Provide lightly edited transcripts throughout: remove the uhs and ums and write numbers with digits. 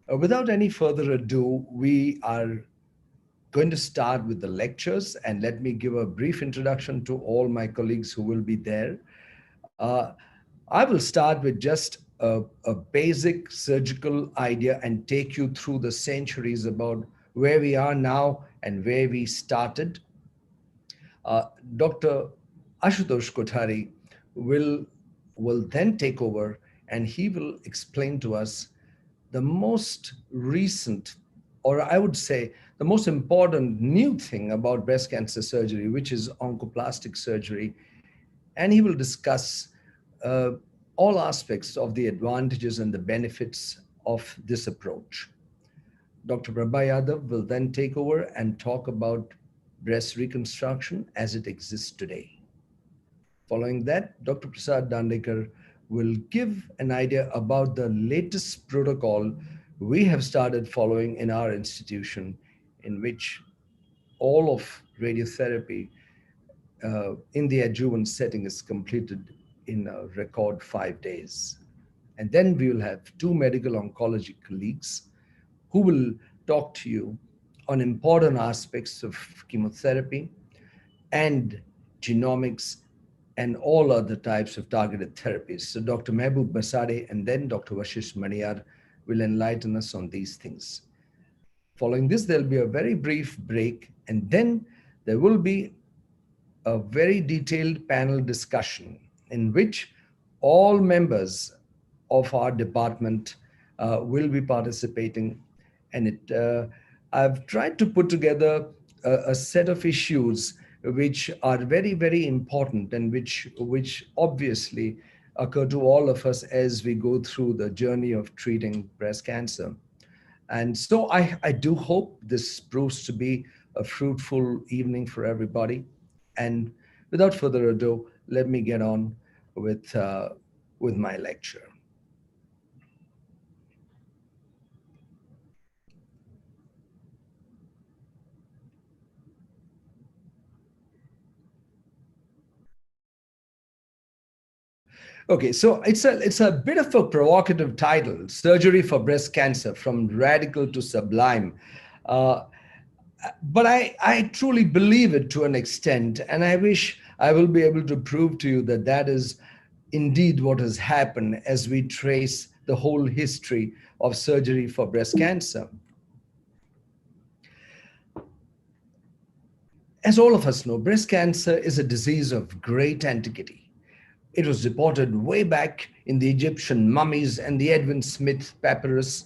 Without any further ado, we are going to start with the lectures, and let me give a brief introduction to all my colleagues who will be there. Uh, I will start with just a basic surgical idea and take you through the centuries about where we are now and where we started. Uh, Dr. Ashutosh Kothari will, will then take over and he will explain to us the most recent, or I would say the most important new thing about breast cancer surgery, which is oncoplastic surgery. And he will discuss uh, all aspects of the advantages and the benefits of this approach. Dr. Prabha Yadav will then take over and talk about breast reconstruction as it exists today. Following that, Dr. Prasad Dandekar will give an idea about the latest protocol we have started following in our institution, in which all of radiotherapy in the adjuvant setting is completed in a record 5 days. And then we will have two medical oncology colleagues who will talk to you on important aspects of chemotherapy and genomics and all other types of targeted therapies. So Dr. Mehboob Basade and then Dr. Vashish Maniyar will enlighten us on these things. Following this, there'll be a very brief break, and then there will be a very detailed panel discussion in which all members of our department will be participating. And I've tried to put together a set of issues which are very, very important and which obviously occur to all of us as we go through the journey of treating breast cancer. And so I do hope this proves to be a fruitful evening for everybody. And without further ado, let me get on with, uh, with my lecture. Okay, so it's a bit of a provocative title, Surgery for Breast Cancer, from Radical to Sublime. Uh, but I truly believe it to an extent, and I wish I will be able to prove to you that that is indeed what has happened as we trace the whole history of surgery for breast cancer. As all of us know, breast cancer is a disease of great antiquity. It was reported way back in the Egyptian mummies and the Edwin Smith papyrus.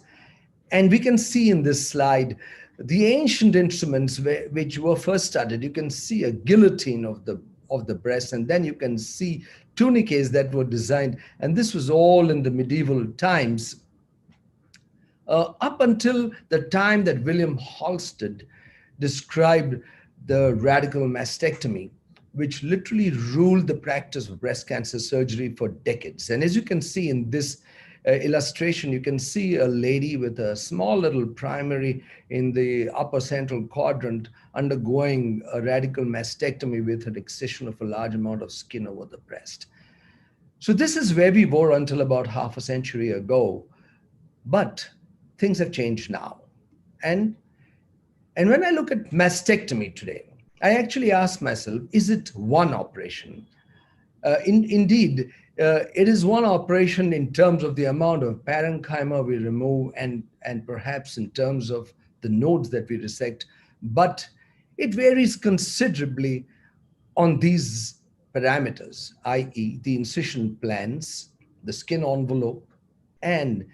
And we can see in this slide the ancient instruments which were first studied. You can see a guillotine of the breast, and then you can see tuniques that were designed. And this was all in the medieval times, up until the time that William Halsted described the radical mastectomy, which literally ruled the practice of breast cancer surgery for decades. And as you can see in this illustration, you can see a lady with a small little primary in the upper central quadrant undergoing a radical mastectomy with an excision of a large amount of skin over the breast. So this is where we were until about half a century ago. But things have changed now. And and when I look at mastectomy today, I actually ask myself, is it one operation? Indeed, it is one operation in terms of the amount of parenchyma we remove and perhaps in terms of the nodes that we resect, but it varies considerably on these parameters, i.e., the incision plans, the skin envelope, and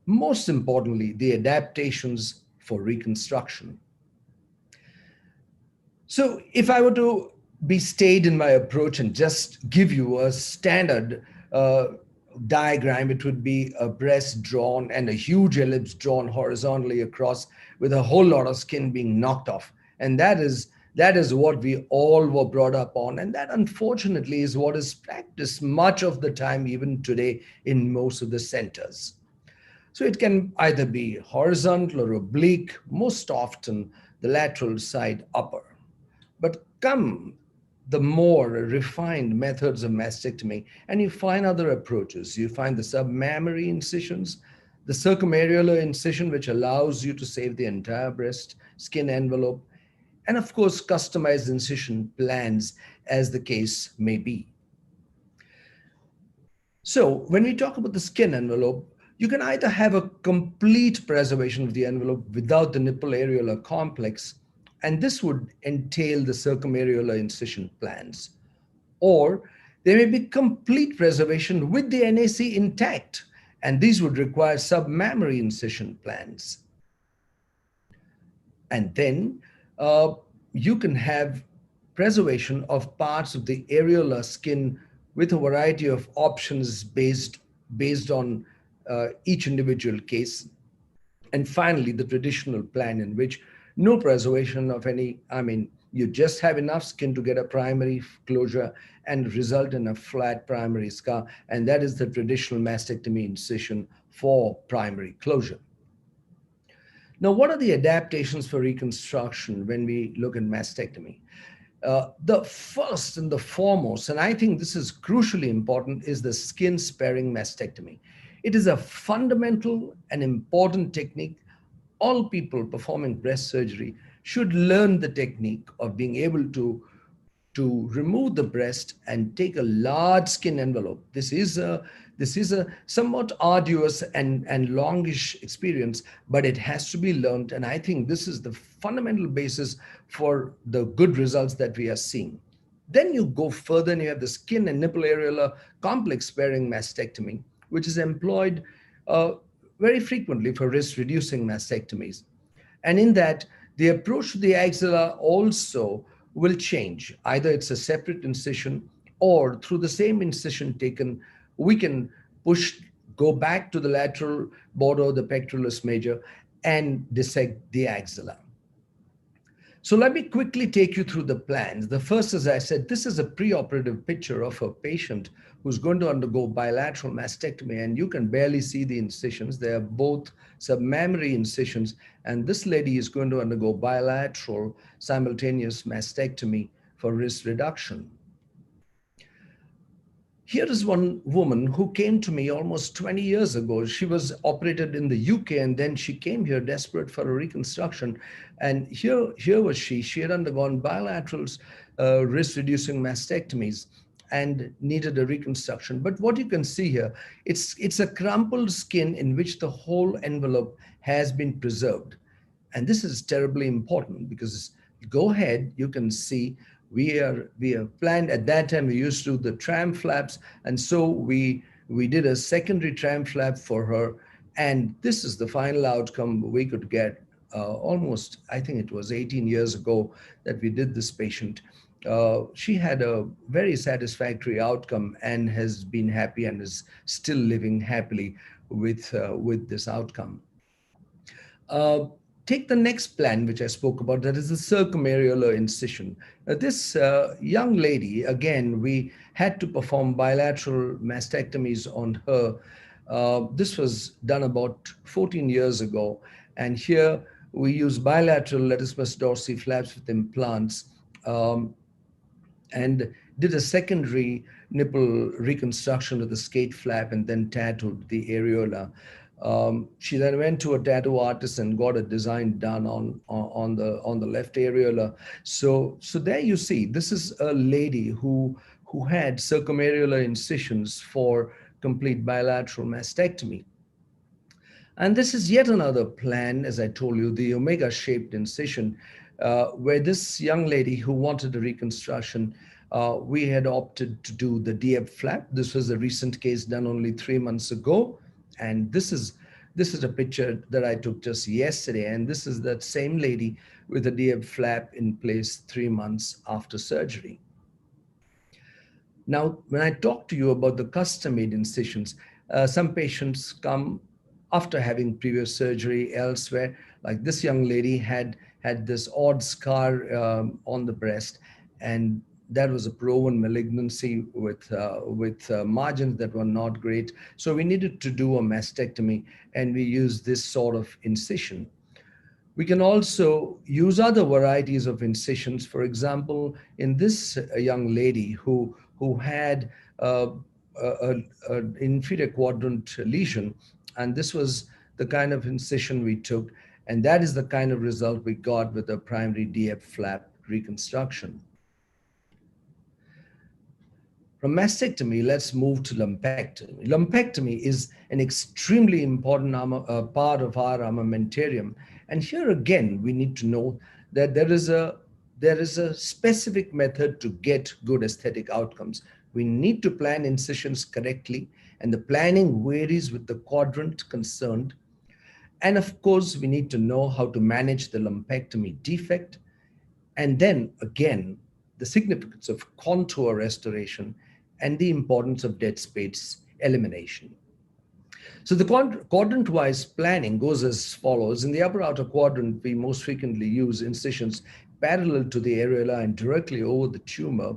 most importantly, the adaptations for reconstruction. So, if I were to be staid in my approach and just give you a standard uh, diagram, it would be a breast drawn and a huge ellipse drawn horizontally across with a whole lot of skin being knocked off. And that is what we all were brought up on. And that unfortunately is what is practiced much of the time, even today, in most of the centers. So it can either be horizontal or oblique, most often the lateral side upper. But come the more refined methods of mastectomy, and you find other approaches. You find the submammary incisions, the circumareolar incision, which allows you to save the entire breast skin envelope, and of course, customized incision plans as the case may be. So, when we talk about the skin envelope, you can either have a complete preservation of the envelope without the nipple areolar complex, and this would entail the circumareolar incision plans, or there may be complete preservation with the NAC intact, and these would require submammary incision plans. And then uh, you can have preservation of parts of the areolar skin with a variety of options based on each individual case. And finally, the traditional plan in which no preservation of any, I mean, you just have enough skin to get a primary closure and result in a flat primary scar. And that is the traditional mastectomy incision for primary closure. Now, what are the adaptations for reconstruction when we look at mastectomy? The first and the foremost, and I think this is crucially important, is the skin sparing mastectomy. It is a fundamental and important technique. All people performing breast surgery should learn the technique of being able to remove the breast and take a large skin envelope. This is a somewhat arduous and longish experience, but it has to be learned. And I think this is the fundamental basis for the good results that we are seeing. Then you go further and you have the skin and nipple areolar complex sparing mastectomy, which is employed uh, very frequently for risk reducing mastectomies. And in that, the approach to the axilla also will change. Either it's a separate incision, or through the same incision taken, we can push, go back to the lateral border of the pectoralis major and dissect the axilla. So let me quickly take you through the plans. The first, as I said, this is a preoperative picture of a patient who's going to undergo bilateral mastectomy, and you can barely see the incisions. They are both submammary incisions, and this lady is going to undergo bilateral simultaneous mastectomy for risk reduction. Here is one woman who came to me almost 20 years ago. She was operated in the UK, and then she came here desperate for a reconstruction. And here was she. She had undergone bilateral risk reducing mastectomies and needed a reconstruction. But what you can see here, it's a crumpled skin in which the whole envelope has been preserved. And this is terribly important because go ahead, you can see we have planned at that time. We used to do the tram flaps, and so we did a secondary tram flap for her, and this is the final outcome we could get. Almost, I think it was 18 years ago that we did this patient. She had a very satisfactory outcome and has been happy and is still living happily with this outcome. Uh, Take the next plan, which I spoke about, that is the circumareolar incision. This young lady, again, we had to perform bilateral mastectomies on her. This was done about 14 years ago. And here we use bilateral latissimus dorsi flaps with implants. And did a secondary nipple reconstruction of the skate flap and then tattooed the areola. She then went to a tattoo artist and got a design done on the left areola. So there you see, this is a lady who had circumareolar incisions for complete bilateral mastectomy. And this is yet another plan, as I told you, the omega shaped incision, where this young lady who wanted a reconstruction, we had opted to do the DF flap. This was a recent case done only 3 months ago. And this is a picture that I took just yesterday. And this is that same lady with a DF flap in place 3 months after surgery. Now, when I talk to you about the custom-made incisions, some patients come after having previous surgery elsewhere. Like this young lady had this odd scar on the breast, and that was a proven malignancy with margins that were not great. So we needed to do a mastectomy, and we used this sort of incision. We can also use other varieties of incisions. For example, in this young lady who had an inferior quadrant lesion, and this was the kind of incision we took, and that is the kind of result we got with the primary DF flap reconstruction. From mastectomy, let's move to lumpectomy. Lumpectomy is an extremely important part of our armamentarium. And here again, we need to know that there is a specific method to get good aesthetic outcomes. We need to plan incisions correctly, and the planning varies with the quadrant concerned. And of course, we need to know how to manage the lumpectomy defect, and then again, the significance of contour restoration and the importance of dead space elimination. So the quadrant-wise planning goes as follows. In the upper outer quadrant, we most frequently use incisions parallel to the areola and directly over the tumor.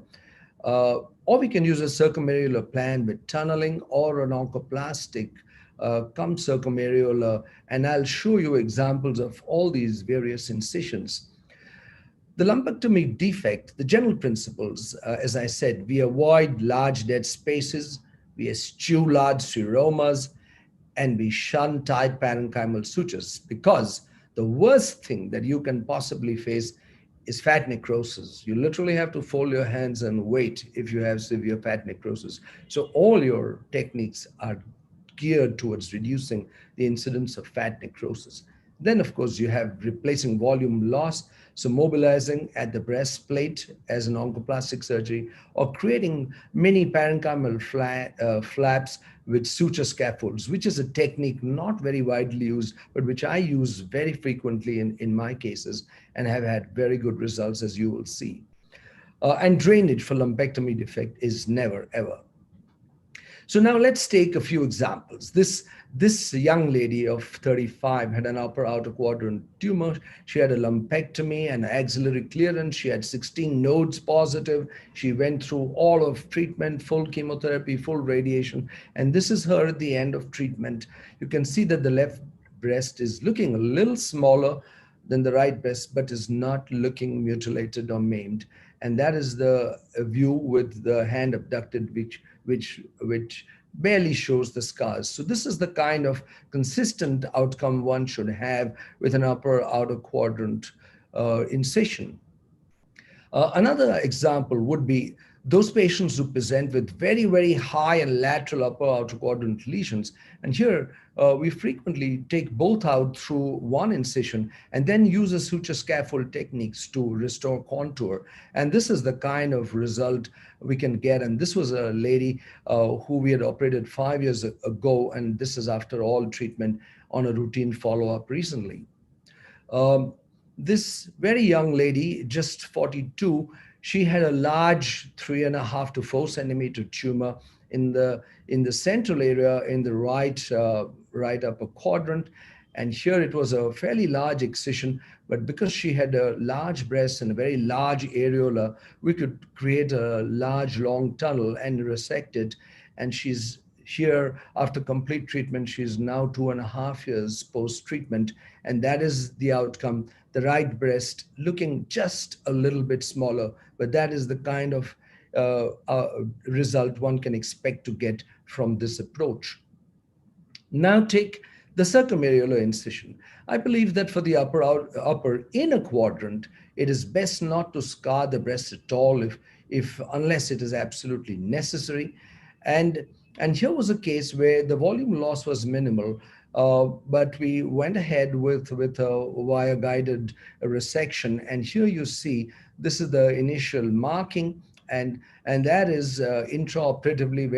Or we can use a circumareolar plan with tunneling or an oncoplastic cum circumareolar, and I'll show you examples of all these various incisions. The lumpectomy defect, the general principles, as I said, we avoid large dead spaces, we eschew large seromas, and we shun tight parenchymal sutures, because the worst thing that you can possibly face is fat necrosis. You literally have to fold your hands and wait if you have severe fat necrosis. So all your techniques are geared towards reducing the incidence of fat necrosis. Then, of course, you have replacing volume loss, so mobilizing at the breastplate as an oncoplastic surgery, or creating mini parenchymal flaps with suture scaffolds, which is a technique not very widely used, but which I use very frequently in my cases and have had very good results, as you will see. And drainage for lumpectomy defect is never, ever. So now let's take a few examples. This young lady of 35 had an upper outer quadrant tumor. She had a lumpectomy and axillary clearance. She had 16 nodes positive. She went through all of treatment, full chemotherapy, full radiation. And this is her at the end of treatment. You can see that the left breast is looking a little smaller than the right breast, but is not looking mutilated or maimed. And that is the view with the hand abducted, which barely shows the scars. So this is the kind of consistent outcome one should have with an upper outer quadrant incision. Another example would be those patients who present with very, very high and lateral upper outer quadrant lesions. And here we frequently take both out through one incision and then use a suture scaffold techniques to restore contour. And this is the kind of result we can get. And this was a lady who we had operated 5 years ago. And this is after all treatment on a routine follow-up recently. This very young lady, just 42, she had a large 3.5 to 4 centimeter tumor in the central area in the right upper quadrant. And here it was a fairly large excision, but because she had a large breast and a very large areola, we could create a large long tunnel and resect it. And she's here after complete treatment. She's now 2.5 years post-treatment, and that is the outcome. The right breast looking just a little bit smaller, but that is the kind of result one can expect to get from this approach. Now take the circumareolar incision. I believe that for the upper inner quadrant, it is best not to scar the breast at all if unless it is absolutely necessary. And here was a case where the volume loss was minimal, but we went ahead with a wire-guided resection. And here you see, this is the initial marking, and that is intraoperatively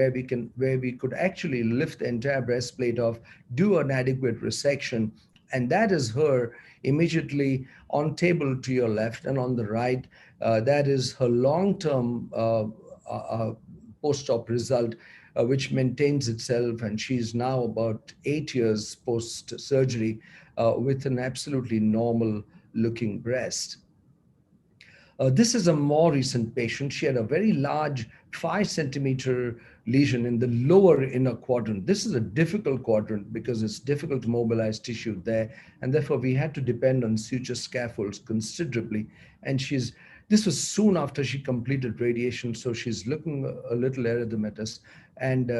where we could actually lift the entire breastplate off, do an adequate resection, and that is her immediately on table to your left, and on the right, that is her long-term post-op result, which maintains itself, and she's now about 8 years post-surgery with an absolutely normal looking breast. This is a more recent patient. She had a very large 5 centimeter lesion in the lower inner quadrant. This is a difficult quadrant because it's difficult to mobilize tissue there, and therefore we had to depend on suture scaffolds considerably. And this was soon after she completed radiation, so she's looking a little erythematous. And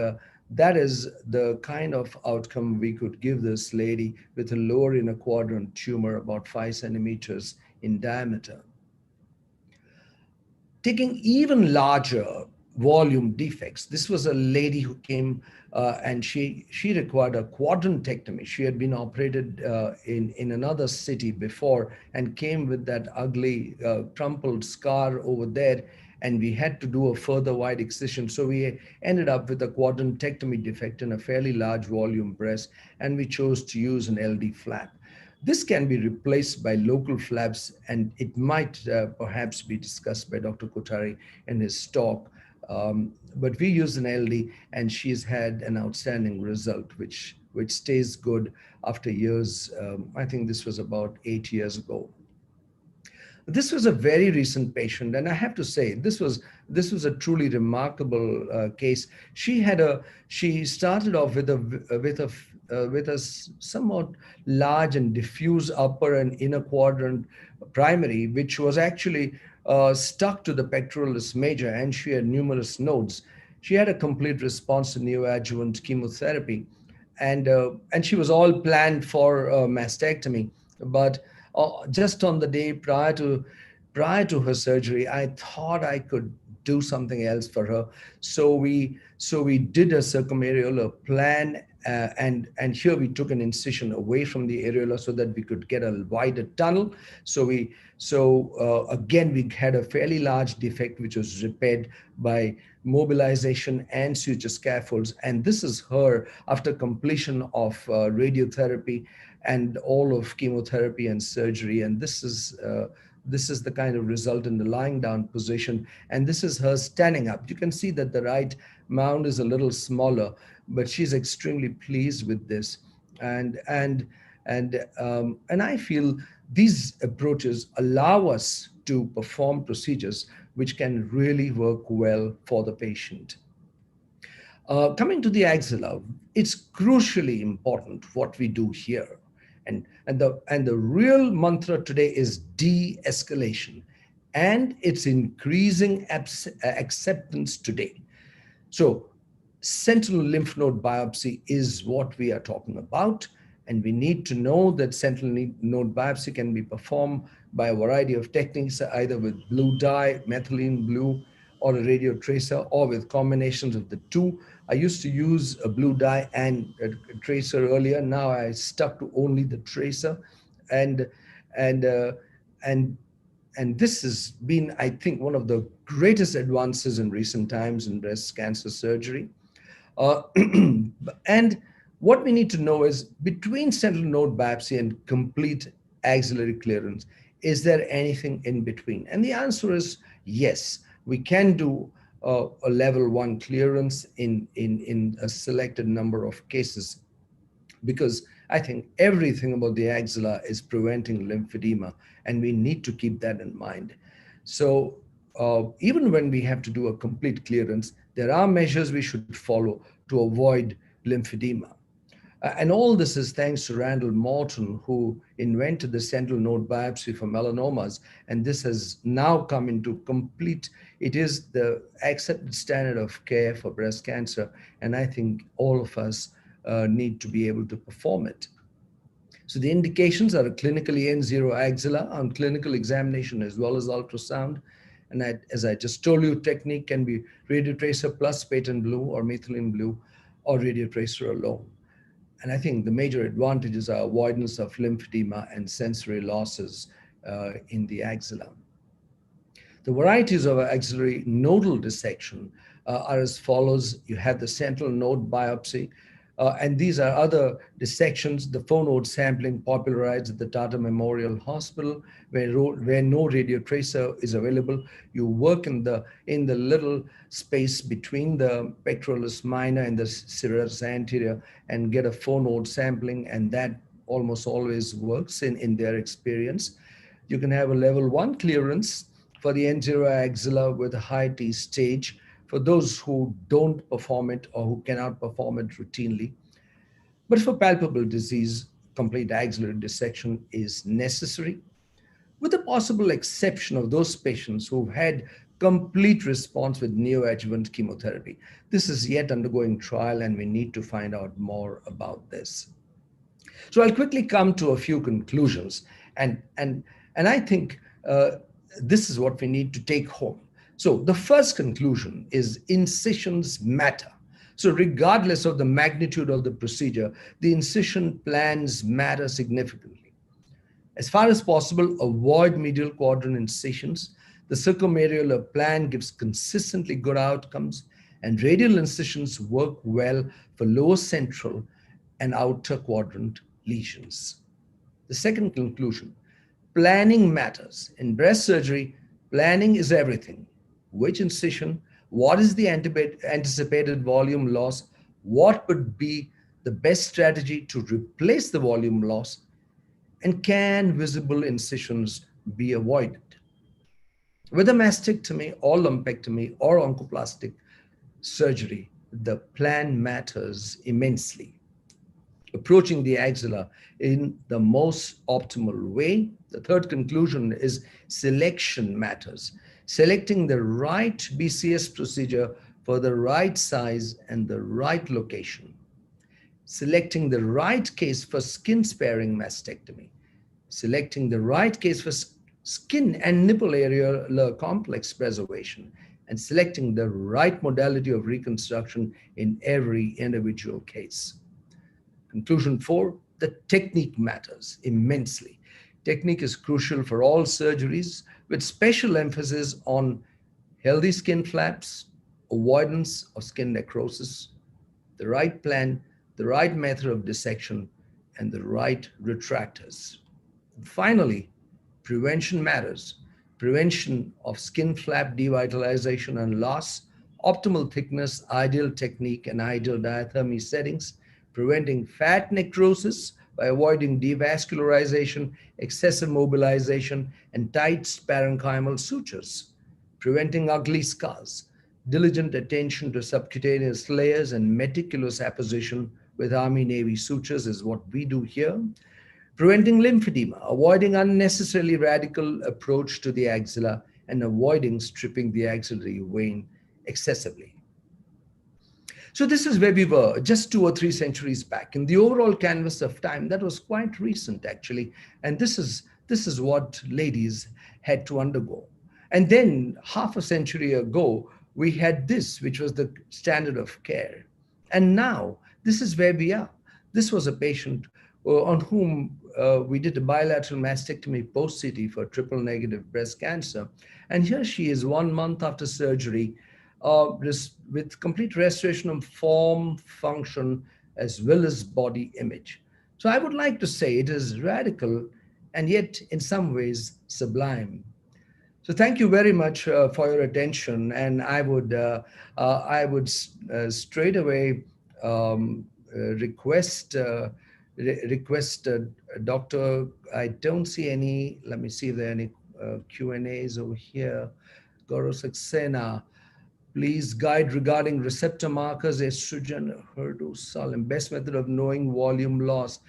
That is the kind of outcome we could give this lady with a lower inner quadrant tumor about 5 centimeters in diameter. Taking even larger volume defects. This was a lady who came and she required a quadrantectomy. She had been operated in another city before and came with that ugly crumpled scar over there. And we had to do a further wide excision. So we ended up with a quadrantectomy defect in a fairly large volume breast, and we chose to use an LD flap. This can be replaced by local flaps, and it might perhaps be discussed by Dr. Kothari in his talk. But we use an LD, and she's had an outstanding result, which stays good after years. I think this was about 8 years ago. This was a very recent patient, and I have to say this was a truly remarkable case. She started off with a somewhat large and diffuse upper and inner quadrant primary, which was actually stuck to the pectoralis major, and she had numerous nodes. She had a complete response to neoadjuvant chemotherapy, and she was all planned for mastectomy, but just on the day prior to her surgery, I thought I could do something else for her. So we did a circumareolar plan, and here we took an incision away from the areola so that we could get a wider tunnel. Again, we had a fairly large defect which was repaired by mobilization and suture scaffolds. And this is her after completion of radiotherapy and all of chemotherapy and surgery. And this is the kind of result in the lying down position. And this is her standing up. You can see that the right mound is a little smaller, but she's extremely pleased with this. And I feel these approaches allow us to perform procedures which can really work well for the patient. Coming to the axilla, it's crucially important what we do here. And the real mantra today is de-escalation, and it's increasing acceptance today. So sentinel lymph node biopsy is what we are talking about, and we need to know that sentinel node biopsy can be performed by a variety of techniques, either with blue dye, methylene blue, or a radio tracer, or with combinations of the two. I used to use a blue dye and a tracer earlier. Now I stuck to only the tracer, and and uh, and and this has been, I think, one of the greatest advances in recent times in breast cancer surgery. Uh, and what we need to know is between sentinel node biopsy and complete axillary clearance, is there anything in between? And the answer is yes. We can do a level 1 clearance in a selected number of cases, because I think everything about the axilla is preventing lymphedema, and we need to keep that in mind. So even when we have to do a complete clearance, there are measures we should follow to avoid lymphedema. And all this is thanks to Randall Morton, who invented the sentinel node biopsy for melanomas. And this has now come into complete, it is the accepted standard of care for breast cancer. And I think all of us need to be able to perform it. So the indications are a clinically N0 axilla on clinical examination as well as ultrasound. And as I just told you, technique can be radiotracer plus patent blue or methylene blue, or radiotracer alone. And I think the major advantages are avoidance of lymphedema and sensory losses in the axilla. The varieties of axillary nodal dissection are as follows. You have the sentinel node biopsy, and these are other dissections. The 4-node sampling popularized at the Tata Memorial Hospital, where no radiotracer is available. You work in the little space between the pectoralis minor and the serratus anterior and get a 4-node sampling, and that almost always works in their experience. You can have a level 1 clearance for the N0 axilla with a high T stage for those who don't perform it or who cannot perform it routinely. But for palpable disease, complete axillary dissection is necessary, with the possible exception of those patients who've had complete response with neoadjuvant chemotherapy. This is yet undergoing trial, and we need to find out more about this. So I'll quickly come to a few conclusions, and I think this is what we need to take home. So the first conclusion is incisions matter. So regardless of the magnitude of the procedure, the incision plans matter significantly. As far as possible, avoid medial quadrant incisions. The circumarular plan gives consistently good outcomes, and radial incisions work well for lower central and outer quadrant lesions. The second conclusion, planning matters. In breast surgery, planning is everything. Which incision? What is the anticipated volume loss? What would be the best strategy to replace the volume loss? And can visible incisions be avoided? Whether mastectomy or lumpectomy or oncoplastic surgery, the plan matters immensely. Approaching the axilla in the most optimal way. The third conclusion is selection matters. Selecting the right BCS procedure for the right size and the right location. Selecting the right case for skin sparing mastectomy. Selecting the right case for skin and nipple areolar complex preservation, and selecting the right modality of reconstruction in every individual case. Conclusion 4, the technique matters immensely. Technique is crucial for all surgeries, with special emphasis on healthy skin flaps, avoidance of skin necrosis, the right plan, the right method of dissection, and the right retractors. And finally, prevention matters. Prevention of skin flap devitalization and loss, optimal thickness, ideal technique, and ideal diathermy settings, preventing fat necrosis by avoiding devascularization, excessive mobilization, and tight parenchymal sutures, preventing ugly scars, diligent attention to subcutaneous layers, and meticulous apposition with Army-Navy sutures is what we do here. Preventing lymphedema, avoiding unnecessarily radical approach to the axilla, and avoiding stripping the axillary vein excessively. So this is where we were just 2 or 3 centuries back. In the overall canvas of time, that was quite recent actually. And this is what ladies had to undergo. And then half a century ago, we had this, which was the standard of care. And now this is where we are. This was a patient on whom we did a bilateral mastectomy post-CT for triple negative breast cancer. And here she is 1 month after surgery with complete restoration of form, function, as well as body image. So I would like to say it is radical and yet in some ways sublime. So thank you very much for your attention. And I would straight away request Dr. I don't see any, let me see if there are any Q&As over here. Gaurav Saxena, please guide regarding receptor markers, estrogen, HER2, Salim, best method of knowing volume loss.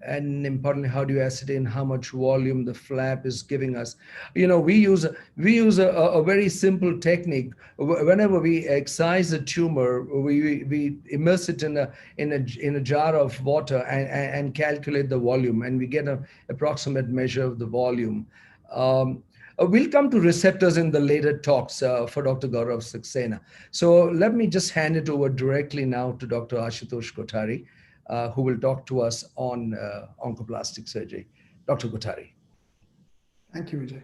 And importantly, how do you ascertain how much volume the flap is giving us? You know, we use a very simple technique. Whenever we excise a tumor, we immerse it in a jar of water and calculate the volume, and we get an approximate measure of the volume. We'll come to receptors in the later talks for Dr. Gaurav Saxena. So let me just hand it over directly now to Dr. Ashutosh Kothari, who will talk to us on oncoplastic surgery. Dr. Kothari. Thank you, Vijay.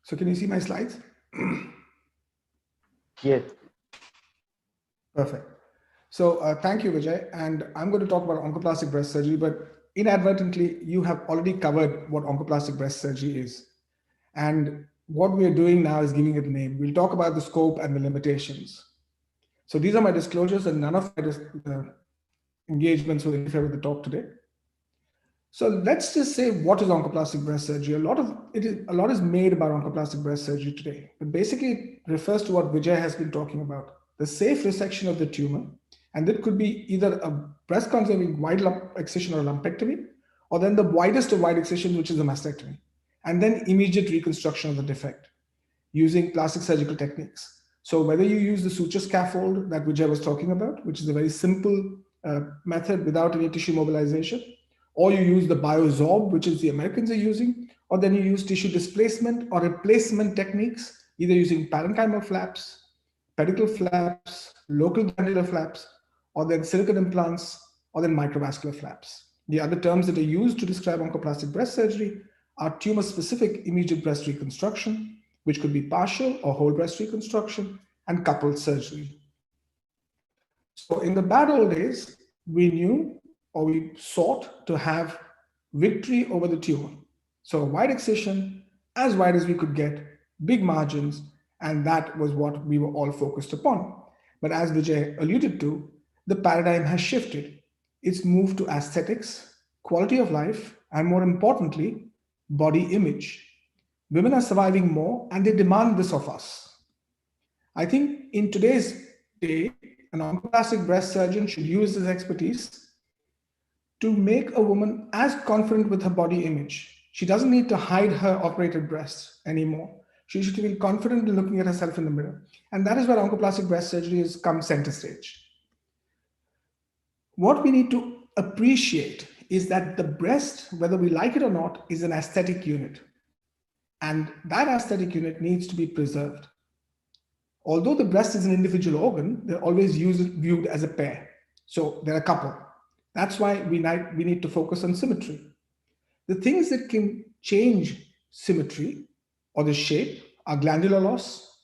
So can you see my slides? Yes. Perfect. So thank you, Vijay. And I'm going to talk about oncoplastic breast surgery, but inadvertently, you have already covered what oncoplastic breast surgery is. And what we're doing now is giving it a name. We'll talk about the scope and the limitations. So these are my disclosures, and none of my engagements will interfere with the talk today. So let's just say, what is oncoplastic breast surgery? A lot is made about oncoplastic breast surgery today, but basically it refers to what Vijay has been talking about, the safe resection of the tumor And that could be either a breast conserving wide lump excision or a lumpectomy, or then the widest of wide excisions, which is a mastectomy, and then immediate reconstruction of the defect using plastic surgical techniques. So whether you use the suture scaffold that Vijay was talking about, which is a very simple method without any tissue mobilization, or you use the BioZorb, which is the Americans are using, or then you use tissue displacement or replacement techniques, either using parenchymal flaps, pedicle flaps, local granular flaps, or then silicone implants, or then microvascular flaps. The other terms that are used to describe oncoplastic breast surgery are tumor-specific immediate breast reconstruction, which could be partial or whole breast reconstruction, and coupled surgery. So in the bad old days, we knew or we sought to have victory over the tumor. So a wide excision, as wide as we could get, big margins, and that was what we were all focused upon. But as Vijay alluded to, the paradigm has shifted. It's moved to aesthetics, quality of life, and more importantly, body image. Women are surviving more and they demand this of us. I think in today's day, an oncoplastic breast surgeon should use his expertise to make a woman as confident with her body image. She doesn't need to hide her operated breasts anymore. She should feel confident in looking at herself in the mirror. And that is where oncoplastic breast surgery has come center stage. What we need to appreciate is that the breast, whether we like it or not, is an aesthetic unit. And that aesthetic unit needs to be preserved. Although the breast is an individual organ, they're always viewed as a pair. So they're a couple. That's why we need to focus on symmetry. The things that can change symmetry or the shape are glandular loss,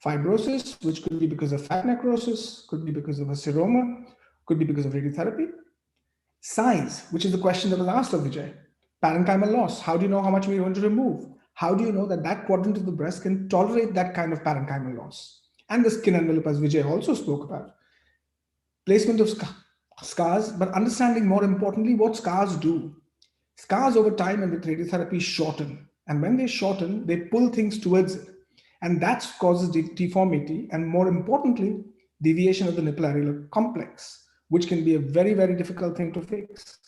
fibrosis, which could be because of fat necrosis, could be because of a seroma, could be because of radiotherapy. Size, which is the question that was asked of Vijay. Parenchymal loss, how do you know how much we want to remove? How do you know that that quadrant of the breast can tolerate that kind of parenchymal loss? And the skin envelope, as Vijay also spoke about. Placement of scars, but understanding more importantly what scars do. Scars over time and with radiotherapy shorten. And when they shorten, they pull things towards it. And that causes deformity and more importantly, deviation of the nipple areolar complex, which can be a very, very difficult thing to fix.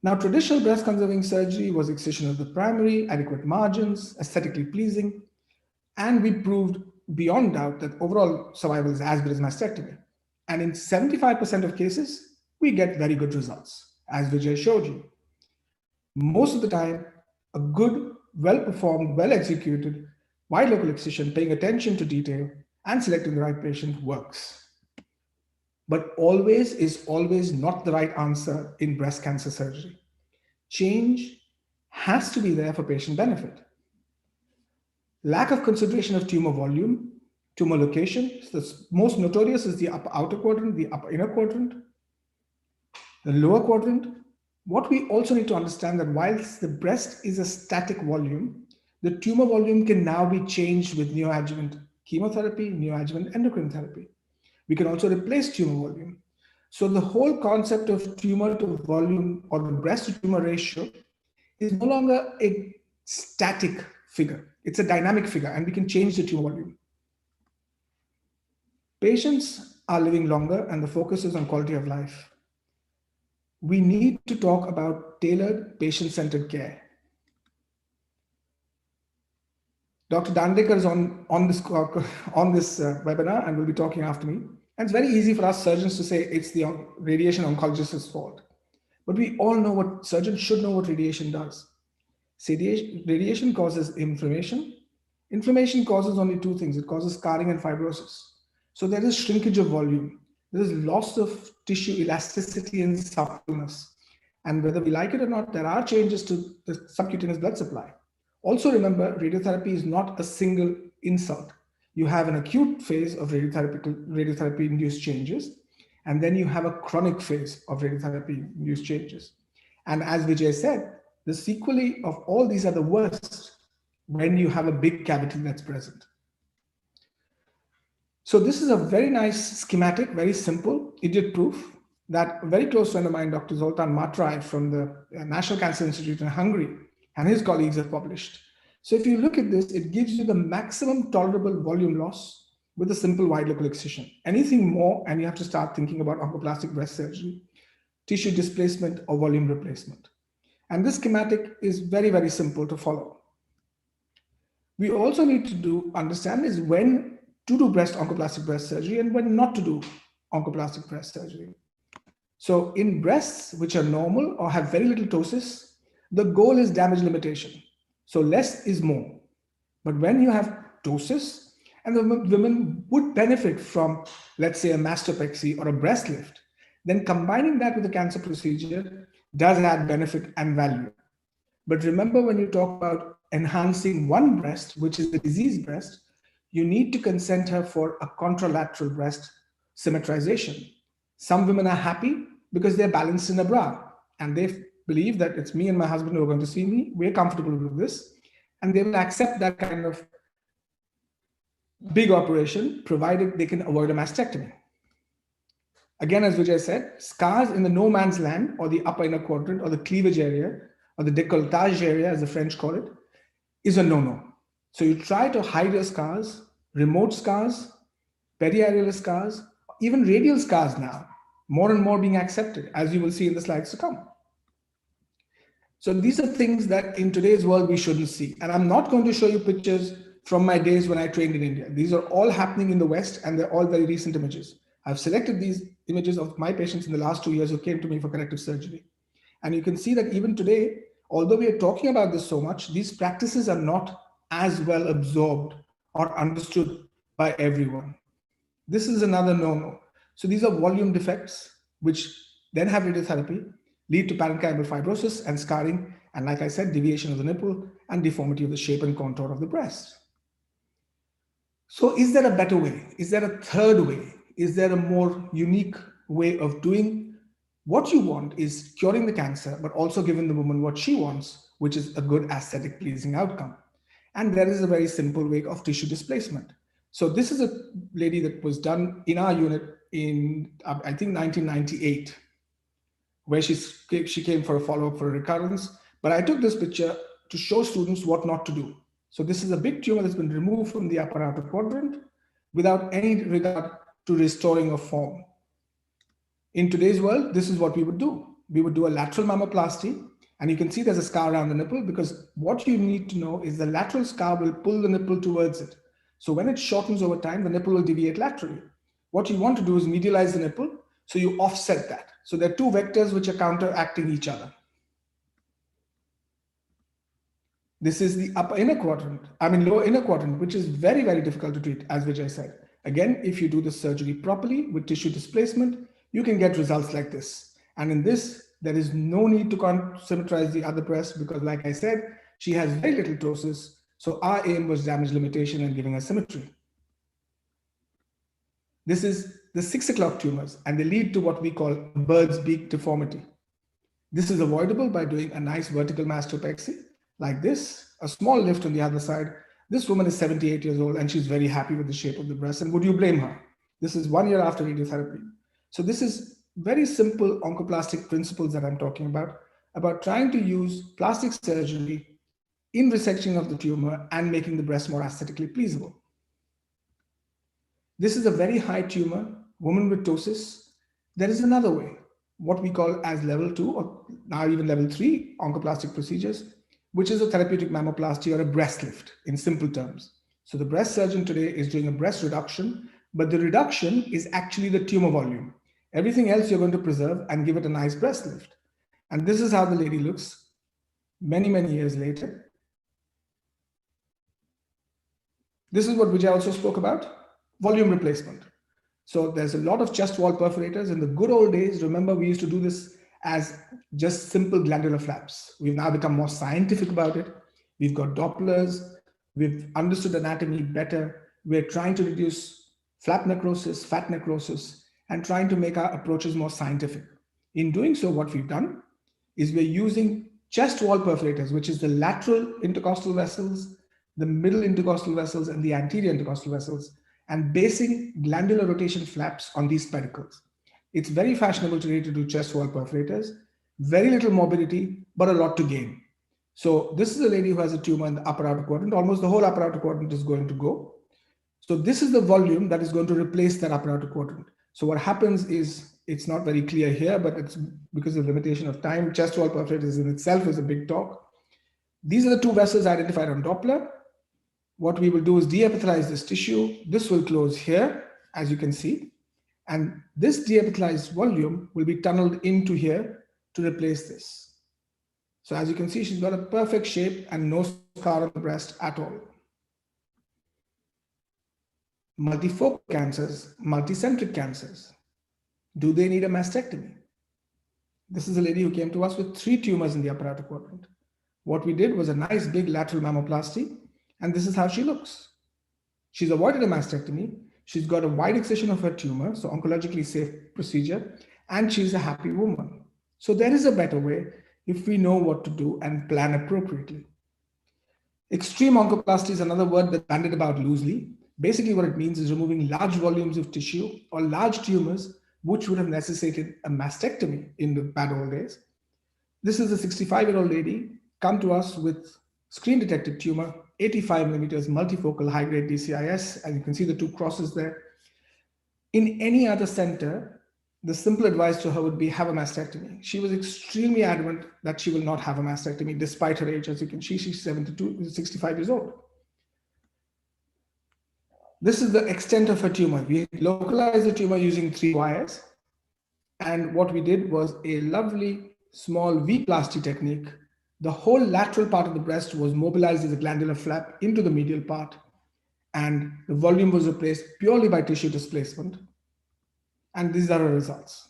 Now, traditional breast conserving surgery was excision of the primary, adequate margins, aesthetically pleasing, and we proved beyond doubt that overall survival is as good as mastectomy. And in 75% of cases, we get very good results, as Vijay showed you. Most of the time, a good, well-performed, well-executed, wide local excision, paying attention to detail, and selecting the right patient works. But always is always not the right answer in breast cancer surgery. Change has to be there for patient benefit. Lack of consideration of tumor volume, tumor location, the most notorious is the upper outer quadrant, the upper inner quadrant, the lower quadrant. What we also need to understand that whilst the breast is a static volume, the tumor volume can now be changed with neoadjuvant chemotherapy, neoadjuvant endocrine therapy. We can also replace tumor volume. So the whole concept of tumor to volume or the breast to tumor ratio is no longer a static figure. It's a dynamic figure and we can change the tumor volume. Patients are living longer and the focus is on quality of life. We need to talk about tailored patient-centered care. Dr. Dandekar is on this webinar and will be talking after me. And it's very easy for us surgeons to say it's the radiation oncologist's fault. But we all know what surgeons should know what radiation does. Radiation causes inflammation. Inflammation causes only two things. It causes scarring and fibrosis. So there is shrinkage of volume. There is loss of tissue elasticity and suppleness. And whether we like it or not, there are changes to the subcutaneous blood supply. Also remember, radiotherapy is not a single insult. You have an acute phase of radiotherapy-induced changes, and then you have a chronic phase of radiotherapy-induced changes. And as Vijay said, the sequelae of all these are the worst when you have a big cavity that's present. So this is a very nice schematic, very simple, idiot proof that a very close friend of mine, Dr. Zoltan Matrai from the National Cancer Institute in Hungary, and his colleagues have published. So if you look at this, it gives you the maximum tolerable volume loss with a simple wide local excision. Anything more, and you have to start thinking about oncoplastic breast surgery, tissue displacement or volume replacement. And this schematic is very, very simple to follow. We also need to understand is when to do oncoplastic breast surgery and when not to do oncoplastic breast surgery. So in breasts which are normal or have very little ptosis, the goal is damage limitation. So less is more. But when you have ptosis, and the women would benefit from, let's say, a mastopexy or a breast lift, then combining that with a cancer procedure does add benefit and value. But remember, when you talk about enhancing one breast, which is the diseased breast, you need to consent her for a contralateral breast symmetrization. Some women are happy because they're balanced in a bra and they believe that it's me and my husband who are going to see me. We're comfortable with this. And they will accept that kind of big operation, provided they can avoid a mastectomy. Again, as Vijay said, scars in the no man's land or the upper inner quadrant or the cleavage area or the décolletage area, as the French call it, is a no-no. So you try to hide your scars, remote scars, periareolar scars, even radial scars now, more and more being accepted, as you will see in the slides to come. So these are things that in today's world we shouldn't see. And I'm not going to show you pictures from my days when I trained in India. These are all happening in the West and they're all very recent images. I've selected these images of my patients in the last 2 years who came to me for corrective surgery. And you can see that even today, although we are talking about this so much, these practices are not as well absorbed or understood by everyone. This is another no-no. So these are volume defects, which then have radiotherapy, lead to parenchymal fibrosis and scarring, and like I said, deviation of the nipple and deformity of the shape and contour of the breast. So is there a better way? Is there a third way? Is there a more unique way of doing what you want is curing the cancer, but also giving the woman what she wants, which is a good aesthetic pleasing outcome? And there is a very simple way of tissue displacement. So this is a lady that was done in our unit in, I think, 1998, where she came for a follow-up for a recurrence. But I took this picture to show students what not to do. So this is a big tumor that's been removed from the upper outer quadrant without any regard to restoring a form. In today's world, this is what we would do. We would do a lateral mammoplasty, and you can see there's a scar around the nipple, because what you need to know is the lateral scar will pull the nipple towards it. So when it shortens over time, the nipple will deviate laterally. What you want to do is medialize the nipple, so you offset that. So there are two vectors which are counteracting each other. This is the upper inner quadrant, lower inner quadrant, which is very, very difficult to treat, as Vijay said. Again, if you do the surgery properly with tissue displacement, you can get results like this. And in this, there is no need to symmetrize the other breast because, like I said, she has very little ptosis. So our aim was damage limitation and giving her symmetry. This is the 6 o'clock tumors, and they lead to what we call bird's beak deformity. This is avoidable by doing a nice vertical mastopexy like this, a small lift on the other side. This woman is 78 years old and she's very happy with the shape of the breast. And would you blame her? This is 1 year after radiotherapy. So this is very simple oncoplastic principles that I'm talking about trying to use plastic surgery in resection of the tumor and making the breast more aesthetically pleasable. This is a very high tumor, woman with ptosis. There is another way, what we call as level 2 or now even level 3 oncoplastic procedures, which is a therapeutic mammoplasty or a breast lift in simple terms. So the breast surgeon today is doing a breast reduction, but the reduction is actually the tumor volume. Everything else you're going to preserve and give it a nice breast lift. And this is how the lady looks many, many years later. This is what Vijay also spoke about, volume replacement. So there's a lot of chest wall perforators. In the good old days, remember, we used to do this as just simple glandular flaps. We've now become more scientific about it. We've got Dopplers. We've understood anatomy better. We're trying to reduce flap necrosis, fat necrosis, and trying to make our approaches more scientific. In doing so, what we've done is we're using chest wall perforators, which is the lateral intercostal vessels, the middle intercostal vessels, and the anterior intercostal vessels, and basing glandular rotation flaps on these pedicles. It's very fashionable today to do chest wall perforators, very little morbidity, but a lot to gain. So this is a lady who has a tumor in the upper outer quadrant. Almost the whole upper outer quadrant is going to go. So this is the volume that is going to replace that upper outer quadrant. So what happens is, it's not very clear here, but it's because of limitation of time. Chest wall perforatus in itself is a big talk. These are the two vessels identified on Doppler. What we will do is deepithelize this tissue. This will close here, as you can see. And this deepithelized volume will be tunneled into here to replace this. So as you can see, she's got a perfect shape and no scar on the breast at all. Multifocal cancers, multicentric cancers. Do they need a mastectomy? This is a lady who came to us with 3 tumors in the upper outer quadrant. What we did was a nice big lateral mammoplasty, and this is how she looks. She's avoided a mastectomy. She's got a wide excision of her tumor, so oncologically safe procedure, and she's a happy woman. So there is a better way if we know what to do and plan appropriately. Extreme oncoplasty is another word that's bandied about loosely. Basically what it means is removing large volumes of tissue or large tumors which would have necessitated a mastectomy in the bad old days. This is a 65-year-old lady come to us with screen detected tumor, 85 millimeters multifocal high-grade DCIS, and you can see the 2 crosses there. In any other center, the simple advice to her would be have a mastectomy. She was extremely adamant that she will not have a mastectomy despite her age. As you can see, she's 65 years old. This is the extent of her tumor. We localized the tumor using 3 wires. And what we did was a lovely small V-plasty technique. The whole lateral part of the breast was mobilized as a glandular flap into the medial part. And the volume was replaced purely by tissue displacement. And these are our results.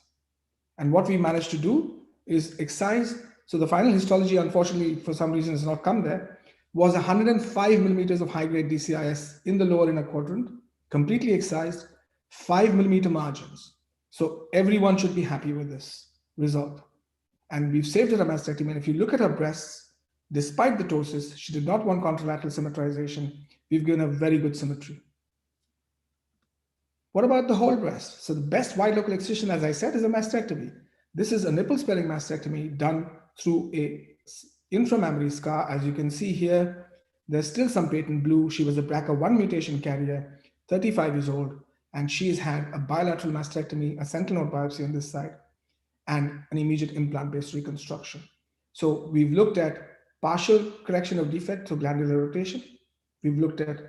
And what we managed to do is excise. So the final histology, unfortunately, for some reason has not come there, was 105 millimeters of high-grade DCIS in the lower inner quadrant, completely excised, 5 millimeter margins. So everyone should be happy with this result. And we've saved her a mastectomy. And if you look at her breasts, despite the ptosis, she did not want contralateral symmetrization. We've given her very good symmetry. What about the whole breast? So the best wide local excision, as I said, is a mastectomy. This is a nipple sparing mastectomy done through a intramammary scar. As you can see here, there's still some patent blue. She was a BRCA1 mutation carrier, 35 years old, and she's had a bilateral mastectomy, a sentinel node biopsy on this side, and an immediate implant-based reconstruction. So we've looked at partial correction of defect through glandular rotation. We've looked at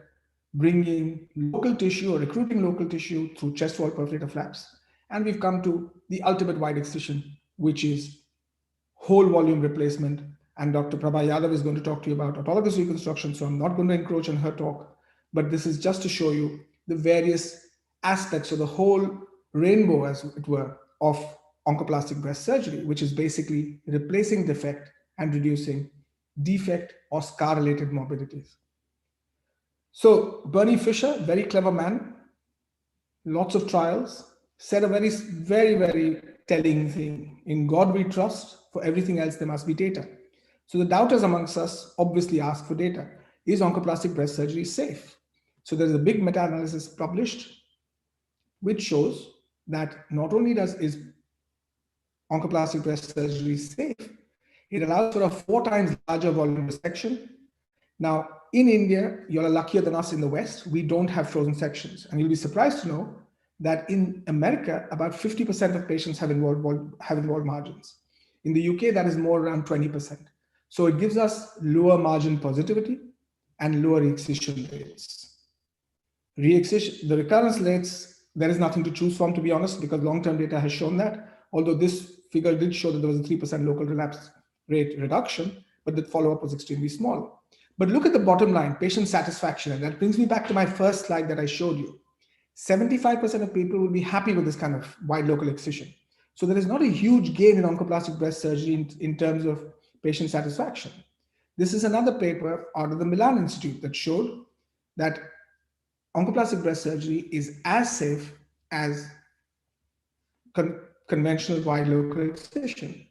bringing local tissue or recruiting local tissue through chest wall perforator flaps. And we've come to the ultimate wide excision, which is whole volume replacement. And Dr. Prabha Yadav is going to talk to you about autologous reconstruction. So I'm not going to encroach on her talk, but this is just to show you the various aspects of the whole rainbow, as it were, of oncoplastic breast surgery, which is basically replacing defect and reducing defect or scar-related morbidities. So Bernie Fisher, very clever man, lots of trials, said a very, very, very telling thing. In God we trust, for everything else there must be data. So the doubters amongst us obviously ask for data. Is oncoplastic breast surgery safe? So there's a big meta-analysis published, which shows that not only is oncoplastic breast surgery safe, it allows for a 4 times larger volume resection. Now, in India, you're luckier than us in the West. We don't have frozen sections. And you'll be surprised to know that in America, about 50% of patients have involved margins. In the UK, that is more around 20%. So it gives us lower margin positivity and lower re-excision rates. The recurrence rates, there is nothing to choose from, to be honest, because long-term data has shown that, although this figure did show that there was a 3% local relapse rate reduction, but the follow-up was extremely small. But look at the bottom line, patient satisfaction. And that brings me back to my first slide that I showed you. 75% of people will be happy with this kind of wide local excision. So there is not a huge gain in oncoplastic breast surgery in terms of patient satisfaction. This is another paper out of the Milan Institute that showed that oncoplastic breast surgery is as safe as conventional wide local excision.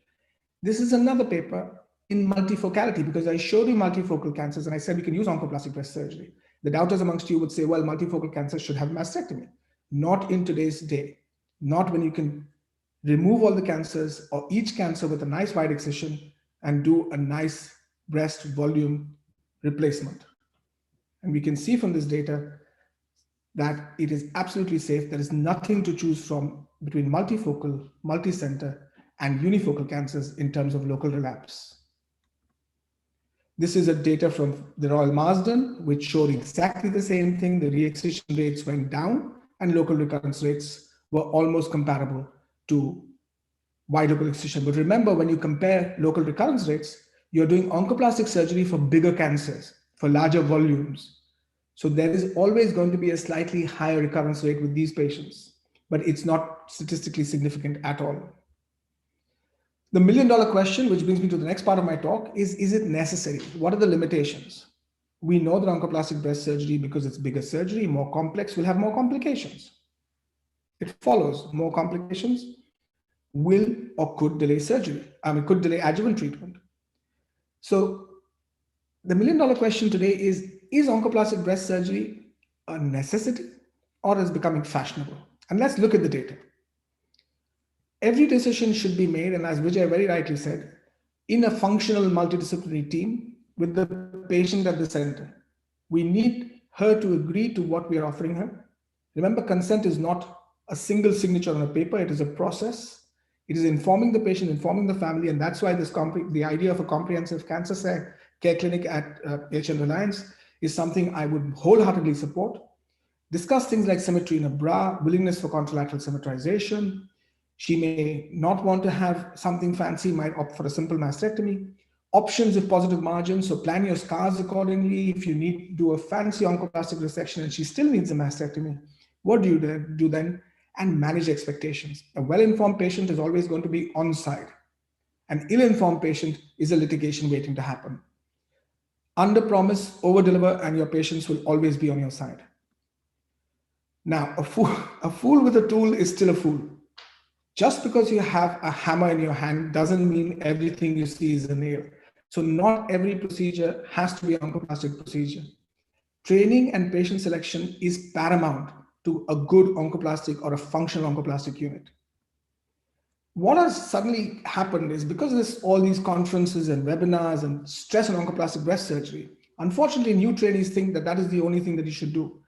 This is another paper in multifocality, because I showed you multifocal cancers and I said we can use oncoplastic breast surgery. The doubters amongst you would say, well, multifocal cancers should have mastectomy. Not in today's day. Not when you can remove all the cancers or each cancer with a nice wide excision and do a nice breast volume replacement. And we can see from this data, that it is absolutely safe. There is nothing to choose from between multifocal, multicenter, and unifocal cancers in terms of local relapse. This is a data from the Royal Marsden, which showed exactly the same thing. The re-excision rates went down and local recurrence rates were almost comparable to wide local excision. But remember, when you compare local recurrence rates, you're doing oncoplastic surgery for bigger cancers, for larger volumes. So there is always going to be a slightly higher recurrence rate with these patients, but it's not statistically significant at all. The million-dollar question, which brings me to the next part of my talk, is it necessary? What are the limitations? We know that oncoplastic breast surgery, because it's bigger surgery, more complex, will have more complications. It follows more complications will or could delay surgery. Could delay adjuvant treatment. So the million-dollar question today is oncoplastic breast surgery a necessity or is becoming fashionable? And let's look at the data. Every decision should be made, and as Vijay very rightly said, in a functional multidisciplinary team with the patient at the center. We need her to agree to what we are offering her. Remember, consent is not a single signature on a paper, it is a process. It is informing the patient, informing the family, and that's why the idea of a comprehensive cancer care clinic at HN Reliance is something I would wholeheartedly support. Discuss things like symmetry in a bra, willingness for contralateral symmetrization. She may not want to have something fancy, might opt for a simple mastectomy. Options if positive margins, so plan your scars accordingly. If you need to do a fancy oncoplastic resection and she still needs a mastectomy, what do you do then? And manage expectations. A well-informed patient is always going to be on side. An ill-informed patient is a litigation waiting to happen. Under promise, over deliver, and your patients will always be on your side. Now, a fool with a tool is still a fool. Just because you have a hammer in your hand doesn't mean everything you see is a nail. So not every procedure has to be an oncoplastic procedure. Training and patient selection is paramount to a good oncoplastic or a functional oncoplastic unit. What has suddenly happened is because of all these conferences and webinars and stress on oncoplastic breast surgery, unfortunately, new trainees think that that is the only thing that you should do.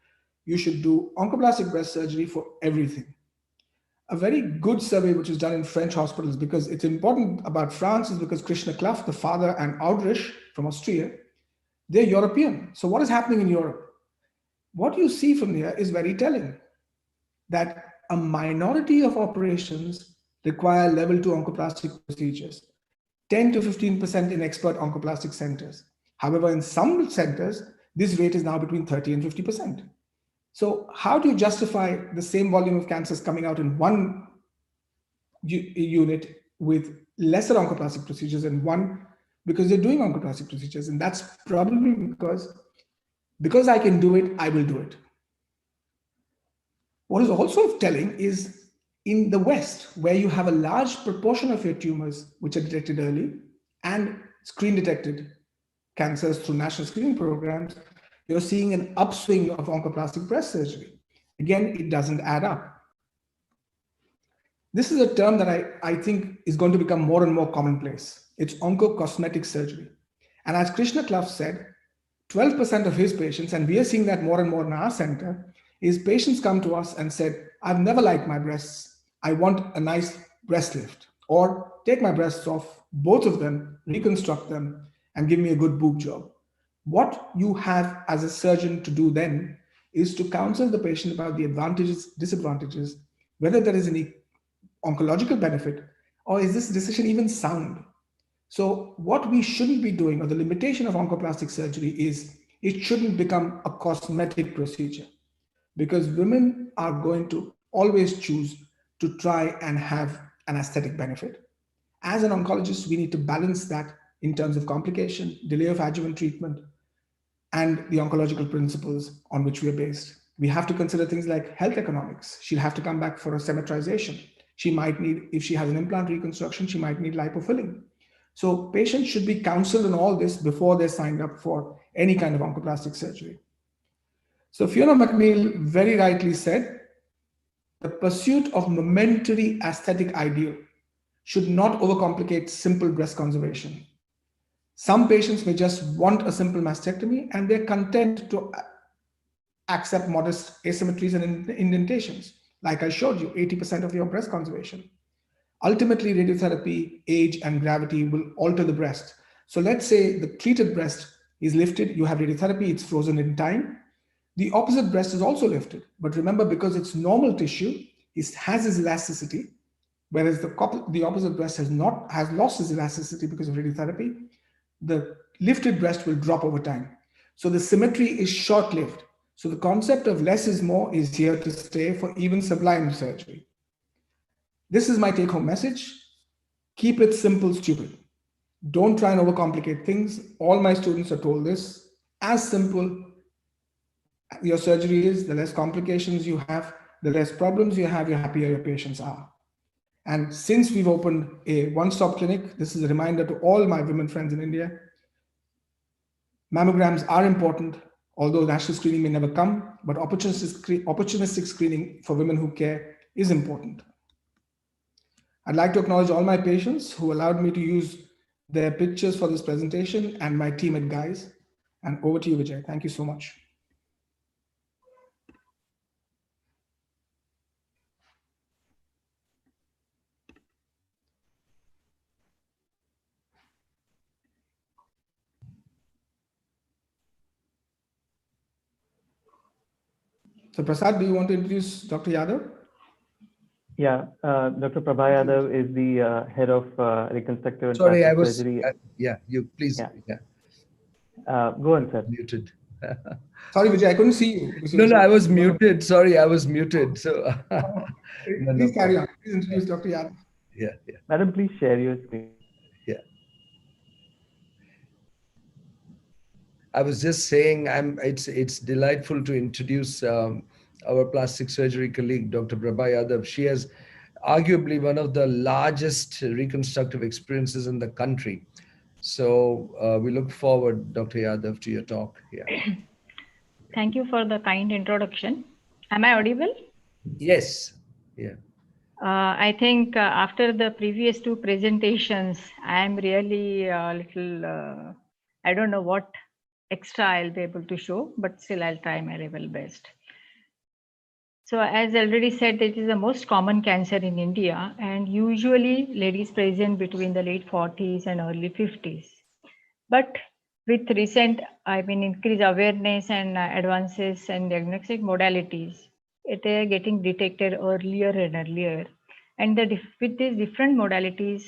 You should do oncoplastic breast surgery for everything. A very good survey which is done in French hospitals, because it's important about France, is because Krishna Clough, the father, and Audrich from Austria, they're European. So what is happening in Europe? What you see from here is very telling, that a minority of operations require level 2 oncoplastic procedures, 10 to 15% in expert oncoplastic centers. However, in some centers, this rate is now between 30 and 50%. So how do you justify the same volume of cancers coming out in one unit with lesser oncoplastic procedures and one because they're doing oncoplastic procedures? And that's probably because I can do it, I will do it. What is also telling is in the West, where you have a large proportion of your tumors which are detected early and screen detected cancers through national screening programs, you're seeing an upswing of oncoplastic breast surgery. Again, it doesn't add up. This is a term that I think is going to become more and more commonplace. It's oncocosmetic surgery. And as Krishna Clough said, 12% of his patients, and we are seeing that more and more in our center, is patients come to us and said, I've never liked my breasts. I want a nice breast lift, or take my breasts off, both of them, reconstruct them, and give me a good boob job. What you have as a surgeon to do then is to counsel the patient about the advantages, disadvantages, whether there is any oncological benefit, or is this decision even sound? So what we shouldn't be doing, or the limitation of oncoplastic surgery, is it shouldn't become a cosmetic procedure, because women are going to always choose to try and have an aesthetic benefit. As an oncologist, we need to balance that in terms of complication, delay of adjuvant treatment, and the oncological principles on which we are based. We have to consider things like health economics. She'll have to come back for a symmetrization. She might need, if she has an implant reconstruction, she might need lipofilling. So patients should be counseled on all this before they're signed up for any kind of oncoplastic surgery. So Fiona McNeil very rightly said, the pursuit of momentary aesthetic ideal should not overcomplicate simple breast conservation. Some patients may just want a simple mastectomy and they're content to accept modest asymmetries and indentations. Like I showed you, 80% of your breast conservation. Ultimately, radiotherapy, age, and gravity will alter the breast. So let's say the treated breast is lifted, you have radiotherapy, it's frozen in time. The opposite breast is also lifted. But remember, because it's normal tissue, it has its elasticity, whereas the opposite breast has lost its elasticity because of radiotherapy. The lifted breast will drop over time. So the symmetry is short-lived. So the concept of less is more is here to stay for even sublime surgery. This is my take-home message. Keep it simple, stupid. Don't try and overcomplicate things. All my students are told this. As simple your surgery is, the less complications you have, the less problems you have, the happier your patients are. And since we've opened a one-stop clinic, this is a reminder to all my women friends in India. Mammograms are important, although national screening may never come, but opportunistic screening for women who care is important. I'd like to acknowledge all my patients who allowed me to use their pictures for this presentation and my team at GUYS. And over to you, Vijay. Thank you so much. So Prasad, do you want to introduce Dr. Yadav? Yeah, Dr. Prabha Yadav is the head of reconstructive and Sorry, plastic surgery. Yeah, you please. Yeah. Go on, sir. Muted. Sorry, Vijay, I couldn't see you. No, I was muted. Sorry, I was muted. So please carry on. Please introduce Dr. Yadav. Yeah. Madam, please share your screen. Yeah. I was just saying, it's delightful to introduce our plastic surgery colleague, Dr. Prabha Yadav. She has arguably one of the largest reconstructive experiences in the country. So we look forward, Dr. Yadav, to your talk. Yeah. Thank you for the kind introduction. Am I audible? Yes. Yeah. I think after the previous two presentations, I am really a little, I don't know what extra I'll be able to show, but still I'll try my level best. So as already said, it is the most common cancer in India, and usually ladies present between the late 40s and early 50s. But with recent, increased awareness and advances in diagnostic modalities, it is getting detected earlier and earlier. And with these different modalities,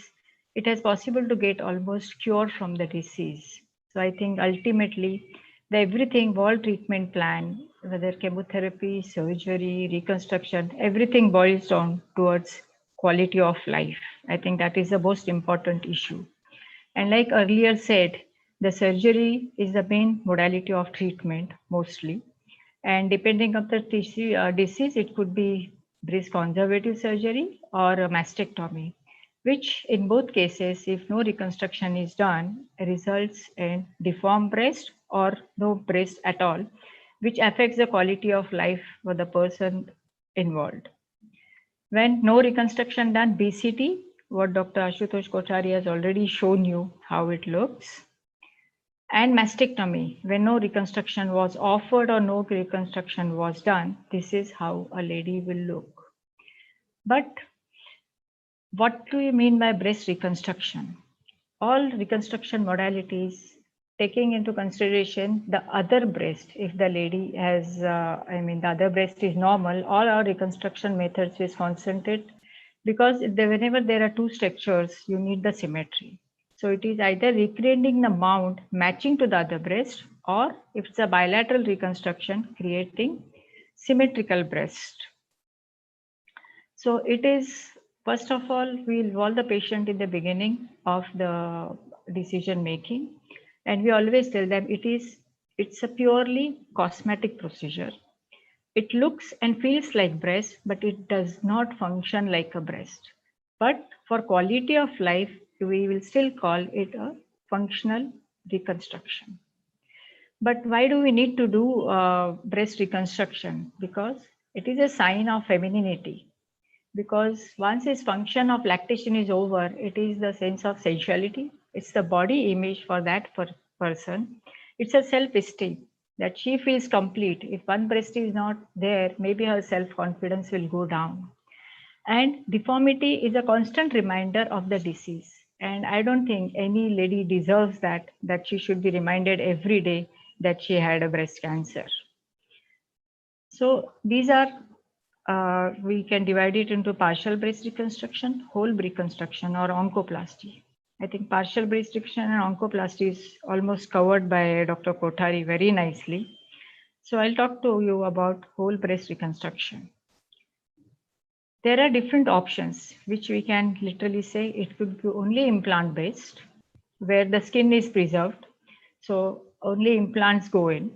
it is possible to get almost cure from the disease. So I think ultimately, everything, all treatment plan, whether chemotherapy, surgery, reconstruction, everything boils down towards quality of life. I think that is the most important issue. And like earlier said, the surgery is the main modality of treatment mostly. And depending on the disease, it could be breast conservative surgery or a mastectomy, which in both cases, if no reconstruction is done, results in deformed breast or no breast at all, which affects the quality of life for the person involved. When no reconstruction done, BCT, what Dr. Ashutosh Kochari has already shown you how it looks. And mastectomy, when no reconstruction was offered or no reconstruction was done, this is how a lady will look. But what do you mean by breast reconstruction? All reconstruction modalities taking into consideration the other breast, if the lady has, the other breast is normal, all our reconstruction methods is concentrated because whenever there are two structures, you need the symmetry. So it is either recreating the mound matching to the other breast, or if it's a bilateral reconstruction, creating symmetrical breast. So it is, first of all, we involve the patient in the beginning of the decision making. And we always tell them it's a purely cosmetic procedure. It looks and feels like breast, but it does not function like a breast. But for quality of life, we will still call it a functional reconstruction. But why do we need to do breast reconstruction? Because it is a sign of femininity. Because once its function of lactation is over, it is the sense of sensuality. It's the body image for that person. It's a self-esteem. that she feels complete. If one breast is not there, maybe her self-confidence will go down. And deformity is a constant reminder of the disease. And I don't think any lady deserves that she should be reminded every day that she had a breast cancer. So these are, we can divide it into partial breast reconstruction, whole reconstruction, or oncoplasty. I think partial breast reconstruction and oncoplasty is almost covered by Dr. Kothari very nicely. So I'll talk to you about whole breast reconstruction. There are different options, which we can literally say it could be only implant based, where the skin is preserved. So only implants go in,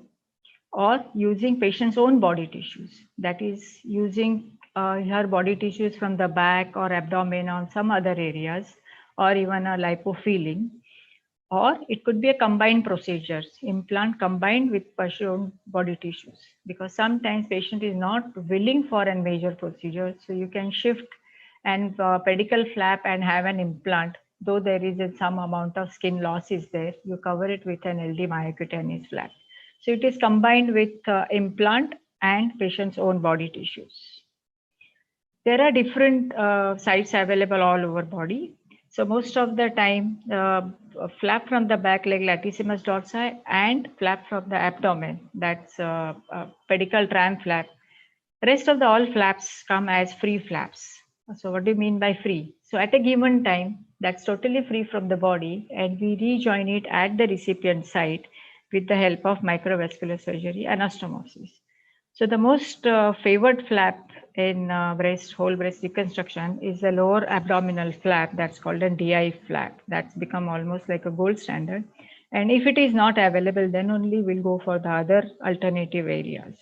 or using patient's own body tissues. That is using her body tissues from the back or abdomen or some other areas, or even a lipofilling. Or it could be a combined procedure, implant combined with patient's own body tissues, because sometimes patient is not willing for a major procedure. So you can shift and pedicle flap and have an implant, though there is some amount of skin loss is there, you cover it with an LD myocutaneous flap. So it is combined with implant and patient's own body tissues. There are different sites available all over body. So most of the time, flap from the back leg, latissimus dorsi, and flap from the abdomen, that's pedicle tram flap. Rest of the all flaps come as free flaps. So what do you mean by free? So at a given time, that's totally free from the body, and we rejoin it at the recipient site with the help of microvascular surgery, anastomosis. So the most favored flap in whole breast reconstruction is the lower abdominal flap, that's called a DI flap. That's become almost like a gold standard. And if it is not available, then only we'll go for the other alternative areas.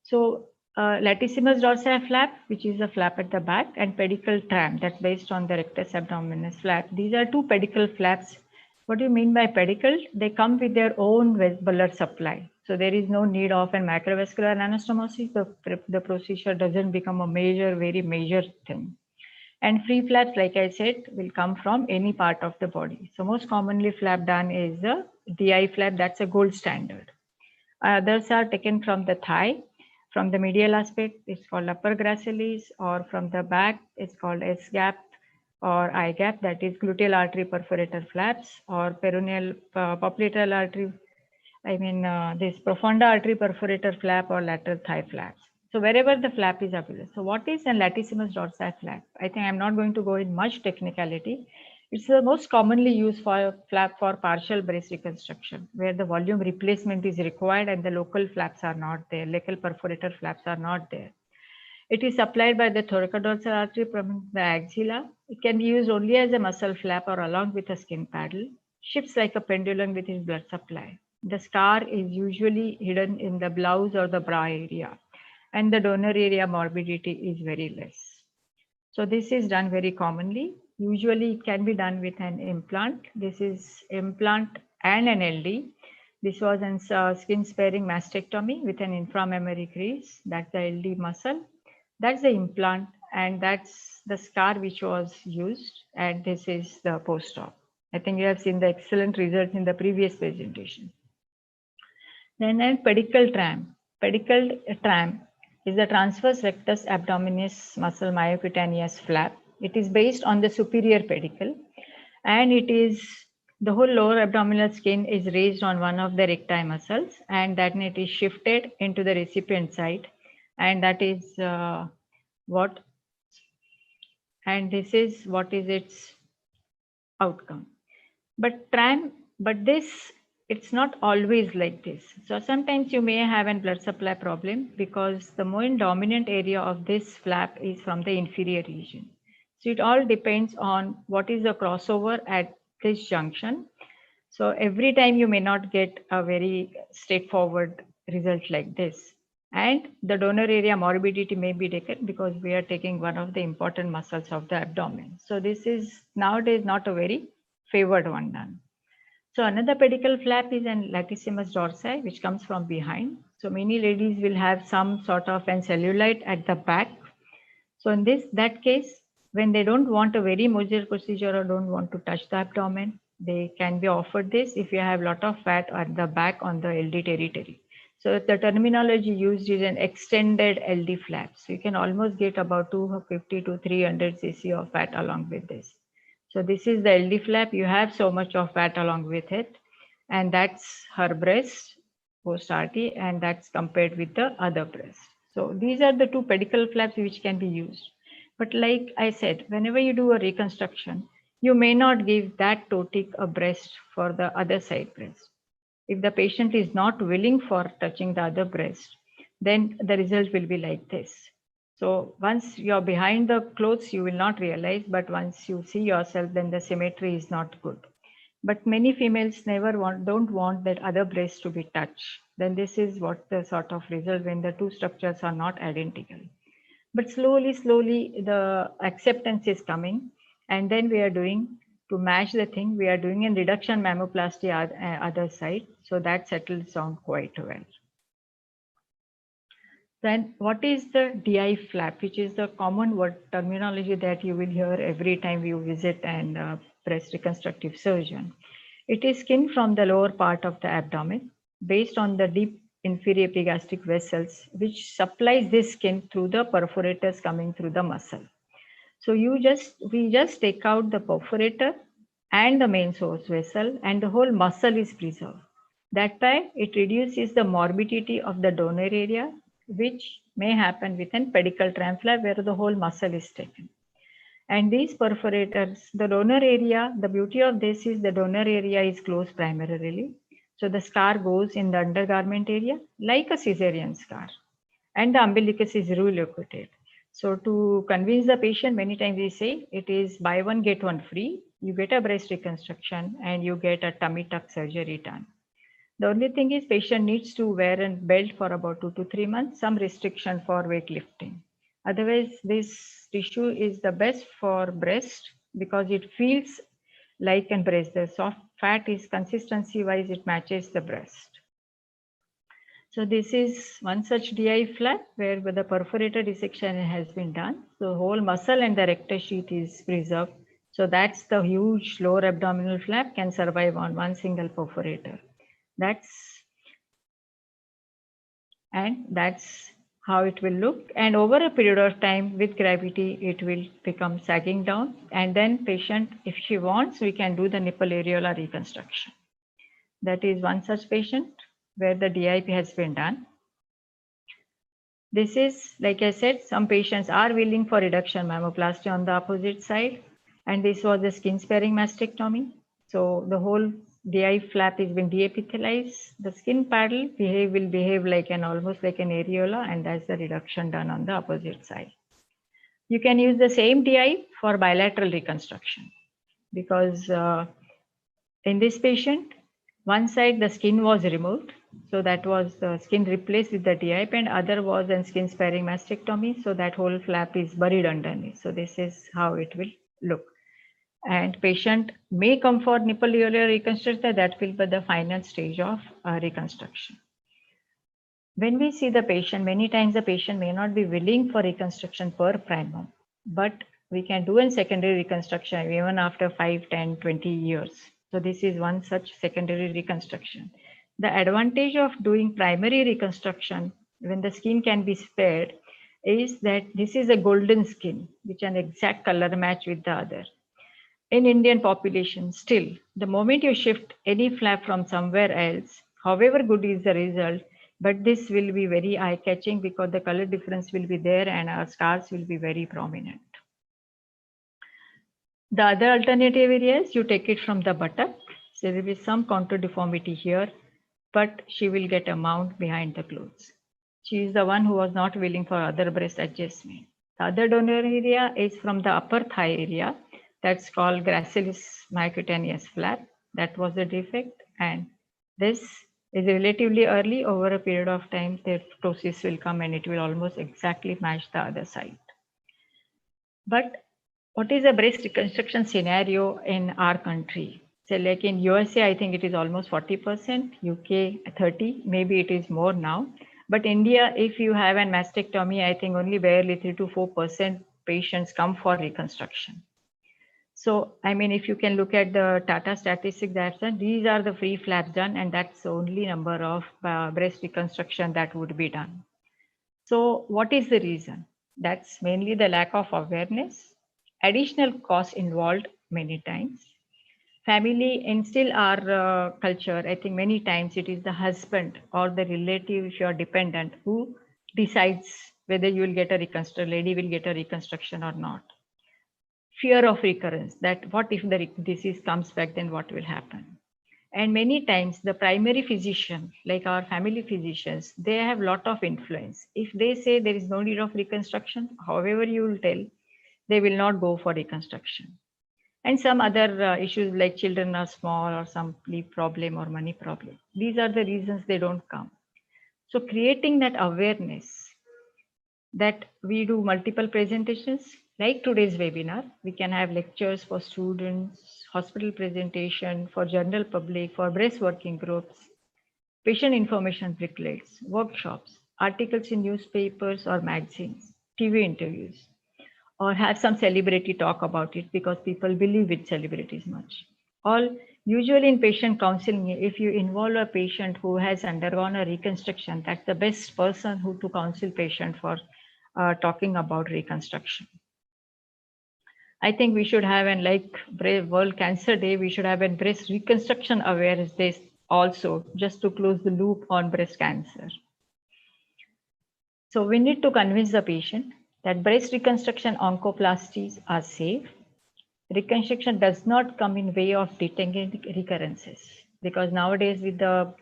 So latissimus dorsi flap, which is a flap at the back, and pedicle tram, that's based on the rectus abdominis flap. These are two pedicle flaps. What do you mean by pedicle? They come with their own blood supply. So there is no need of a microvascular anastomosis. The procedure doesn't become a very major thing. And free flaps, like I said, will come from any part of the body. So most commonly flap done is the DI flap, that's a gold standard. Others are taken from the thigh. From the medial aspect, it's called upper gracilis, or from the back, it's called S-gap or I-gap, that is gluteal artery perforator flaps, or peroneal popliteal artery, this profunda artery perforator flap, or lateral thigh flaps. So wherever the flap is available. So what is a latissimus dorsi flap? I think I'm not going to go in much technicality. It's the most commonly used flap for partial breast reconstruction, where the volume replacement is required and the local flaps are not there, local perforator flaps are not there. It is supplied by the thoracodorsal artery from the axilla. It can be used only as a muscle flap or along with a skin paddle. Shifts like a pendulum with its blood supply. The scar is usually hidden in the blouse or the bra area, and the donor area morbidity is very less. So this is done very commonly. Usually it can be done with an implant. This is implant and an LD. This was in skin sparing mastectomy with an inframammary crease. That's the LD muscle. That's the implant, and that's the scar which was used. And this is the post-op. I think you have seen the excellent results in the previous presentation. Then pedicle tram. Pedicle tram is the transverse rectus abdominis muscle myocutaneous flap. It is based on the superior pedicle, and it is the whole lower abdominal skin is raised on one of the recti muscles, and then it is shifted into the recipient site, and that is this is what is its outcome. But it's not always like this. So sometimes you may have a blood supply problem because the more dominant area of this flap is from the inferior region. So it all depends on what is the crossover at this junction. So every time you may not get a very straightforward result like this. And the donor area morbidity may be taken because we are taking one of the important muscles of the abdomen. So this is nowadays not a very favored one done. So another pedicle flap is an latissimus dorsi, which comes from behind. So many ladies will have some sort of an cellulite at the back. So in that case, when they don't want a very major procedure or don't want to touch the abdomen, They can be offered this if you have a lot of fat at the back on the LD territory. So the terminology used is an extended LD flap. So you can almost get about 250 to 300 cc of fat along with this. So this is the LD flap. You have so much of fat along with it. And that's her breast post RT, and that's compared with the other breast. So these are the two pedicle flaps which can be used. But like I said, whenever you do a reconstruction, you may not give that ptotic a breast for the other side breast. If the patient is not willing for touching the other breast, then the result will be like this. So once you're behind the clothes, you will not realize, but once you see yourself, then the symmetry is not good. But many females don't want that other breast to be touched. Then this is what the sort of result when the two structures are not identical. But slowly, the acceptance is coming. And then we are doing, to match the thing, we are doing a reduction mammoplasty other side. So that settles down quite well. Then what is the DI flap, which is the common word terminology that you will hear every time you visit an breast reconstructive surgeon. It is skin from the lower part of the abdomen based on the deep inferior epigastric vessels, which supplies this skin through the perforators coming through the muscle. So we just take out the perforator and the main source vessel, and the whole muscle is preserved. That time it reduces the morbidity of the donor area, which may happen within pedicle tram flap where the whole muscle is taken. And these perforators, the donor area, the beauty of this is the donor area is closed primarily. So the scar goes in the undergarment area like a cesarean scar, and the umbilicus is relocated. So to convince the patient, many times we say it is buy one, get one free. You get a breast reconstruction and you get a tummy tuck surgery done. The only thing is patient needs to wear a belt for about 2 to 3 months, some restriction for weightlifting. Otherwise, this tissue is the best for breast because it feels like a breast. The soft fat is consistency wise, it matches the breast. So this is one such DI flap where the perforator dissection has been done. So whole muscle and the rectus sheath is preserved. So that's the huge lower abdominal flap can survive on one single perforator. That's how it will look. And over a period of time with gravity, it will become sagging down. And then patient, if she wants, we can do the nipple areola reconstruction. That is one such patient where the DIP has been done. This is, like I said, some patients are willing for reduction mammoplasty on the opposite side. And this was a skin sparing mastectomy. So the whole DI flap is being deepithelialized. The skin paddle will behave like almost like an areola, and that's the reduction done on the opposite side. You can use the same DI for bilateral reconstruction because in this patient, one side the skin was removed. So that was the skin replaced with the DIP, and other was a skin sparing mastectomy. So that whole flap is buried underneath. So this is how it will look. And patient may come for nipple areola reconstruction. That will be the final stage of reconstruction. When we see the patient, many times the patient may not be willing for reconstruction per primum, but we can do a secondary reconstruction even after 5, 10, 20 years. So this is one such secondary reconstruction. The advantage of doing primary reconstruction when the skin can be spared is that this is a golden skin, which an exact color match with the other. In Indian population, still, the moment you shift any flap from somewhere else, however good is the result, but this will be very eye-catching because the color difference will be there and our scars will be very prominent. The other alternative areas, you take it from the buttock. So there will be some contour deformity here, but she will get a mount behind the clothes. She is the one who was not willing for other breast adjustment. The other donor area is from the upper thigh area. That's called gracilis myocutaneous flap. That was the defect. And this is relatively early. Over a period of time, the ptosis will come and it will almost exactly match the other side. But what is the breast reconstruction scenario in our country? So like in USA, I think it is almost 40%, UK 30, maybe it is more now. But India, if you have a mastectomy, I think only barely 3 to 4% patients come for reconstruction. So, I mean, if you can look at the Tata statistics that's done, these are the free flaps done, and that's the only number of breast reconstruction that would be done. So what is the reason? That's mainly the lack of awareness, additional costs involved many times. Family and still our culture, I think many times it is the husband or the relative, if you are dependent, who decides whether you will get a reconstruction, lady will get a reconstruction or not. Fear of recurrence, that what if the disease comes back, then what will happen? And many times the primary physician, like our family physicians, they have lot of influence. If they say there is no need of reconstruction, however you will tell, they will not go for reconstruction. And some other issues like children are small or some sleep problem or money problem. These are the reasons they don't come. So creating that awareness that we do multiple presentations like today's webinar. We can have lectures for students, hospital presentation, for general public, for breast working groups, patient information booklets, workshops, articles in newspapers or magazines, TV interviews, or have some celebrity talk about it because people believe with celebrities much. All usually in patient counseling, if you involve a patient who has undergone a reconstruction, that's the best person who to counsel patient for talking about reconstruction. I think we should have, and like World Cancer Day, we should have a breast reconstruction awareness day also, just to close the loop on breast cancer. So we need to convince the patient that breast reconstruction oncoplasties are safe. Reconstruction does not come in way of detecting recurrences, because nowadays with the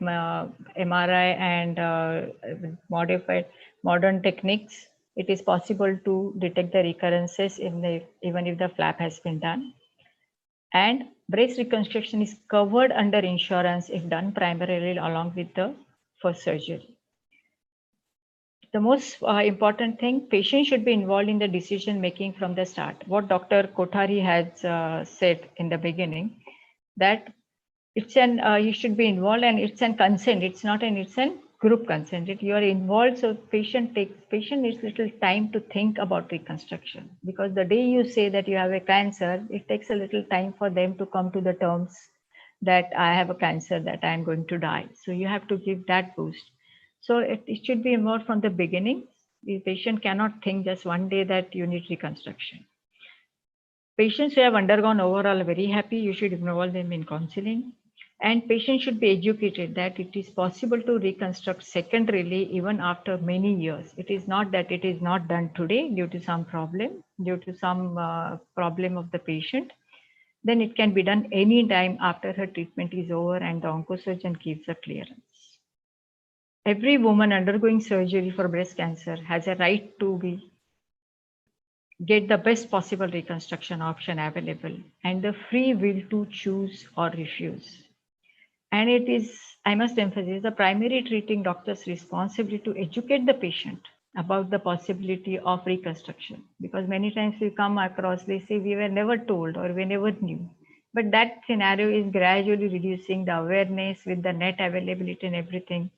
MRI and modified modern techniques, it is possible to detect the recurrences even if the flap has been done. And breast reconstruction is covered under insurance if done primarily along with the first surgery. The most important thing, patients should be involved in the decision making from the start. What Dr. Kothari has said in the beginning, that it's an you should be involved and it's an consent. It's not an it's an group consent. You are involved, so patient needs little time to think about reconstruction, because the day you say that you have a cancer, it takes a little time for them to come to the terms that I have a cancer, that I am going to die. So you have to give that boost. So it should be involved from the beginning. The patient cannot think just one day that you need reconstruction. Patients who have undergone overall are very happy. You should involve them in counseling. And patients should be educated that it is possible to reconstruct secondarily even after many years. It is not that it is not done today due to some problem, problem of the patient. Then it can be done any time after her treatment is over and the oncosurgeon gives a clearance. Every woman undergoing surgery for breast cancer has a right to get the best possible reconstruction option available and the free will to choose or refuse. And it is, I must emphasize, the primary treating doctor's responsibility to educate the patient about the possibility of reconstruction. Because many times we come across, they say we were never told or we never knew. But that scenario is gradually reducing the awareness with the net availability and everything.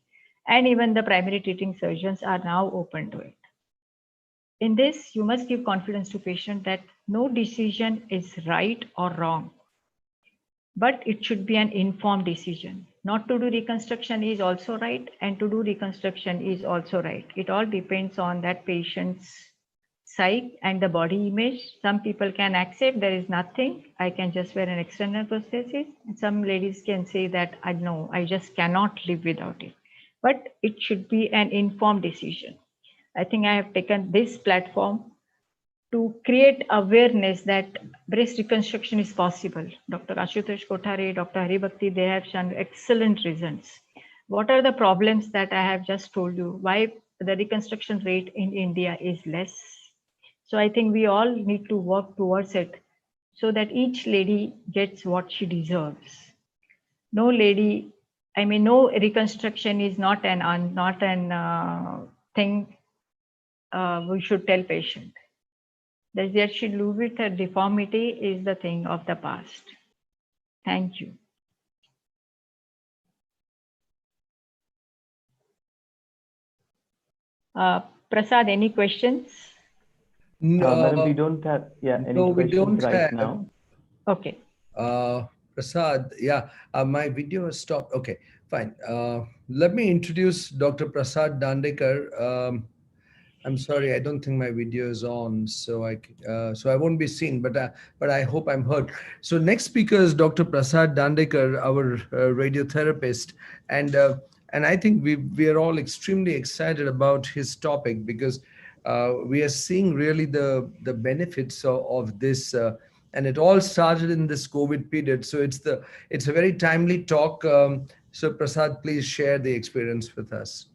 And even the primary treating surgeons are now open to it. In this, you must give confidence to patient that no decision is right or wrong, but it should be an informed decision. Not to do reconstruction is also right, and to do reconstruction is also right. It all depends on that patient's psyche and the body image. Some people can accept there is nothing, I can just wear an external prosthesis. And some ladies can say that I know, I just cannot live without it. But it should be an informed decision. I think I have taken this platform to create awareness that breast reconstruction is possible. Dr. Ashutosh Kothari, Dr. Haribhakti, they have shown excellent results. What are the problems that I have just told you? Why the reconstruction rate in India is less? So I think we all need to work towards it so that each lady gets what she deserves. No lady, I mean, no reconstruction is not an thing we should tell patient. That they should live with a deformity is the thing of the past. Thank you. Prasad, any questions? Madam, we don't have any questions right now. Okay. Prasad, yeah, my video has stopped. Okay, fine. Let me introduce Dr. Prasad Dandekar. I'm sorry, I don't think my video is on, so I won't be seen, but I hope I'm heard. So next speaker is Dr. Prasad Dandekar, our radiotherapist, and uh, and I think we are all extremely excited about his topic because we are seeing really the benefits of this. And it all started in this COVID period, so it's a very timely talk. So Prasad, please share the experience with us.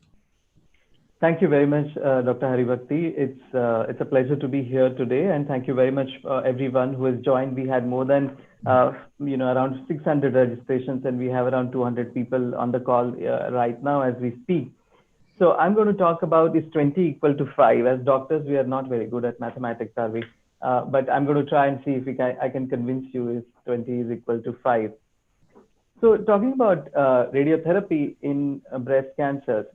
Thank you very much, Dr. Haribhakti. It's a pleasure to be here today, and thank you very much everyone who has joined. We had more than around 600 registrations, and we have around 200 people on the call right now as we speak. So I'm going to talk about is 20 equal to 5. As doctors, we are not very good at mathematics, are we? But I'm going to try and see if I can convince you if 20 is equal to 5. So talking about radiotherapy in breast cancers,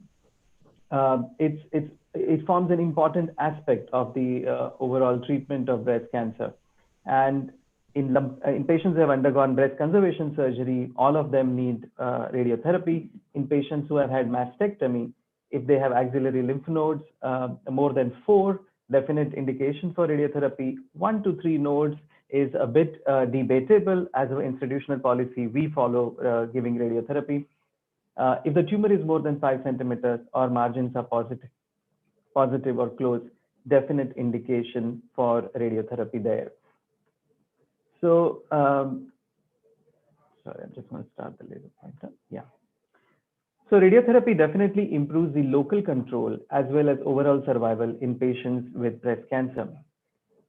it forms an important aspect of the overall treatment of breast cancer. And in patients who have undergone breast conservation surgery, all of them need radiotherapy. In patients who have had mastectomy, if they have axillary lymph nodes, more than 4, definite indication for radiotherapy. 1 to 3 nodes is a bit debatable. As an institutional policy, we follow giving radiotherapy. If the tumor is more than 5 centimeters or margins are positive or close, definite indication for radiotherapy there. So, sorry, I'm just going to start the laser pointer. Yeah. So radiotherapy definitely improves the local control as well as overall survival in patients with breast cancer.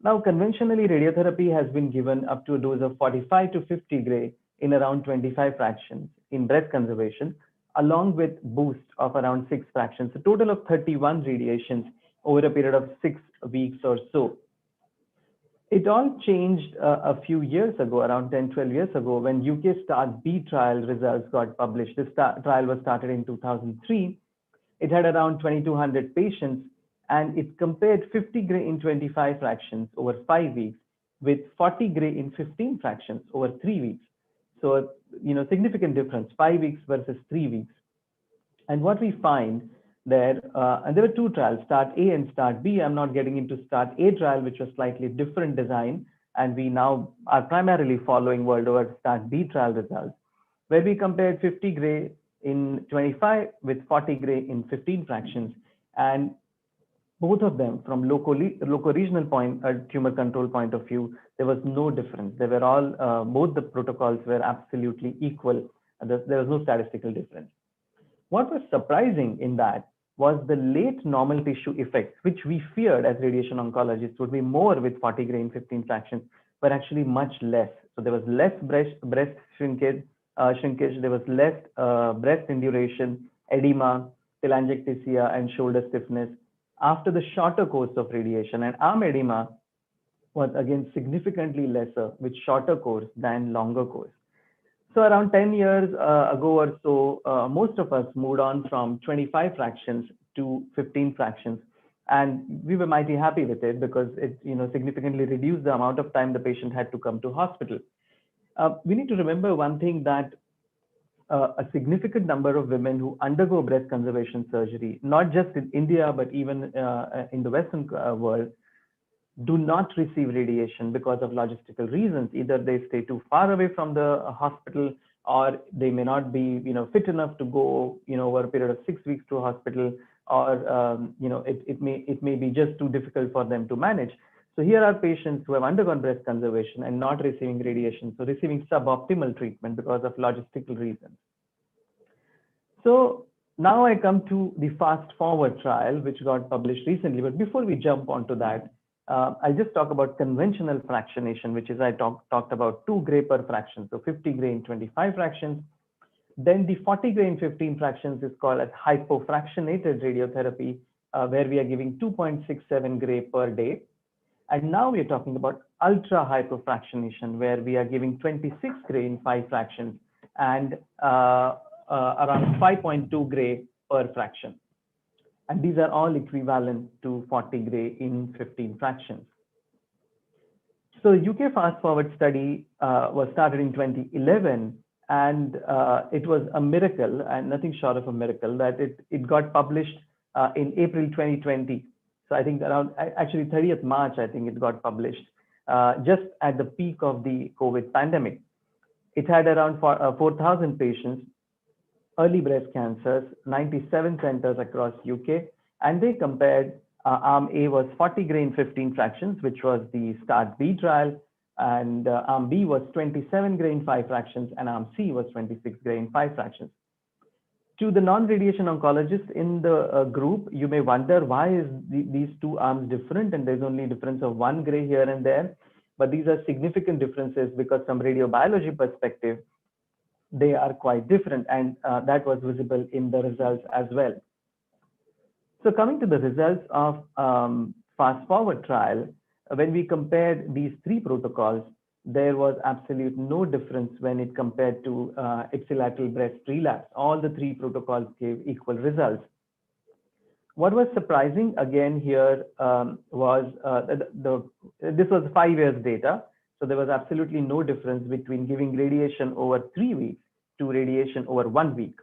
Now, conventionally, radiotherapy has been given up to a dose of 45 to 50 gray in around 25 fractions in breast conservation, along with boost of around 6 fractions, a total of 31 radiations over a period of 6 weeks or so. It all changed a few years ago, around 10, 12 years ago, when UK START-B trial results got published. This trial was started in 2003. It had around 2,200 patients, and it compared 50 gray in 25 fractions over 5 weeks with 40 gray in 15 fractions over 3 weeks. So, significant difference, 5 weeks versus 3 weeks. And what we find there, and there were 2 trials, START-A and START-B. I'm not getting into START-A trial, which was slightly different design. And we now are primarily following world over START-B trial results, where we compared 50 gray in 25 with 40 gray in 15 fractions. And both of them from loco-regional tumor control point of view, there was no difference. They were all, both the protocols were absolutely equal. There was no statistical difference. What was surprising in that was the late normal tissue effects, which we feared as radiation oncologists would be more with 40 gray in 15 fractions, were actually much less. So there was less breast shrinkage, there was less breast induration, edema, telangiectasia, and shoulder stiffness after the shorter course of radiation. And arm edema was again significantly lesser with shorter course than longer course. So around 10 years ago or so, most of us moved on from 25 fractions to 15 fractions. And we were mighty happy with it because it significantly reduced the amount of time the patient had to come to hospital. We need to remember one thing, that a significant number of women who undergo breast conservation surgery, not just in India, but even in the Western world, do not receive radiation because of logistical reasons. Either they stay too far away from the hospital, or they may not be fit enough to go over a period of 6 weeks to a hospital, or it may be just too difficult for them to manage. So here are patients who have undergone breast conservation and not receiving radiation, so receiving suboptimal treatment because of logistical reasons. So now I come to the Fast Forward trial, which got published recently. But before we jump onto that, I'll just talk about conventional fractionation, which is I talked about 2 gray per fraction, so 50 gray in 25 fractions. Then the 40 gray in 15 fractions is called as hypofractionated radiotherapy, where we are giving 2.67 gray per day. And now we are talking about ultra hypofractionation, where we are giving 26 gray in 5 fractions and around 5.2 gray per fraction. And these are all equivalent to 40 gray in 15 fractions. So UK Fast Forward study was started in 2011, and it was a miracle, and nothing short of a miracle, that it got published in April 2020. So I think around actually 30th March, I think it got published just at the peak of the COVID pandemic. It had around 4,000 patients, early breast cancers, 97 centers across UK, and they compared arm A was 40 Gray in 15 fractions, which was the START B trial, and arm B was 27 Gray in 5 fractions, and arm C was 26 Gray in 5 fractions. To the non-radiation oncologist in the group, you may wonder why is these two arms different, and there's only a difference of 1 Gray here and there, but these are significant differences because from radiobiology perspective, they are quite different, and that was visible in the results as well. So coming to the results of Fast Forward trial, when we compared these three protocols, there was absolute no difference when it compared to ipsilateral breast relapse. All the three protocols gave equal results. What was surprising again here was this was 5 years data. So there was absolutely no difference between giving radiation over 3 weeks to radiation over 1 week.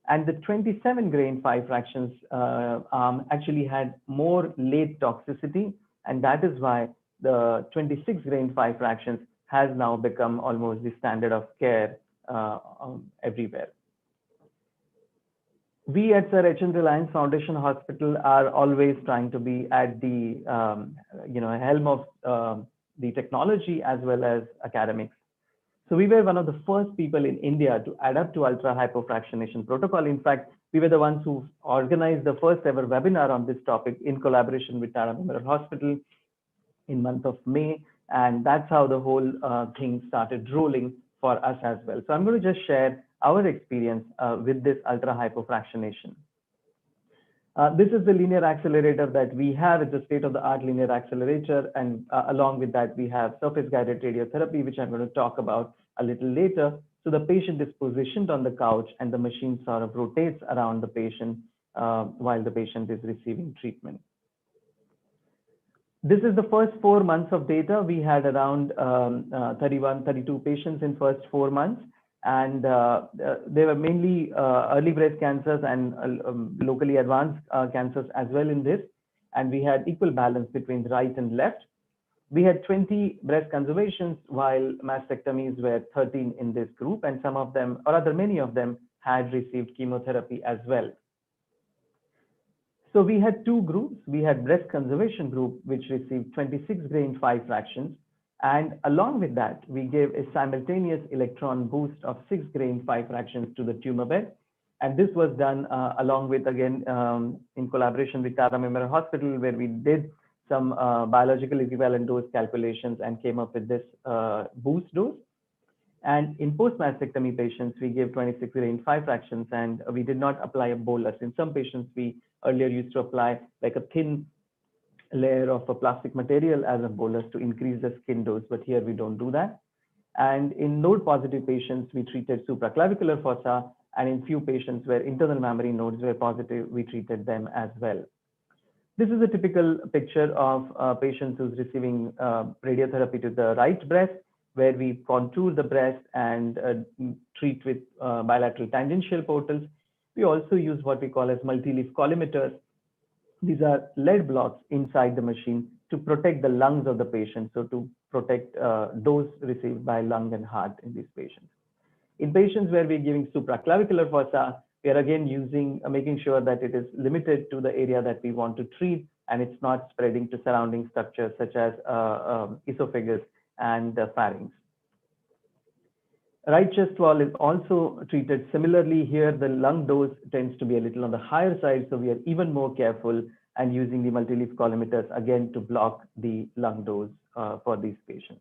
And the 27 Gray in 5 fractions arm actually had more late toxicity. And that is why the 26 Gray in 5 fractions has now become almost the standard of care everywhere. We at Sir H.N. Reliance Foundation Hospital are always trying to be at the helm of the technology as well as academics. So we were one of the first people in India to adapt to ultra hypofractionation protocol. In fact, we were the ones who organized the first ever webinar on this topic in collaboration with Tara Memorial Hospital in month of May. And that's how the whole thing started rolling for us as well. So I'm going to just share our experience with this ultra hypofractionation. This is the linear accelerator that we have. It's a state-of-the-art linear accelerator. And along with that, we have surface-guided radiotherapy, which I'm going to talk about a little later. So the patient is positioned on the couch and the machine sort of rotates around the patient while the patient is receiving treatment. This is the first 4 months of data. We had around 32 patients in first 4 months. And they were mainly early breast cancers and locally advanced cancers as well in this. And we had equal balance between right and left. We had 20 breast conservations, while mastectomies were 13 in this group. And some of them, or rather many of them, had received chemotherapy as well. So we had two groups. We had breast conservation group, which received 26 Gray in 5 fractions. And along with that, we gave a simultaneous electron boost of 6 Gray in 5 fractions to the tumor bed. And this was done along with, again, in collaboration with Tara Memorial Hospital, where we did some biological equivalent dose calculations and came up with this boost dose. And in post-mastectomy patients, we gave 26 Gray in 5 fractions, and we did not apply a bolus. In some patients, we earlier used to apply like a thin layer of a plastic material as a bolus to increase the skin dose, but here we don't do that. And in node positive patients, we treated supraclavicular fossa, and in few patients where internal mammary nodes were positive, we treated them as well. This is a typical picture of patients who's receiving radiotherapy to the right breast, where we contour the breast and treat with bilateral tangential portals. We also use what we call as multi-leaf collimators. These are lead blocks inside the machine to protect the lungs of the patient, so to protect dose received by lung and heart in these patients. In patients where we're giving supraclavicular fossa, we are again making sure that it is limited to the area that we want to treat, and it's not spreading to surrounding structures such as esophagus and pharynx. Right chest wall is also treated similarly. Here, the lung dose tends to be a little on the higher side, so we are even more careful and using the multi-leaf collimators again to block the lung dose for these patients.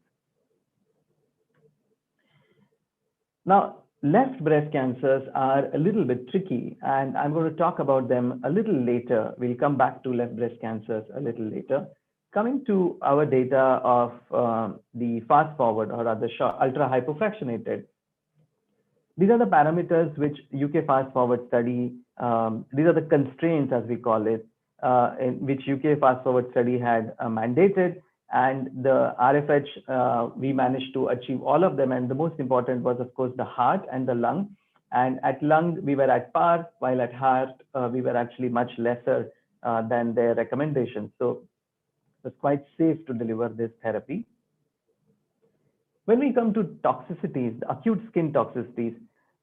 Now, left breast cancers are a little bit tricky, and I'm going to talk about them a little later. We'll come back to left breast cancers a little later. Coming to our data of the fast forward, or rather ultra hypofractionated, these are the parameters which UK fast forward study, these are the constraints as we call it, in which UK fast forward study had mandated. And the RFH, we managed to achieve all of them. And the most important was, of course, the heart and the lung. And at lung, we were at par, while at heart, we were actually much lesser than their recommendations. So it was quite safe to deliver this therapy. When we come to toxicities, the acute skin toxicities,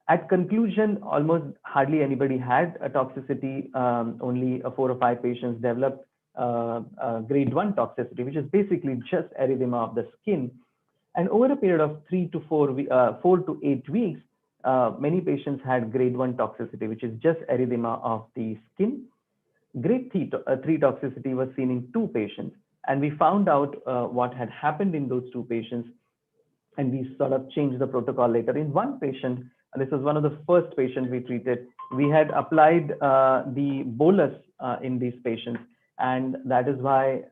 at conclusion, almost hardly anybody had a toxicity. Only 4 or 5 patients developed grade 1 toxicity, which is basically just erythema of the skin. And over a period of 4 to 8 weeks, many patients had grade 1 toxicity, which is just erythema of the skin. Grade 3 toxicity was seen in 2 patients. And we found out what had happened in those 2 patients. And we sort of changed the protocol later. In 1 patient, this was one of the first patients we treated, we had applied the bolus in these patients. And that is why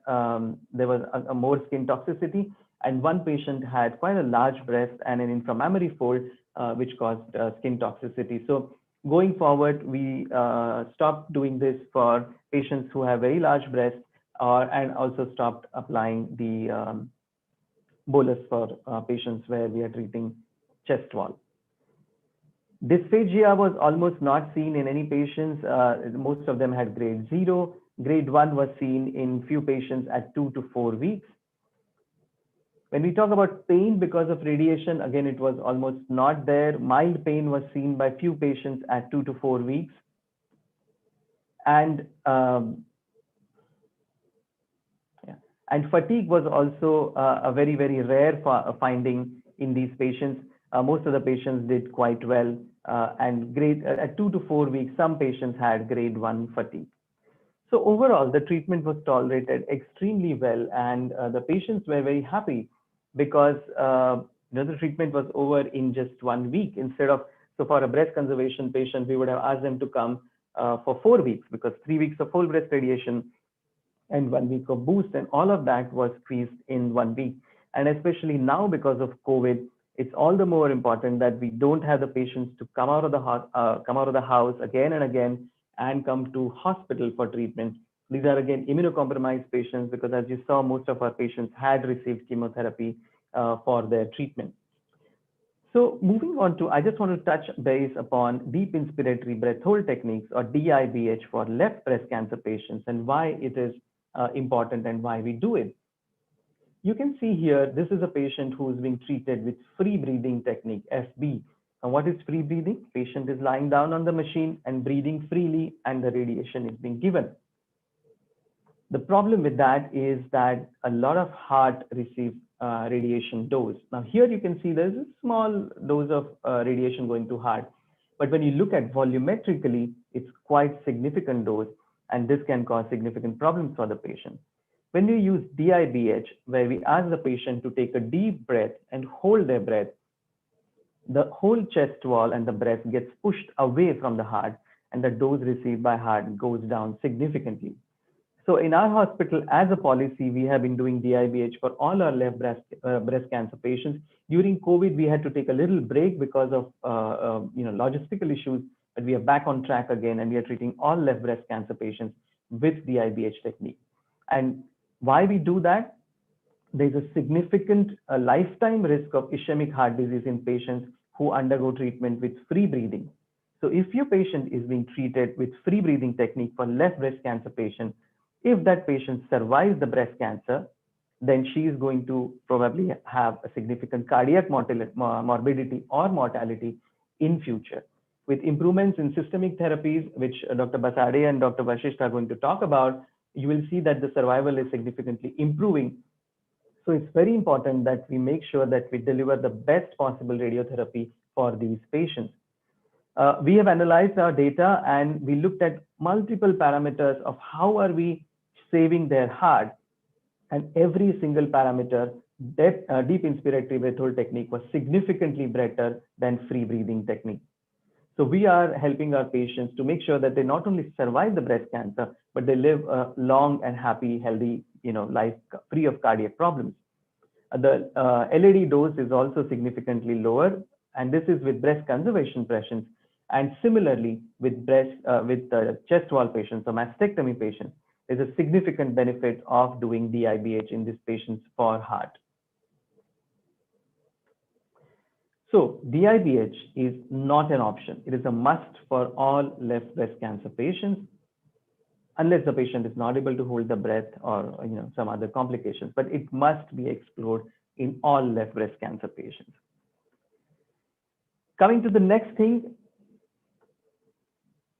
there was a more skin toxicity. And 1 patient had quite a large breast and an inframammary fold, which caused skin toxicity. So going forward, we stopped doing this for patients who have very large breasts, and also stopped applying the bolus for patients where we are treating chest wall. Dysphagia was almost not seen in any patients. Most of them had grade 0. Grade 1 was seen in few patients at 2 to 4 weeks. When we talk about pain because of radiation, again, it was almost not there. Mild pain was seen by few patients at 2 to 4 weeks. And fatigue was also a very, very rare finding in these patients. Most of the patients did quite well. And at 2 to 4 weeks, some patients had grade 1 fatigue. So overall, the treatment was tolerated extremely well, and the patients were very happy because the treatment was over in just 1 week. Instead of, so for a breast conservation patient, we would have asked them to come for 4 weeks, because 3 weeks of full breast radiation and 1 week of boost, and all of that was squeezed in 1 week. And especially now, because of COVID, it's all the more important that we don't have the patients to come out of the house again and again and come to hospital for treatment. These are again immunocompromised patients, because as you saw, most of our patients had received chemotherapy for their treatment. So moving on to, I just want to touch base upon deep inspiratory breath hold techniques, or DIBH, for left breast cancer patients, and why it is important and why we do it. You can see here, this is a patient who is being treated with free breathing technique, FB. And what is free breathing? Patient is lying down on the machine and breathing freely, and the radiation is being given. The problem with that is that a lot of heart receive radiation dose. Now here you can see there's a small dose of radiation going to heart, but when you look at volumetrically, it's quite significant dose, and this can cause significant problems for the patient. When you use DIBH, where we ask the patient to take a deep breath and hold their breath, the whole chest wall and the breath gets pushed away from the heart, and the dose received by heart goes down significantly. So in our hospital, as a policy, we have been doing DIBH for all our left breast cancer patients. During COVID, we had to take a little break because of logistical issues, but we are back on track again, and we are treating all left breast cancer patients with DIBH technique. And why we do that? There's a significant lifetime risk of ischemic heart disease in patients who undergo treatment with free breathing. So if your patient is being treated with free breathing technique for left breast cancer patient, if that patient survives the breast cancer, then she is going to probably have a significant cardiac morbidity or mortality in future. With improvements in systemic therapies, which Dr. Basade and Dr. Vashisht are going to talk about, you will see that the survival is significantly improving. So it's very important that we make sure that we deliver the best possible radiotherapy for these patients. We have analyzed our data, and we looked at multiple parameters of how are we saving their heart, and every single parameter, deep inspiratory breath hold technique was significantly better than free breathing technique. So we are helping our patients to make sure that they not only survive the breast cancer, but they live a long and happy, healthy, life free of cardiac problems. The LAD dose is also significantly lower, and this is with breast conservation patients, and similarly with chest wall patients or mastectomy patients. There's a significant benefit of doing DIBH in these patients for heart. So DIBH is not an option. It is a must for all left breast cancer patients, unless the patient is not able to hold the breath or some other complications, but it must be explored in all left breast cancer patients. Coming to the next thing,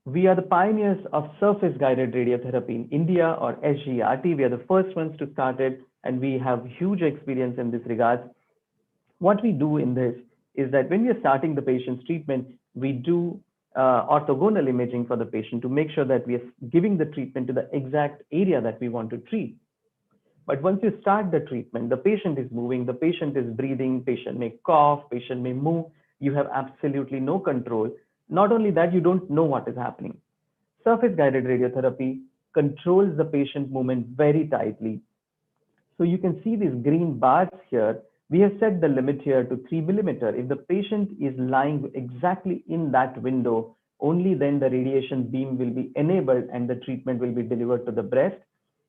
we are the pioneers of surface-guided radiotherapy in India, or SGRT. We are the first ones to start it, and we have huge experience in this regard. What we do in this is that when we are starting the patient's treatment, we do orthogonal imaging for the patient to make sure that we are giving the treatment to the exact area that we want to treat. But once you start the treatment, the patient is moving, the patient is breathing, patient may cough, patient may move. You have absolutely no control. Not only that, you don't know what is happening. Surface-guided radiotherapy controls the patient movement very tightly. So you can see these green bars here. We have set the limit here to 3 millimeter. If the patient is lying exactly in that window, only then the radiation beam will be enabled and the treatment will be delivered to the breast.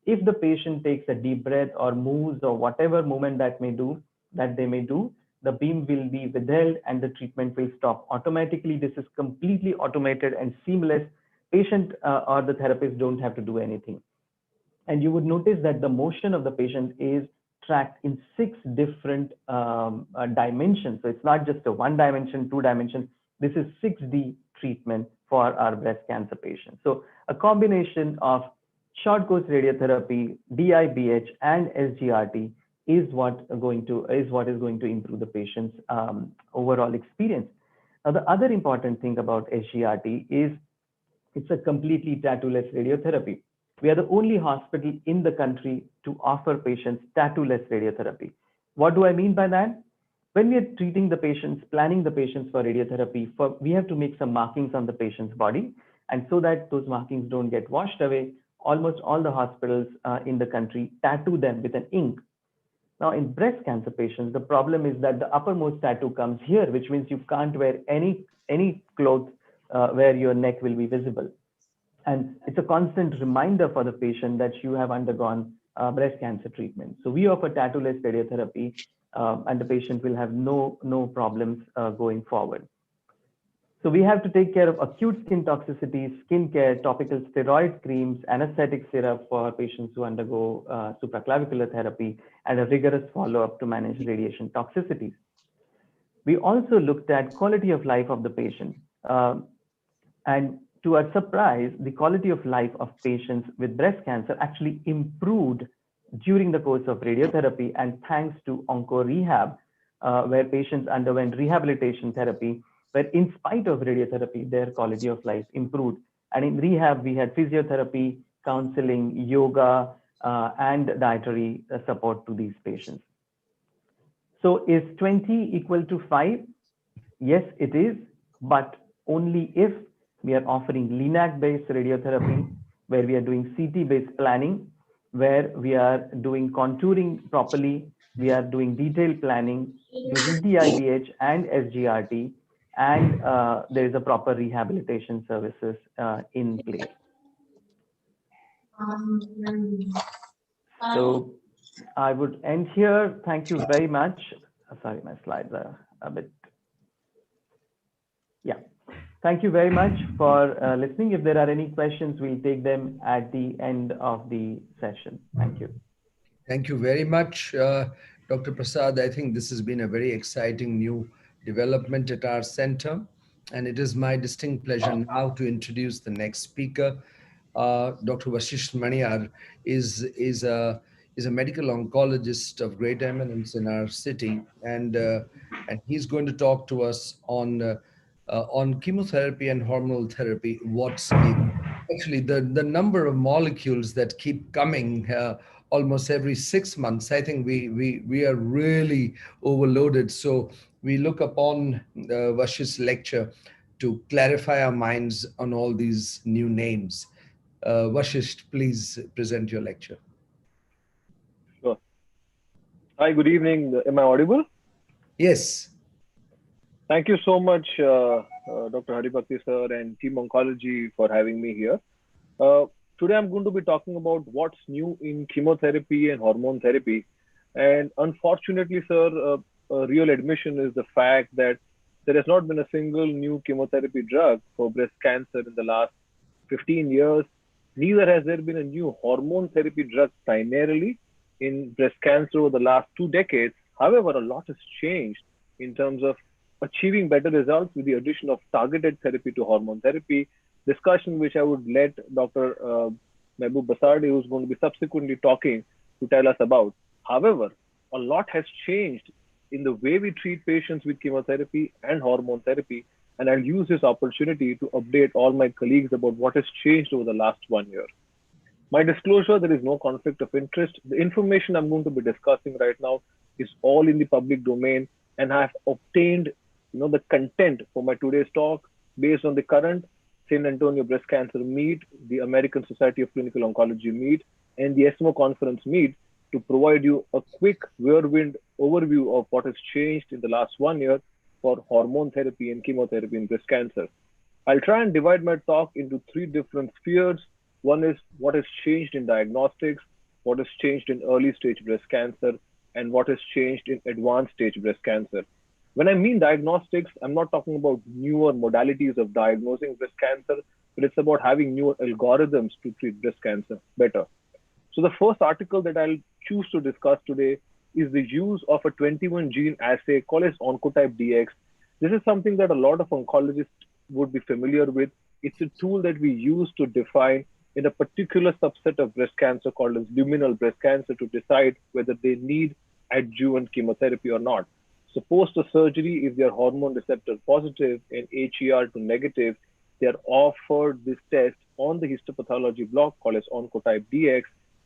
If the patient takes a deep breath or moves or whatever movement that they may do, the beam will be withheld and the treatment will stop automatically. This is completely automated and seamless. Patient or the therapist don't have to do anything. And you would notice that the motion of the patient is tracked in 6 different dimensions. So it's not just a 1 dimension, 2 dimension. This is 6D treatment for our breast cancer patients. So a combination of short course radiotherapy, DIBH, and SGRT is what is going to improve the patient's overall experience. Now, the other important thing about SGRT is it's a completely tattoo-less radiotherapy. We are the only hospital in the country to offer patients tattoo-less radiotherapy. What do I mean by that? When we are treating the patients, planning the patients for radiotherapy, we have to make some markings on the patient's body. And so that those markings don't get washed away, almost all the hospitals in the country tattoo them with an ink. Now, in breast cancer patients, the problem is that the uppermost tattoo comes here, which means you can't wear any clothes where your neck will be visible. And it's a constant reminder for the patient that you have undergone breast cancer treatment. So we offer tattoo-less radiotherapy, and the patient will have no problems going forward. So we have to take care of acute skin toxicity, skin care, topical steroid creams, anesthetic syrup for patients who undergo supraclavicular therapy, and a rigorous follow-up to manage radiation toxicities. We also looked at quality of life of the patient. And to our surprise, the quality of life of patients with breast cancer actually improved during the course of radiotherapy, and thanks to OncoRehab, where patients underwent rehabilitation therapy, where in spite of radiotherapy, their quality of life improved. And in rehab, we had physiotherapy, counseling, yoga, and dietary support to these patients. So is 20 equal to 5? Yes, it is, but only if we are offering LINAC-based radiotherapy, where we are doing CT-based planning, where we are doing contouring properly, we are doing detailed planning using DIBH and SGRT, and there is a proper rehabilitation services in place. So I would end here. Thank you very much. Sorry, my slides are a bit. Yeah. Thank you very much for listening. If there are any questions, we'll take them at the end of the session. Thank you. Thank you very much, Dr. Prasad. I think this has been a very exciting new development at our center. And it is my distinct pleasure now to introduce the next speaker. Dr. Vashisht Maniyar is a medical oncologist of great eminence in our city. And he's going to talk to us on chemotherapy and hormonal therapy. What's actually the number of molecules that keep coming almost every 6 months. I think we are really overloaded. So we look upon Vashisht's lecture to clarify our minds on all these new names. Vashisht, please present your lecture. Sure. Hi, good evening. Am I audible? Yes. Thank you so much, Dr. Haribhakti sir and Team Oncology for having me here. Today I'm going to be talking about what's new in chemotherapy and hormone therapy. And unfortunately, sir, a real admission is the fact that there has not been a single new chemotherapy drug for breast cancer in the last 15 years. Neither has there been a new hormone therapy drug primarily in breast cancer over the last 2 decades. However, a lot has changed in terms of achieving better results with the addition of targeted therapy to hormone therapy, discussion which I would let Dr. Mehboob Basardi, who's going to be subsequently talking, to tell us about. However, a lot has changed in the way we treat patients with chemotherapy and hormone therapy, and I'll use this opportunity to update all my colleagues about what has changed over the last 1 year. My disclosure, there is no conflict of interest. The information I'm going to be discussing right now is all in the public domain, and I've obtained the content for my today's talk based on the current San Antonio Breast Cancer Meet, the American Society of Clinical Oncology Meet, and the ESMO Conference Meet to provide you a quick whirlwind overview of what has changed in the last 1 year for hormone therapy and chemotherapy in breast cancer. I'll try and divide my talk into three different spheres. One is what has changed in diagnostics, what has changed in early stage breast cancer, and what has changed in advanced stage breast cancer. When I mean diagnostics, I'm not talking about newer modalities of diagnosing breast cancer, but it's about having newer algorithms to treat breast cancer better. So the first article that I'll choose to discuss today is the use of a 21 gene assay called as Oncotype DX. This is something that a lot of oncologists would be familiar with. It's a tool that we use to define in a particular subset of breast cancer called as luminal breast cancer to decide whether they need adjuvant chemotherapy or not. So post the surgery, if they are hormone receptor positive and HER2 negative, they are offered this test on the histopathology block called as Oncotype DX,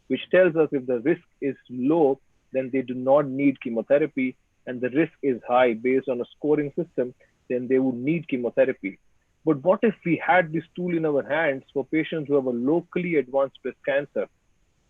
which tells us if the risk is low, then they do not need chemotherapy, and the risk is high based on a scoring system, then they would need chemotherapy. But what if we had this tool in our hands for patients who have a locally advanced breast cancer?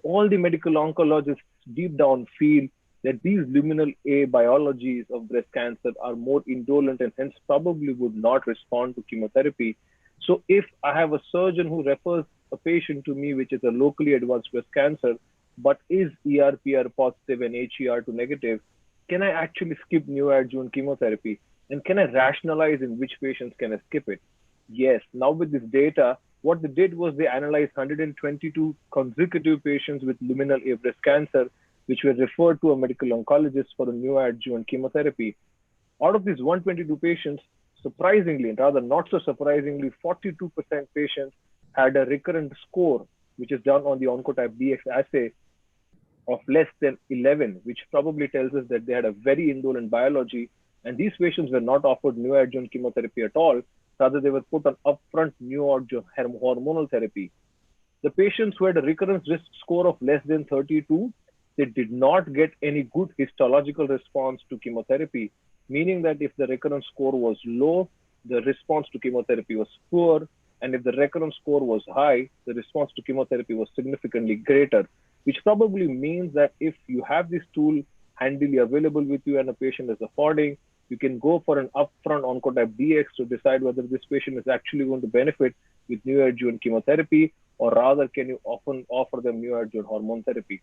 All the medical oncologists deep down feel that these luminal A biologies of breast cancer are more indolent and hence probably would not respond to chemotherapy. So if I have a surgeon who refers a patient to me, which is a locally advanced breast cancer, but is ERPR positive and HER2 negative, can I actually skip neoadjuvant chemotherapy? And can I rationalize in which patients can I skip it? Yes, now with this data, what they did was they analyzed 122 consecutive patients with luminal A breast cancer, which were referred to a medical oncologist for a neoadjuvant chemotherapy. Out of these 122 patients, surprisingly, and rather not so surprisingly, 42% patients had a recurrent score, which is done on the Oncotype DX assay, of less than 11, which probably tells us that they had a very indolent biology. And these patients were not offered neoadjuvant chemotherapy at all. Rather, they were put on upfront neoadjuvant hormonal therapy. The patients who had a recurrence risk score of less than 32, they did not get any good histological response to chemotherapy, meaning that if the recurrence score was low, the response to chemotherapy was poor. And if the recurrence score was high, the response to chemotherapy was significantly greater, which probably means that if you have this tool handily available with you and a patient is affording, you can go for an upfront Oncotype DX to decide whether this patient is actually going to benefit with neoadjuvant chemotherapy, or rather can you often offer them neoadjuvant hormone therapy.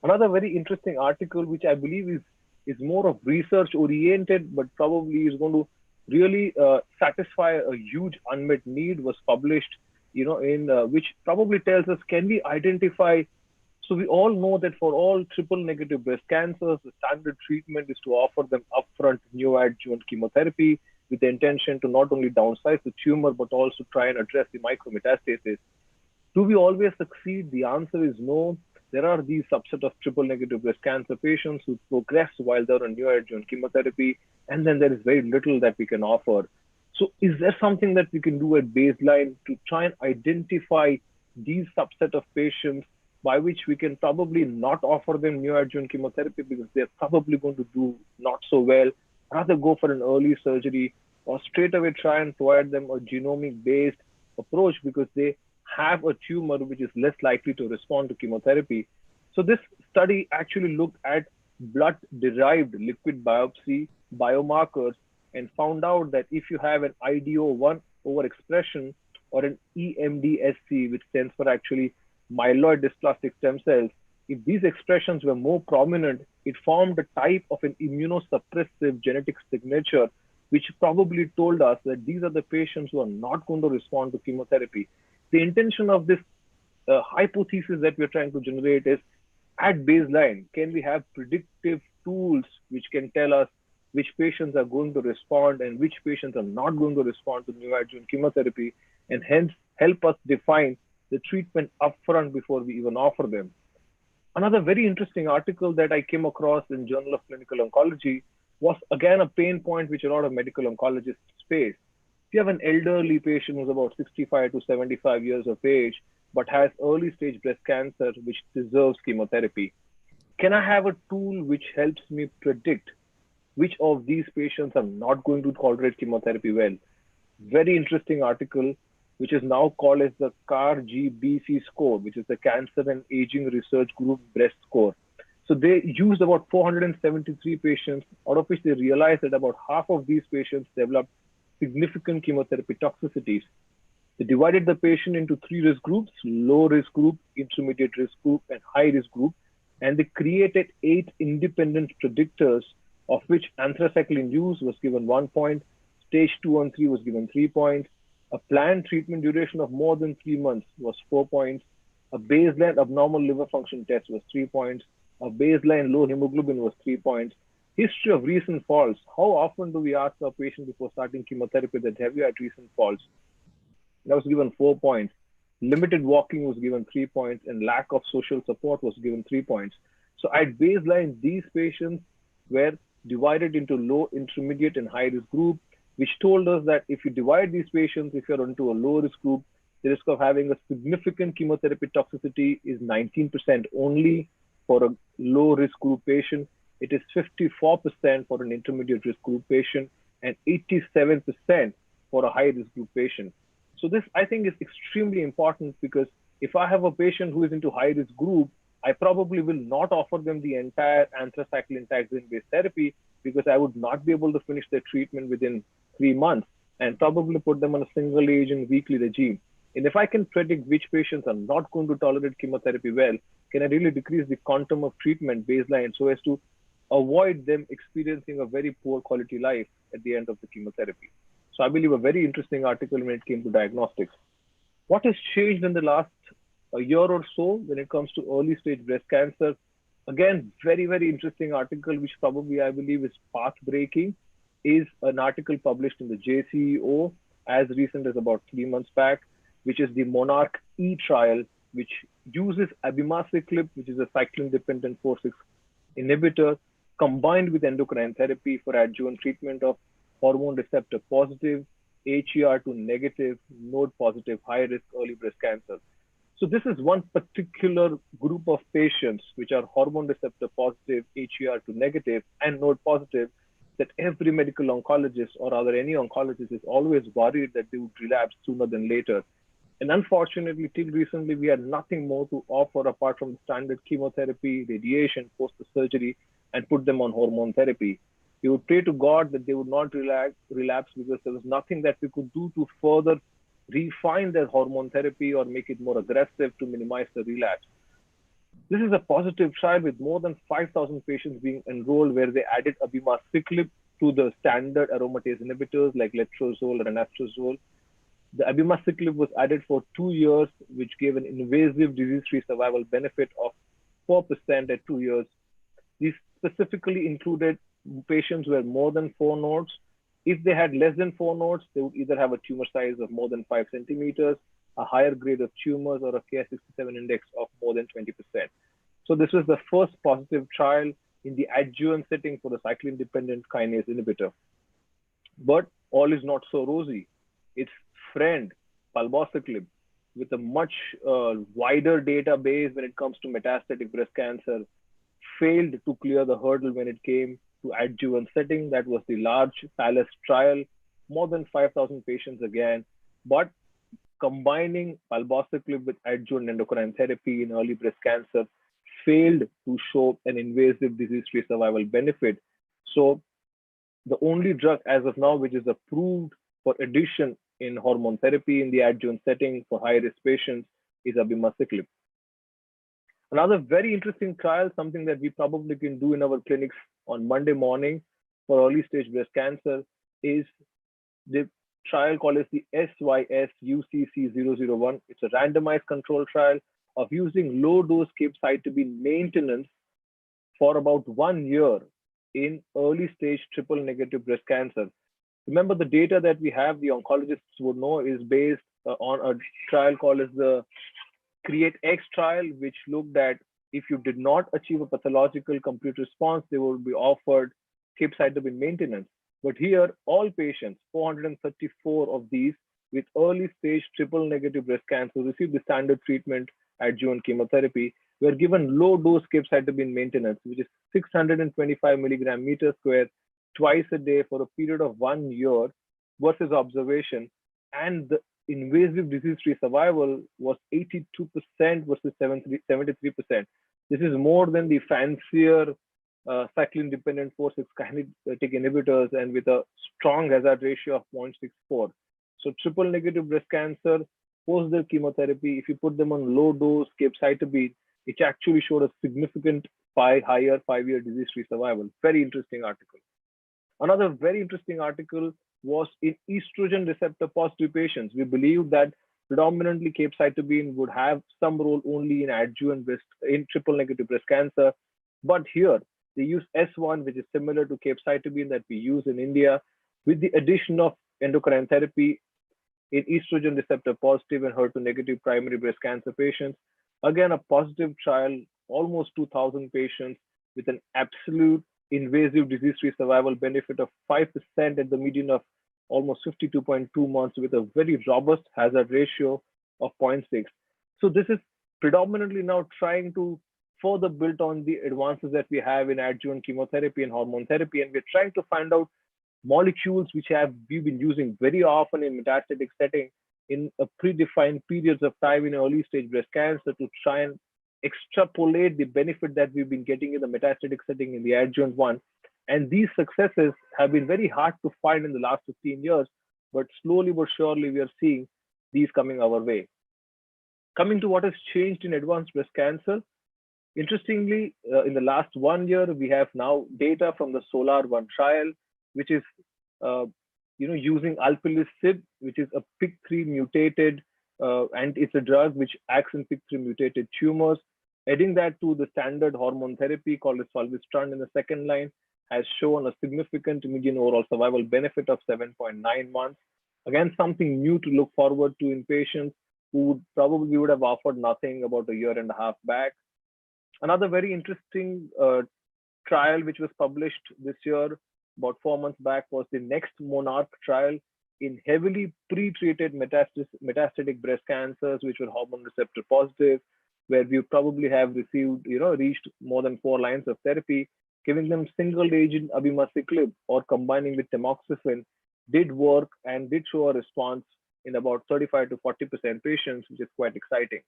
Another very interesting article, which I believe is more of research oriented, but probably is going to really satisfy a huge unmet need, was published, in which probably tells us, can we identify. So we all know that for all triple negative breast cancers, the standard treatment is to offer them upfront neoadjuvant chemotherapy with the intention to not only downsize the tumor, but also try and address the micrometastasis. Do we always succeed? The answer is no. There are these subset of triple negative breast cancer patients who progress while they're on neoadjuvant chemotherapy, and then there is very little that we can offer. So is there something that we can do at baseline to try and identify these subset of patients by which we can probably not offer them neoadjuvant chemotherapy because they're probably going to do not so well, rather go for an early surgery, or straight away try and provide them a genomic-based approach because they have a tumor which is less likely to respond to chemotherapy. So this study actually looked at blood-derived liquid biopsy biomarkers and found out that if you have an IDO1 overexpression or an EMDSC, which stands for actually myeloid dysplastic stem cells, if these expressions were more prominent, it formed a type of an immunosuppressive genetic signature, which probably told us that these are the patients who are not going to respond to chemotherapy. The intention of this hypothesis that we're trying to generate is, at baseline, can we have predictive tools which can tell us which patients are going to respond and which patients are not going to respond to neoadjuvant chemotherapy, and hence help us define the treatment upfront before we even offer them. Another very interesting article that I came across in Journal of Clinical Oncology was again a pain point which a lot of medical oncologists face. If you have an elderly patient who's about 65 to 75 years of age, but has early stage breast cancer which deserves chemotherapy, can I have a tool which helps me predict which of these patients are not going to tolerate chemotherapy well? Very interesting article, which is now called as the CAR-GBC score, which is the Cancer and Aging Research Group Breast Score. So they used about 473 patients, out of which they realized that about half of these patients developed significant chemotherapy toxicities. They divided the patient into 3 risk groups: low risk group, intermediate risk group, and high risk group. And they created 8 independent predictors, of which anthracycline use was given 1 point, stage 2 and 3 was given 3 points, a planned treatment duration of more than 3 months was 4 points, a baseline abnormal liver function test was 3 points, a baseline low hemoglobin was 3 points, history of recent falls. How often do we ask our patient before starting chemotherapy that have you had recent falls? That was given 4 points. Limited walking was given 3 points, and lack of social support was given 3 points. So at baseline, these patients were divided into low, intermediate, and high risk group, which told us that if you divide these patients, if you're into a low risk group, the risk of having a significant chemotherapy toxicity is 19% only for a low risk group patient. It is 54% for an intermediate risk group patient and 87% for a high risk group patient. So this, I think, is extremely important, because if I have a patient who is into high risk group, I probably will not offer them the entire anthracycline taxane-based therapy, because I would not be able to finish their treatment within 3 months, and probably put them on a single agent weekly regime. And if I can predict which patients are not going to tolerate chemotherapy well, can I really decrease the quantum of treatment baseline so as to avoid them experiencing a very poor quality life at the end of the chemotherapy? So I believe a very interesting article when it came to diagnostics. What has changed in the last a year or so when it comes to early stage breast cancer? Again, very, very interesting article, which probably I believe is path breaking, is an article published in the JCEO as recent as about 3 months back, which is the Monarch E trial, which uses abemaciclib, which is a cyclin-dependent 4/6 inhibitor, combined with endocrine therapy for adjuvant treatment of hormone receptor positive, HER2 negative, node positive, high risk early breast cancer. So this is one particular group of patients which are hormone receptor positive, HER2 negative, and node positive, that every medical oncologist, or rather any oncologist, is always worried that they would relapse sooner than later. And unfortunately, till recently, we had nothing more to offer apart from standard chemotherapy, radiation, post the surgery, and put them on hormone therapy. We would pray to God that they would not relapse, because there was nothing that we could do to further refine their hormone therapy or make it more aggressive to minimize the relapse. This is a positive trial with more than 5,000 patients being enrolled, where they added abemaciclib to the standard aromatase inhibitors like letrozole and anastrozole. The abemaciclib was added for 2 years, which gave an invasive disease-free survival benefit of 4% at 2 years. These specifically included patients who had more than 4 nodes. If they had less than 4 nodes, they would either have a tumor size of more than 5 centimeters, a higher grade of tumors, or a Ki-67 index of more than 20%. So this was the first positive trial in the adjuvant setting for the cyclin-dependent kinase inhibitor. But all is not so rosy. Its friend, palbociclib, with a much wider database when it comes to metastatic breast cancer, failed to clear the hurdle when it came to adjuvant setting. That was the large PALACE trial, more than 5,000 patients again. But combining palbociclib with adjuvant endocrine therapy in early breast cancer failed to show an invasive disease-free survival benefit. So the only drug as of now which is approved for addition in hormone therapy in the adjuvant setting for high-risk patients is abemaciclib. Another very interesting trial, something that we probably can do in our clinics on Monday morning for early stage breast cancer, is the trial called as the SYS-UCC001. It's a randomized control trial of using low dose capecitabine maintenance for about 1 year in early stage triple negative breast cancer. Remember, the data that we have, the oncologists would know, is based on a trial called as the CREATE-X trial, which looked at if you did not achieve a pathological complete response, they would be offered capecitabine maintenance. But here, all patients, 434 of these with early stage triple negative breast cancer, received the standard treatment, adjuvant chemotherapy, were given low dose capecitabine maintenance, which is 625 milligram meter square twice a day for a period of 1 year versus observation. And the invasive disease-free survival was 82% versus 73%. This is more than the fancier cyclin-dependent 4/6 kinetic inhibitors and with a strong hazard ratio of 0.64. So triple negative breast cancer, post their chemotherapy, if you put them on low dose capecitabine, it actually showed a significant higher 5-year disease-free survival. Very interesting article. Another very interesting article was in estrogen receptor positive patients. We believe that predominantly capecitabine would have some role only in adjuvant in triple negative breast cancer. But here they use S1, which is similar to capecitabine that we use in India, with the addition of endocrine therapy in estrogen receptor positive and HER2 negative primary breast cancer patients. Again, a positive trial, almost 2,000 patients with an absolute invasive disease-free survival benefit of 5% at the median of almost 52.2 months with a very robust hazard ratio of 0.6. So this is predominantly now trying to further build on the advances that we have in adjuvant chemotherapy and hormone therapy. And we're trying to find out molecules which we've been using very often in metastatic setting in a predefined periods of time in early stage breast cancer to try and extrapolate the benefit that we've been getting in the metastatic setting in the adjuvant one. And these successes have been very hard to find in the last 15 years, but slowly but surely we are seeing these coming our way. Coming to what has changed in advanced breast cancer, interestingly, in the last 1 year, we have now data from the SOLAR-1 trial, which is using alpelisib, which is a PIK3 mutated, and it's a drug which acts in PIK3 mutated tumors. Adding that to the standard hormone therapy called as fulvestrant in the second line has shown a significant median overall survival benefit of 7.9 months. Again, something new to look forward to in patients who probably would have offered nothing about a year and a half back. Another very interesting trial which was published this year, about 4 months back, was the Next Monarch trial in heavily pre-treated metastatic breast cancers which were hormone receptor positive, where we probably have reached more than 4 lines of therapy. Giving them single agent abemaciclib or combining with tamoxifen did work and did show a response in about 35 to 40% patients, which is quite exciting.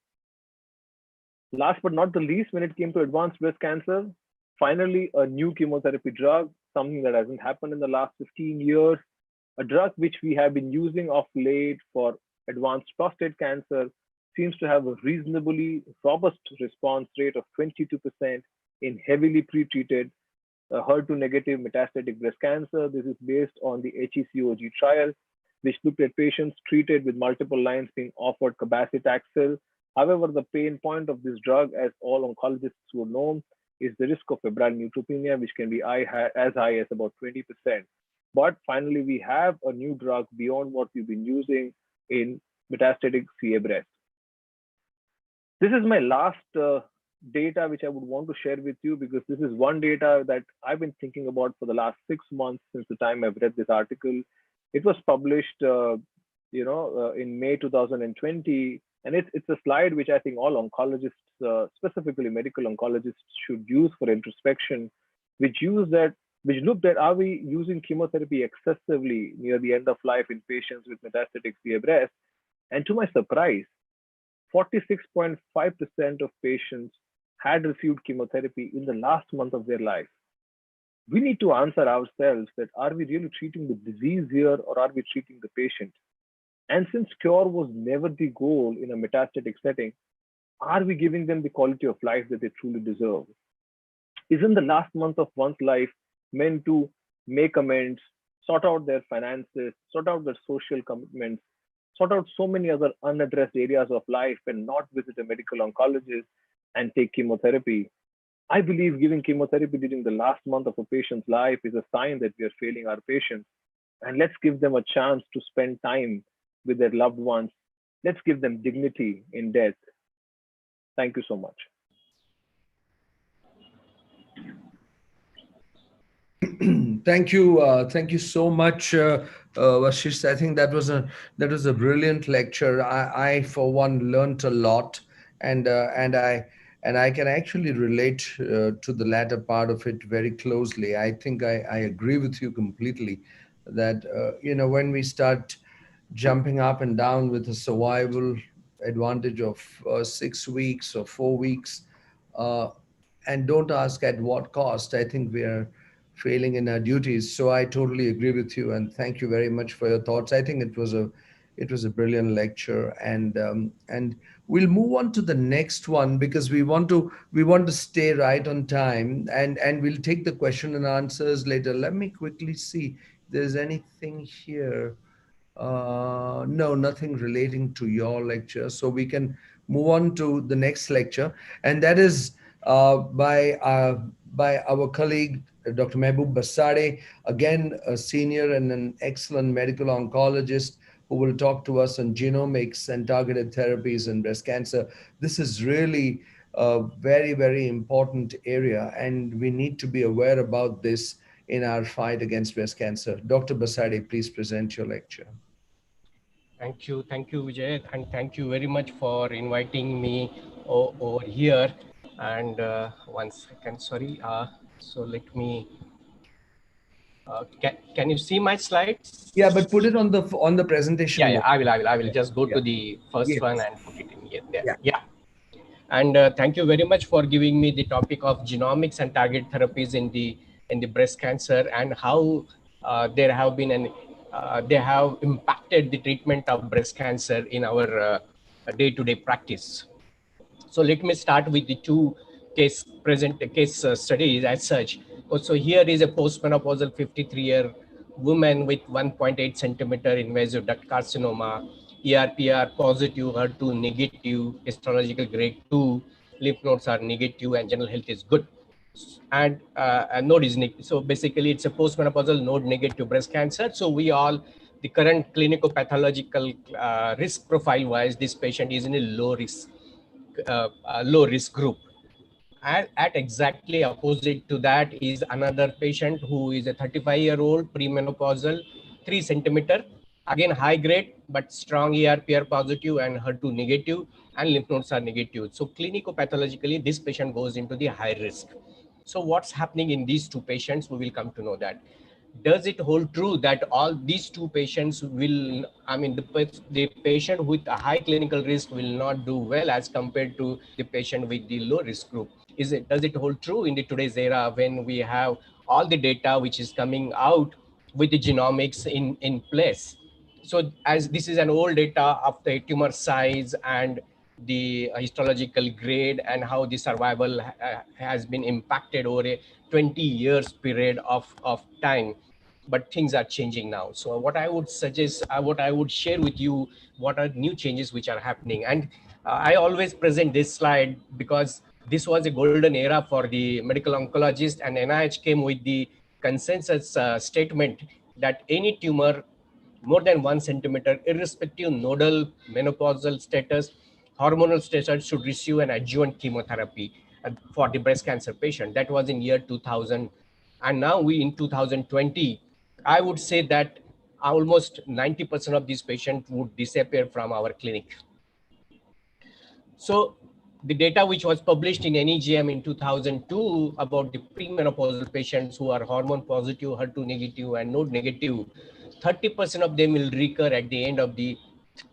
Last but not the least, when it came to advanced breast cancer, finally a new chemotherapy drug, something that hasn't happened in the last 15 years, a drug which we have been using of late for advanced prostate cancer seems to have a reasonably robust response rate of 22% in heavily pretreated HER2 negative metastatic breast cancer. This is based on the HECOG trial, which looked at patients treated with multiple lines being offered cabazitaxel. However, the pain point of this drug, as all oncologists would know, is the risk of febrile neutropenia, which can be as high as about 20%. But finally, we have a new drug beyond what we've been using in metastatic CA breast. This is my last data which I would want to share with you, because this is one data that I've been thinking about for the last 6 months since the time I've read this article. It was published, in May 2020, and it's a slide which I think all oncologists, specifically medical oncologists, should use for introspection, which looked at, are we using chemotherapy excessively near the end of life in patients with metastatic CA breast? And to my surprise, 46.5% of patients had received chemotherapy in the last month of their life. We need to answer ourselves that, are we really treating the disease here, or are we treating the patient? And since cure was never the goal in a metastatic setting, Are we giving them the quality of life that they truly deserve? Isn't the last month of one's life meant to make amends, sort out their finances, sort out their social commitments, sort out so many other unaddressed areas of life, and not visit a medical oncologist and take chemotherapy? I believe giving chemotherapy during the last month of a patient's life is a sign that we are failing our patients. And let's give them a chance to spend time with their loved ones. Let's give them dignity in death. Thank you so much. Thank you so much, Vashish. I think that was a brilliant lecture. I for one learned a lot, and I can actually relate to the latter part of it very closely. I think I agree with you completely that when we start jumping up and down with a survival advantage of 6 weeks or 4 weeks, uh, and don't ask at what cost, I think we are failing in our duties. So I totally agree with you, and thank you very much for your thoughts. I think it was a brilliant lecture, and we'll move on to the next one because we want to stay right on time, and we'll take the question and answers later. Let me quickly see if there's anything here. No, nothing relating to your lecture. So we can move on to the next lecture, and that is by our colleague Dr. Mehboob Basade, again a senior and an excellent medical oncologist who will talk to us on genomics and targeted therapies in breast cancer. This is really a very, very important area, and we need to be aware about this in our fight against breast cancer. Dr. Basade, please present your lecture. Thank you, Vijay, and thank you very much for inviting me over here. And one second, sorry. So let me. Can you see my slides? Yeah, but put it on the presentation. Yeah, I will just go to the first one and put it in here. There. Yeah. And thank you very much for giving me the topic of genomics and target therapies in the breast cancer, and how there have been they have impacted the treatment of breast cancer in our day-to-day practice. So let me start with the two case studies as such. So here is a postmenopausal 53-year woman with 1.8 centimeter invasive duct carcinoma, ERPR positive, HER2 negative, histological grade 2, lymph nodes are negative, and general health is good. And a node is negative. So basically it's a postmenopausal node negative breast cancer. So the current clinical pathological risk profile wise, this patient is in a low risk group. And at exactly opposite to that is another patient who is a 35-year-old premenopausal, 3 centimeter, again high grade but strong ERPR positive and HER2 negative, and lymph nodes are negative. So clinico-pathologically, this patient goes into the high risk. So what's happening in these two patients? We will come to know that. Does it hold true that all these two patients will, the patient with a high clinical risk will not do well as compared to the patient with the low risk group? Does it hold true in the today's era when we have all the data which is coming out with the genomics in place? So as this is an old data of the tumor size and the histological grade and how the survival has been impacted over a 20 years period of time, but things are changing now. So what I would suggest, what I would share with you, what are new changes which are happening. And I always present this slide because this was a golden era for the medical oncologist, and NIH came with the consensus statement that any tumor more than 1 centimeter, irrespective nodal, menopausal status, hormonal status, should receive an adjuvant chemotherapy for the breast cancer patient. That was in year 2000. And now we in 2020, I would say that almost 90% of these patients would disappear from our clinic. So the data which was published in NEJM in 2002 about the premenopausal patients who are hormone positive, HER2 negative, and node negative, 30% of them will recur at the end of the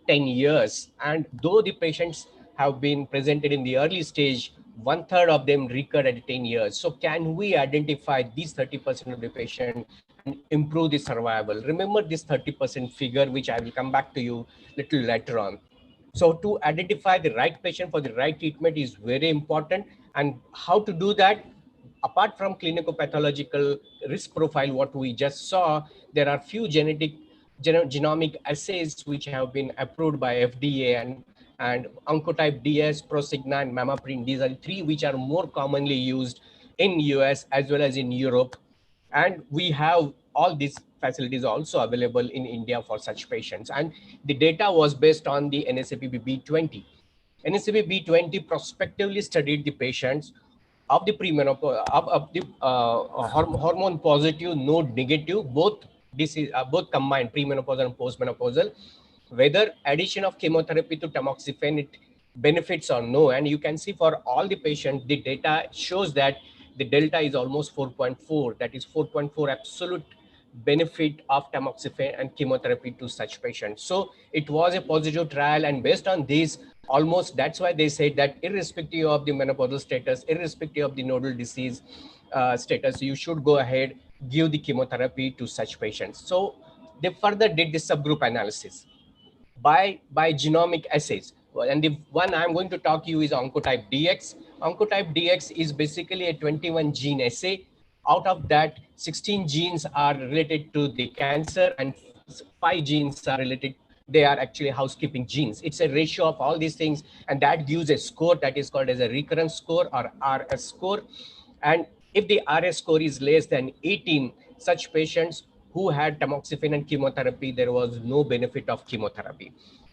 10 years. And though the patients have been presented in the early stage, 1/3 of them recur at 10 years. So can we identify these 30% of the patient and improve the survival? Remember this 30% figure, which I will come back to you little later on. So to identify the right patient for the right treatment is very important. And how to do that? Apart from clinical-pathological risk profile, what we just saw, there are few genomic assays which have been approved by FDA, and Oncotype DS, Prosigna, and Mamaprint. These are the three which are more commonly used in US as well as in Europe. And we have all these facilities also available in India for such patients. And the data was based on the NSABP B20. NSABP B20 prospectively studied the patients of the premenopause, of the hormone positive, node negative, both disease, both combined, premenopausal and postmenopausal, whether addition of chemotherapy to tamoxifen it benefits or no. And you can see for all the patients, the data shows that the delta is almost 4.4, that is 4.4 absolute benefit of tamoxifen and chemotherapy to such patients. So it was a positive trial, and based on this, almost that's why they said that irrespective of the menopausal status, irrespective of the nodal disease status, you should go ahead, give the chemotherapy to such patients. So they further did the subgroup analysis by genomic assays. And the one I'm going to talk to you is Oncotype DX. Oncotype DX is basically a 21 gene assay. Out of that, 16 genes are related to the cancer and 5 genes are related, they are actually housekeeping genes. It's a ratio of all these things, and that gives a score that is called as a recurrence score or RS score. And if the RS score is less than 18, such patients who had tamoxifen and chemotherapy, there was no benefit of chemotherapy.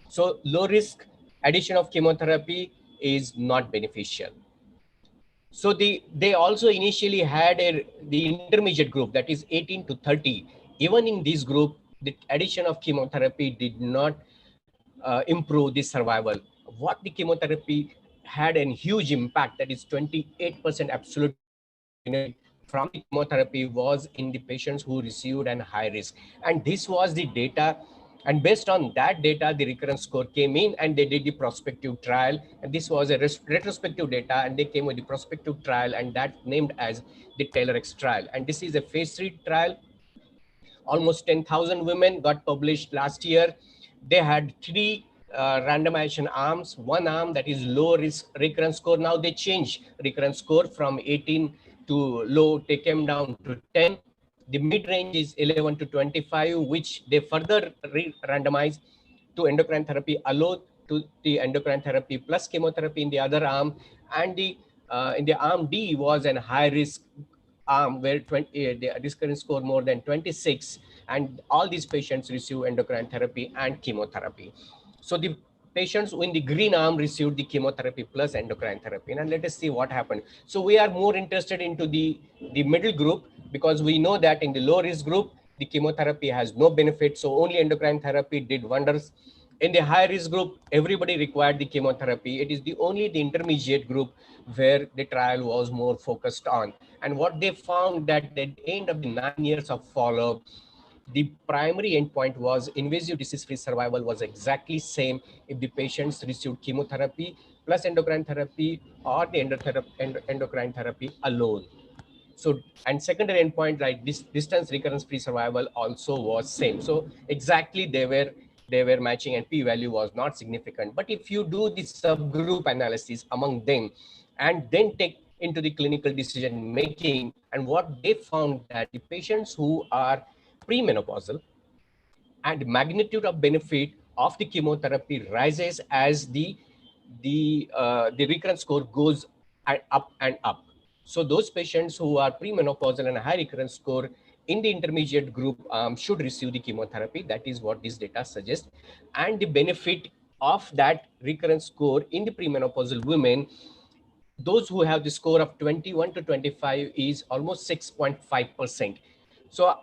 So low risk addition of chemotherapy is not beneficial. So they also initially had the intermediate group, that is 18 to 30. Even in this group, the addition of chemotherapy did not improve the survival. What the chemotherapy had a huge impact, that is 28% absolute from the chemotherapy, was in the patients who received an high risk. And this was the data. And based on that data, the recurrence score came in and they did the prospective trial. And this was a retrospective data, and they came with the prospective trial, and that named as the TAILORx trial. And this is a phase 3 trial. Almost 10,000 women got published last year. They had 3 randomization arms. One arm, that is low risk recurrence score. Now they changed recurrence score from 18 to low, they came down to 10. The mid range is 11 to 25, which they further randomized to endocrine therapy alone, to the endocrine therapy plus chemotherapy in the other arm. And the in the arm D was an high risk arm where the recurrence score more than 26, and all these patients receive endocrine therapy and chemotherapy. So the patients in the green arm received the chemotherapy plus endocrine therapy. And let us see what happened. So we are more interested into the middle group, because we know that in the low risk group, the chemotherapy has no benefit. So only endocrine therapy did wonders. In the high risk group, everybody required the chemotherapy. It is the intermediate group where the trial was more focused on. And what they found that at the end of the 9 years of follow-up, the primary endpoint was invasive disease-free survival was exactly same if the patients received chemotherapy plus endocrine therapy or the endocrine therapy alone. So, and secondary endpoint, like this distance recurrence-free survival also was same. So exactly they were matching, and p-value was not significant. But if you do the subgroup analysis among them and then take into the clinical decision making, and what they found that the patients who are premenopausal, and magnitude of benefit of the chemotherapy rises as the recurrence score goes up and up. So those patients who are premenopausal and a high recurrence score in the intermediate group should receive the chemotherapy. That is what this data suggests. And the benefit of that recurrence score in the premenopausal women, those who have the score of 21 to 25, is almost 6.5%. So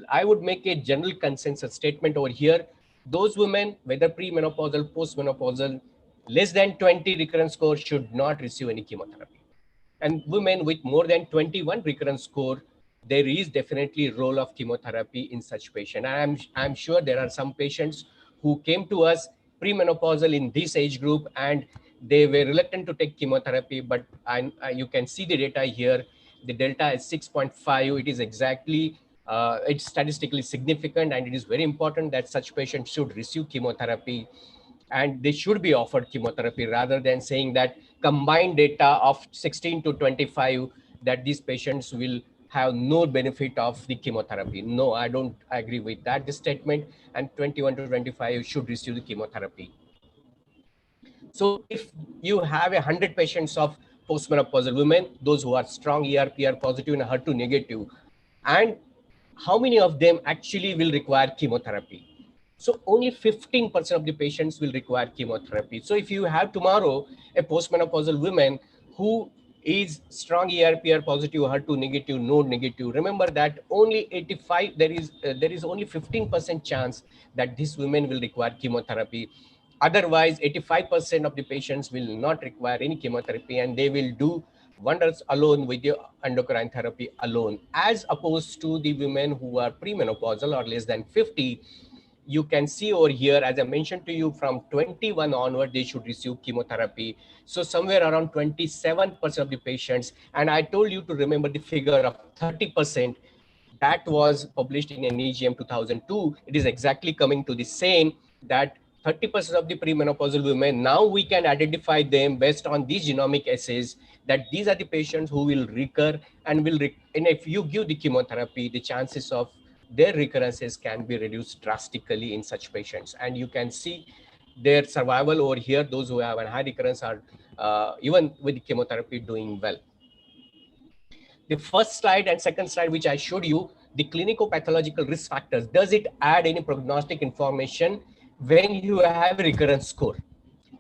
I would make a general consensus statement over here. Those women, whether premenopausal, postmenopausal, less than 20 recurrence score should not receive any chemotherapy. And women with more than 21 recurrence score, there is definitely a role of chemotherapy in such patient. I'm sure there are some patients who came to us premenopausal in this age group and they were reluctant to take chemotherapy, but you can see the data here. The delta is 6.5. It is exactly, it's statistically significant, and it is very important that such patients should receive chemotherapy. and they should be offered chemotherapy rather than saying that combined data of 16 to 25 that these patients will have no benefit of the chemotherapy. No, I don't agree with that this statement, and 21 to 25 should receive the chemotherapy. So if you have 100 patients of postmenopausal women, those who are strong ER/PR positive and HER2 negative, and how many of them actually will require chemotherapy? So only 15% of the patients will require chemotherapy. So if you have tomorrow a postmenopausal woman who is strong ER/PR positive, HER2 negative, node negative, remember that only 85, there is only 15% chance that this women will require chemotherapy. Otherwise, 85% of the patients will not require any chemotherapy, and they will do wonders alone with the endocrine therapy alone, as opposed to the women who are premenopausal or less than 50. You can see over here, as I mentioned to you, from 21 onward, they should receive chemotherapy. So somewhere around 27% of the patients, and I told you to remember the figure of 30%, that was published in NEJM 2002. It is exactly coming to the same, that 30% of the premenopausal women, now we can identify them based on these genomic assays, that these are the patients who will recur and and if you give the chemotherapy, the chances of their recurrences can be reduced drastically in such patients. And you can see their survival over here. Those who have a high recurrence are even with chemotherapy doing well. The first slide and second slide, which I showed you, the clinico-pathological risk factors, does it add any prognostic information when you have a recurrence score?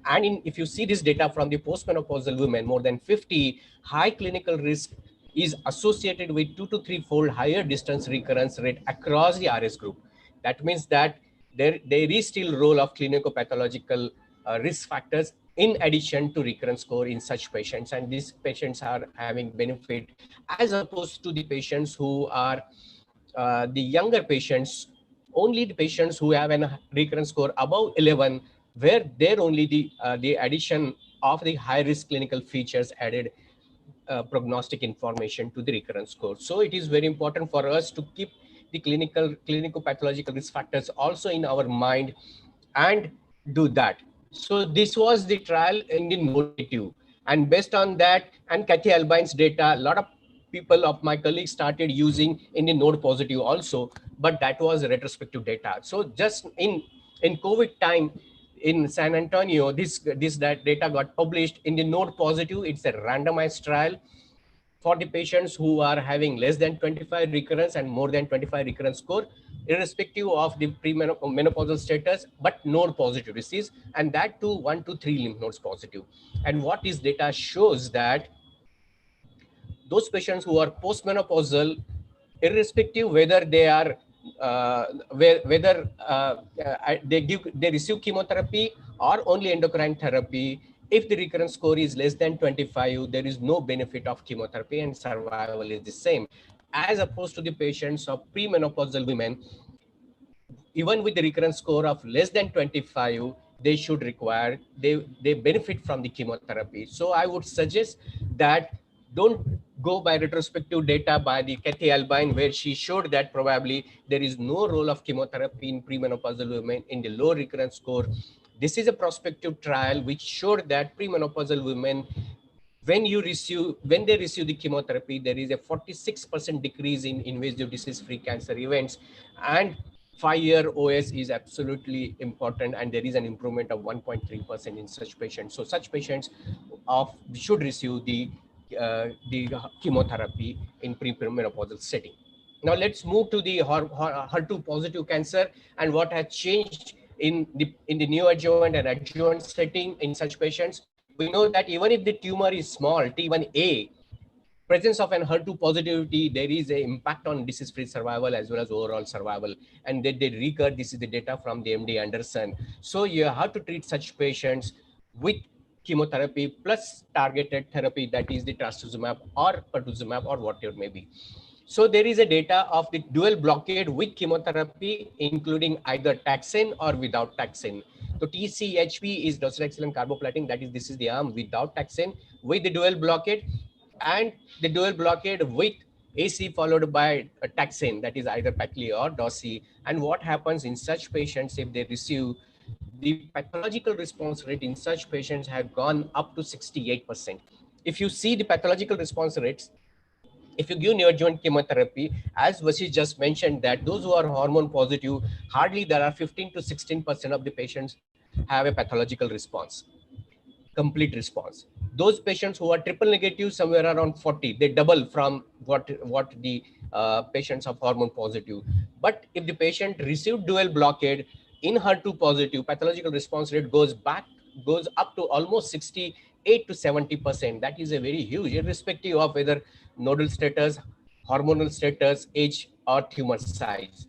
And if you see this data from the postmenopausal women, more than 50, high clinical risk is associated with 2 to 3-fold higher distance recurrence rate across the RS group. That means that there is still role of clinico-pathological risk factors in addition to recurrence score in such patients, and these patients are having benefit as opposed to the patients who are the younger patients. Only the patients who have a recurrence score above 11, where there only the addition of the high risk clinical features added prognostic information to the recurrence score. So it is very important for us to keep the clinical pathological risk factors also in our mind and do that. So this was the trial in the node negative, and based on that and Kathy Albine's data, a lot of people of my colleagues started using in the node positive also, but that was retrospective data. So just in COVID time in San Antonio, this data got published in the node positive. It's a randomized trial for the patients who are having less than 25 recurrence and more than 25 recurrence score, irrespective of the premenopausal status, but node positive disease, and that too 1 to 3 lymph nodes positive. And what this data shows that those patients who are postmenopausal, irrespective whether they are they receive chemotherapy or only endocrine therapy, if the recurrence score is less than 25, there is no benefit of chemotherapy and survival is the same, as opposed to the patients of premenopausal women. Even with the recurrence score of less than 25, they should require, they benefit from the chemotherapy. So I would suggest that don't go by retrospective data by the Kathy Albine, where she showed that probably there is no role of chemotherapy in premenopausal women in the low recurrence score. This is a prospective trial which showed that premenopausal women, when they receive the chemotherapy, there is a 46% decrease in invasive disease-free cancer events, and 5-year OS is absolutely important, and there is an improvement of 1.3% in such patients. So such patients should receive the chemotherapy in premenopausal setting. Now let's move to the HER2 positive cancer and what has changed in the neoadjuvant and adjuvant setting in such patients. We know that even if the tumor is small, T1A, presence of an HER2 positivity, there is an impact on disease-free survival as well as overall survival. And they recur. This is the data from the MD Anderson. So you have to treat such patients with chemotherapy plus targeted therapy, that is the trastuzumab or pertuzumab or whatever may be. So there is a data of the dual blockade with chemotherapy, including either taxane or without taxane. So TCHP is docetaxel carboplatin, that is, this is the arm without taxane with the dual blockade, and the dual blockade with AC followed by a taxane, that is either Paclitaxel or Dosi. And what happens in such patients if they receive the pathological response rate in such patients have gone up to 68%. If you see the pathological response rates, if you give neoadjuvant chemotherapy, as Vashi just mentioned, that those who are hormone positive, hardly there are 15 to 16% of the patients have a pathological response, complete response. Those patients who are triple negative, somewhere around 40, they double from what the patients of hormone positive. But if the patient received dual blockade in HER2 positive, pathological response rate goes up to almost 68 to 70%. That is a very huge, irrespective of whether nodal status, hormonal status, age, or tumor size.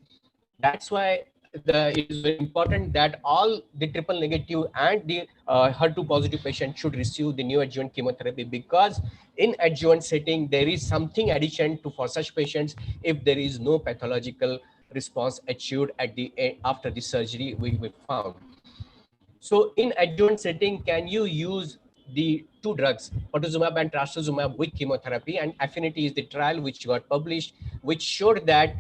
That's why it is very important that all the triple negative and the HER2 positive patients should receive the neoadjuvant chemotherapy, because in adjuvant setting there is something addition to for such patients if there is no pathological response achieved at the end after the surgery we found. So in adjuvant setting, can you use the two drugs, pertuzumab and trastuzumab, with chemotherapy? And Affinity is the trial which got published, which showed that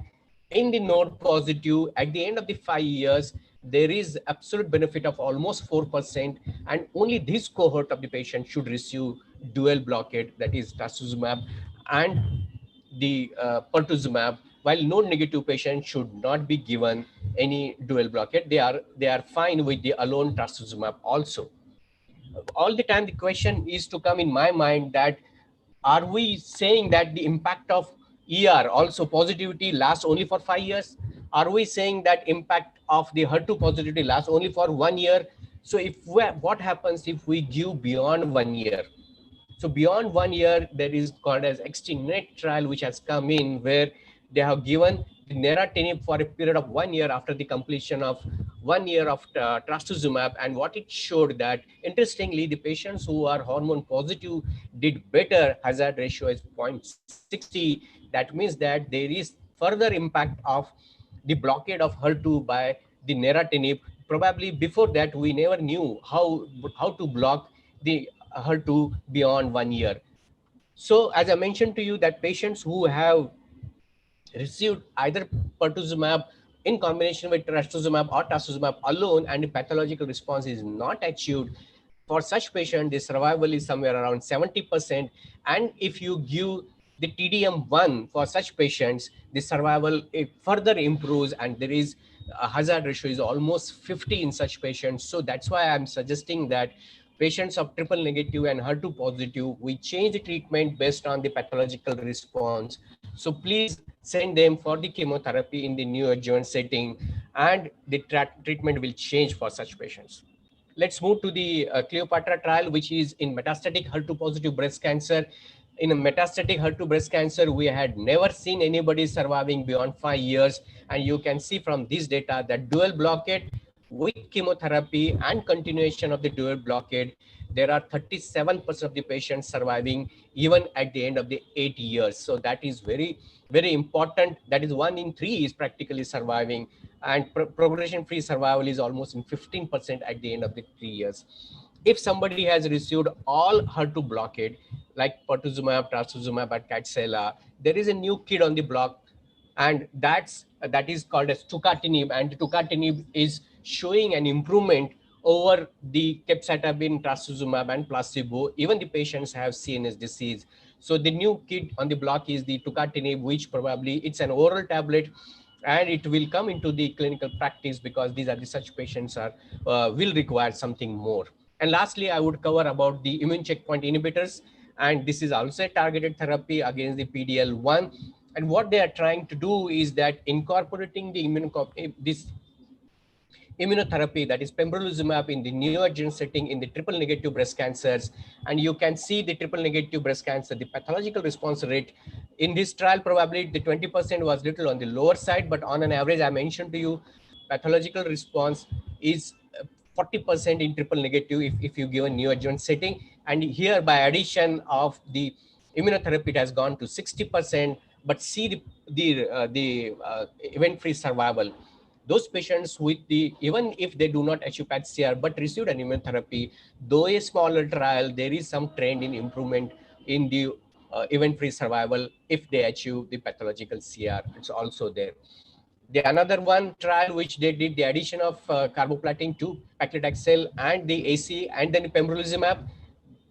in the node positive, at the end of the 5 years, there is absolute benefit of almost 4%, and only this cohort of the patient should receive dual blockade, that is trastuzumab and the pertuzumab, while node negative patients should not be given any dual blockade. They are fine with the alone trastuzumab also. All the time the question is to come in my mind that, are we saying that the impact of ER also positivity lasts only for 5 years? Are we saying that impact of the HER2 positivity lasts only for 1 year? So what happens if we give beyond 1 year? So beyond 1 year, there is called as EXTEND trial, which has come in, where they have given the neratinib for a period of 1 year after the completion of 1 year of trastuzumab. And what it showed that, interestingly, the patients who are hormone positive did better. Hazard ratio is 0.60. That means that there is further impact of the blockade of HER2 by the neratinib. Probably before that, we never knew how to block the HER2 beyond 1 year. So as I mentioned to you, that patients who have received either pertuzumab in combination with trastuzumab or trastuzumab alone and the pathological response is not achieved, for such patient, the survival is somewhere around 70%. And if you give the TDM1 for such patients, the survival further improves, and there is a hazard ratio is almost 50 in such patients. So that's why I'm suggesting that patients of triple negative and HER2 positive, we change the treatment based on the pathological response. So please send them for the chemotherapy in the neoadjuvant setting, and the treatment will change for such patients. Let's move to the Cleopatra trial, which is in metastatic HER2 positive breast cancer. In a metastatic HER2 breast cancer, we had never seen anybody surviving beyond 5 years. And you can see from this data that dual blockade with chemotherapy and continuation of the dual blockade, there are 37% of the patients surviving even at the end of the 8 years. So that is very, very important. That is 1 in 3 is practically surviving, and progression-free survival is almost in 15% at the end of the 3 years. If somebody has received all HER2 blockade, like pertuzumab, trastuzumab, and Kadcyla, there is a new kid on the block, and that is called as tucatinib, and tucatinib is showing an improvement over the capecitabine, trastuzumab, and placebo. Even the patients have CNS disease. So the new kid on the block is the tucatinib, which probably it's an oral tablet, and it will come into the clinical practice because these are the such patients are will require something more. And lastly, I would cover about the immune checkpoint inhibitors, and this is also a targeted therapy against the PD-L1. And what they are trying to do is that incorporating the immunotherapy, that is pembrolizumab, in the neoadjuvant setting in the triple negative breast cancers. And you can see the triple negative breast cancer, the pathological response rate in this trial, probably the 20% was little on the lower side, but on an average, I mentioned to you, pathological response is 40% in triple negative if you give a neoadjuvant setting. And here, by addition of the immunotherapy, it has gone to 60%. But see the event-free survival. Those patients with even if they do not achieve PAT-CR but received an immunotherapy, though a smaller trial, there is some trend in improvement in the event-free survival if they achieve the pathological CR. It's also there. The another one trial which they did the addition of carboplatin to paclitaxel and the AC and then pembrolizumab,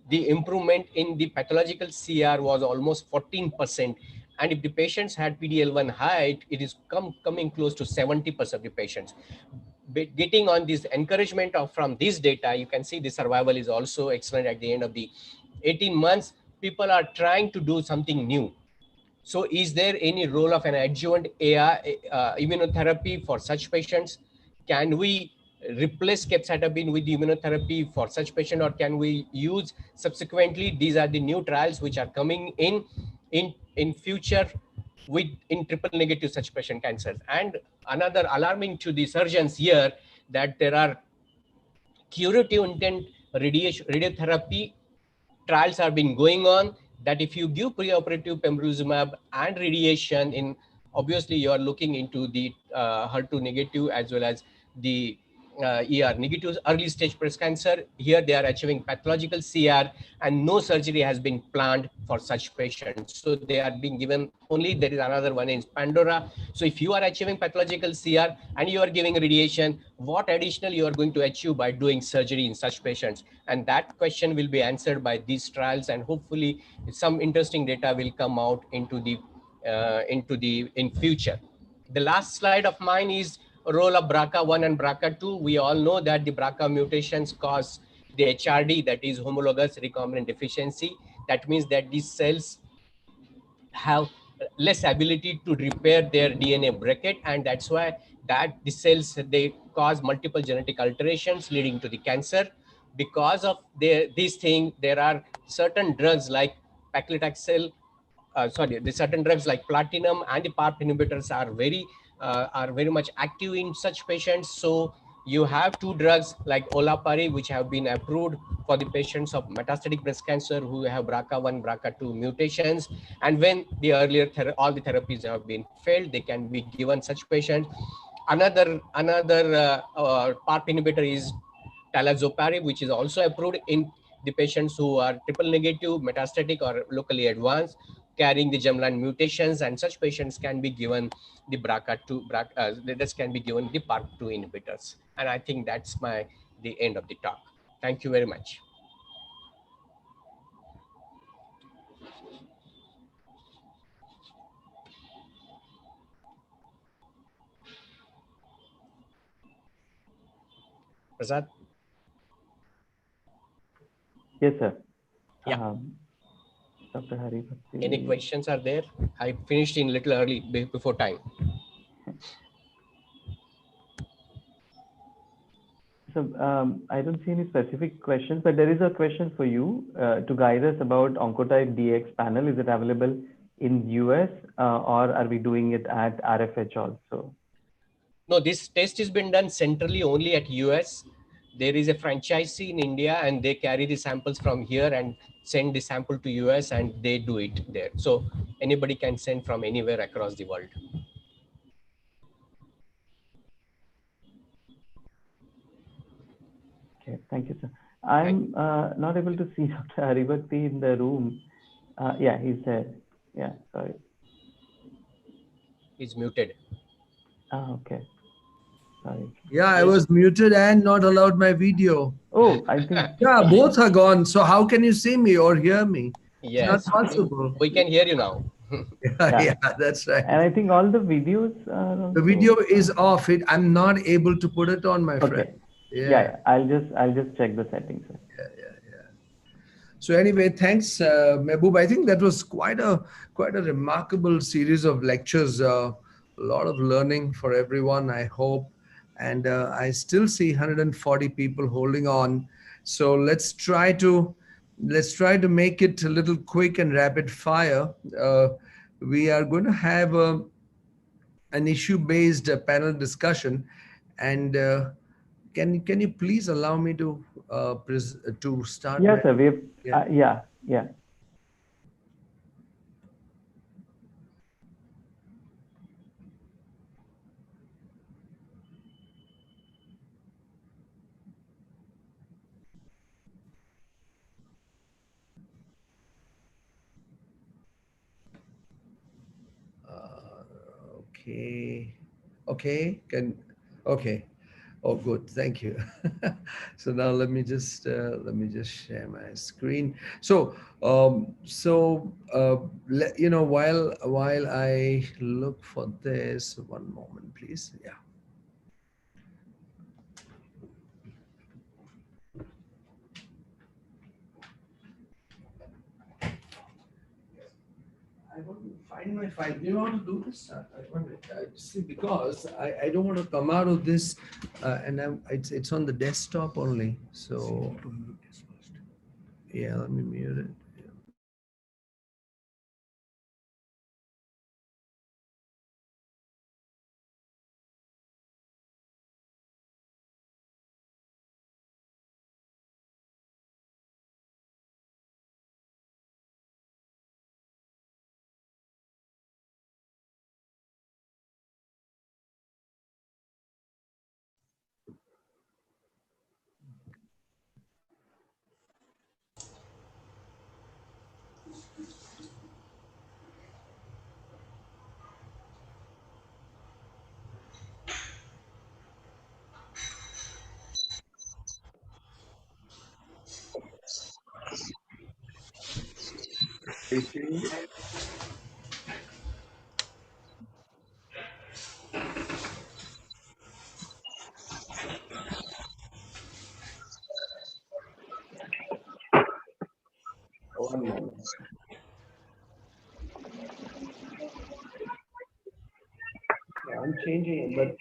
the improvement in the pathological CR was almost 14%. And if the patients had PD-L1 high, it is coming close to 70% of the patients. Getting on this encouragement of from this data, you can see the survival is also excellent at the end of the 18 months. People are trying to do something new. So is there any role of an adjuvant AI immunotherapy for such patients? Can we replace capecitabine with the immunotherapy for such patient, or can we use subsequently? These are the new trials which are coming in future with in triple negative such patient cancers. And another alarming to the surgeons here that there are curative intent radiotherapy trials are being going on, that if you give preoperative pembrolizumab and radiation in, obviously you are looking into the HER2 negative as well as the ER negative early stage breast cancer. Here they are achieving pathological CR and no surgery has been planned for such patients. So they are being given only, there is another one in Pandora. So if you are achieving pathological CR and you are giving radiation, what additional you are going to achieve by doing surgery in such patients? And that question will be answered by these trials, and hopefully some interesting data will come out into the in future. The last slide of mine is role of BRCA1 and BRCA2. We all know that the BRCA mutations cause the HRD, that is homologous recombinant deficiency. That means that these cells have less ability to repair their DNA bracket, and that's why that the cells, they cause multiple genetic alterations leading to the cancer. Because of these things, there are certain drugs like paclitaxel, the certain drugs like platinum and the PARP inhibitors are very much active in such patients. So you have two drugs like olaparib, which have been approved for the patients of metastatic breast cancer who have BRCA1, BRCA2 mutations. And when the earlier all the therapies have been failed, they can be given such patients. Another PARP inhibitor is talazoparib, which is also approved in the patients who are triple negative, metastatic, or locally advanced, carrying the germline mutations, and such patients can be given the BRCA2, this can be given the PARP2 inhibitors. And I think that's the end of the talk. Thank you very much. Prasad? Yes, sir. Yeah. Dr. Hari Bhakti. Any questions are there? I finished in little early before time. So I don't see any specific questions, but there is a question for you to guide us about Oncotype DX panel. Is it available in US or are we doing it at RFH also? No, this test has been done centrally only at US. There is a franchisee in India and they carry the samples from here and send the sample to US and they do it there. So anybody can send from anywhere across the world. Okay, thank you, sir. I'm not able to see Dr. Hari Bhakti in the room. Yeah, he's there. Yeah, sorry. He's muted. Okay. Sorry. Yeah, I was muted and not allowed my video. Oh, I think. Yeah, both are gone. So how can you see me or hear me? Yes, it's not possible. We can hear you now. Yeah, that's right. And I think all the videos are also... The video is off. I'm not able to put it on, my friend. Okay. Yeah. I'll just check the settings. Yeah. So anyway, thanks, Mehboob. I think that was quite a remarkable series of lectures. A lot of learning for everyone, I hope. And I still see 140 people holding on. So let's try to make it a little quick and rapid fire. We are going to have an issue-based panel discussion, and can you please allow me to start? Yes, sir. Yeah. Okay. Okay, okay. Oh, good. Thank you. So now let me just share my screen. So while I look for this, one moment, please. Yeah. I want to find my file. Do you know how to do this? See, because I don't want to come out of this, and it's on the desktop only. So yeah, let me mute it. One moment. Yeah, I'm changing, but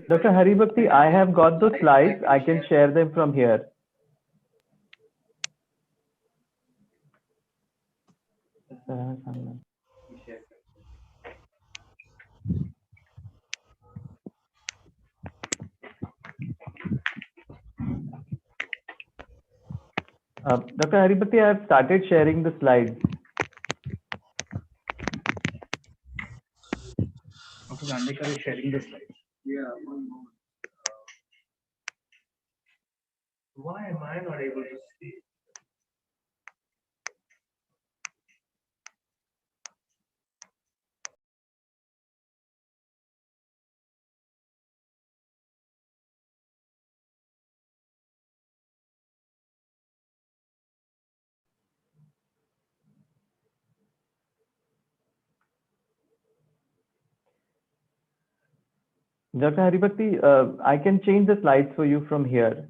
Dr. Haribhakti, I have got those slides. I can share them from here. Dr. Haribhakti, I have started sharing the slides. Dr. Dandekar is sharing the slides. yeah, one moment. Why am I not able to see? Dr. Haribhakti, I can change the slides for you from here.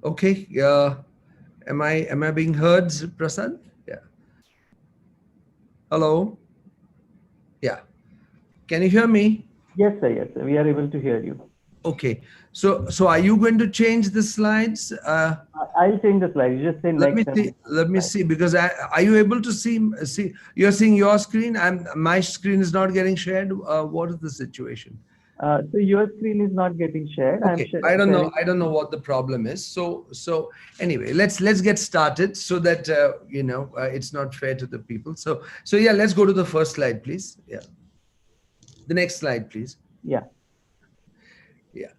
Okay. Am I being heard, Prasad? Yeah. Hello. Yeah. Can you hear me? Yes, sir. Yes, sir. We are able to hear you. Okay. So are you going to change the slides? I'll change the slide. You just say Let me next and see. Let me slide. see, because are you able to see? You're seeing your screen. My screen is not getting shared. What is the situation? So your screen is not getting shared. I'm Okay, I don't know. sharing. I don't know what the problem is. So anyway, let's get started so that it's not fair to the people. So yeah, let's go to the first slide, please. Yeah, the next slide, please. Yeah. Yeah.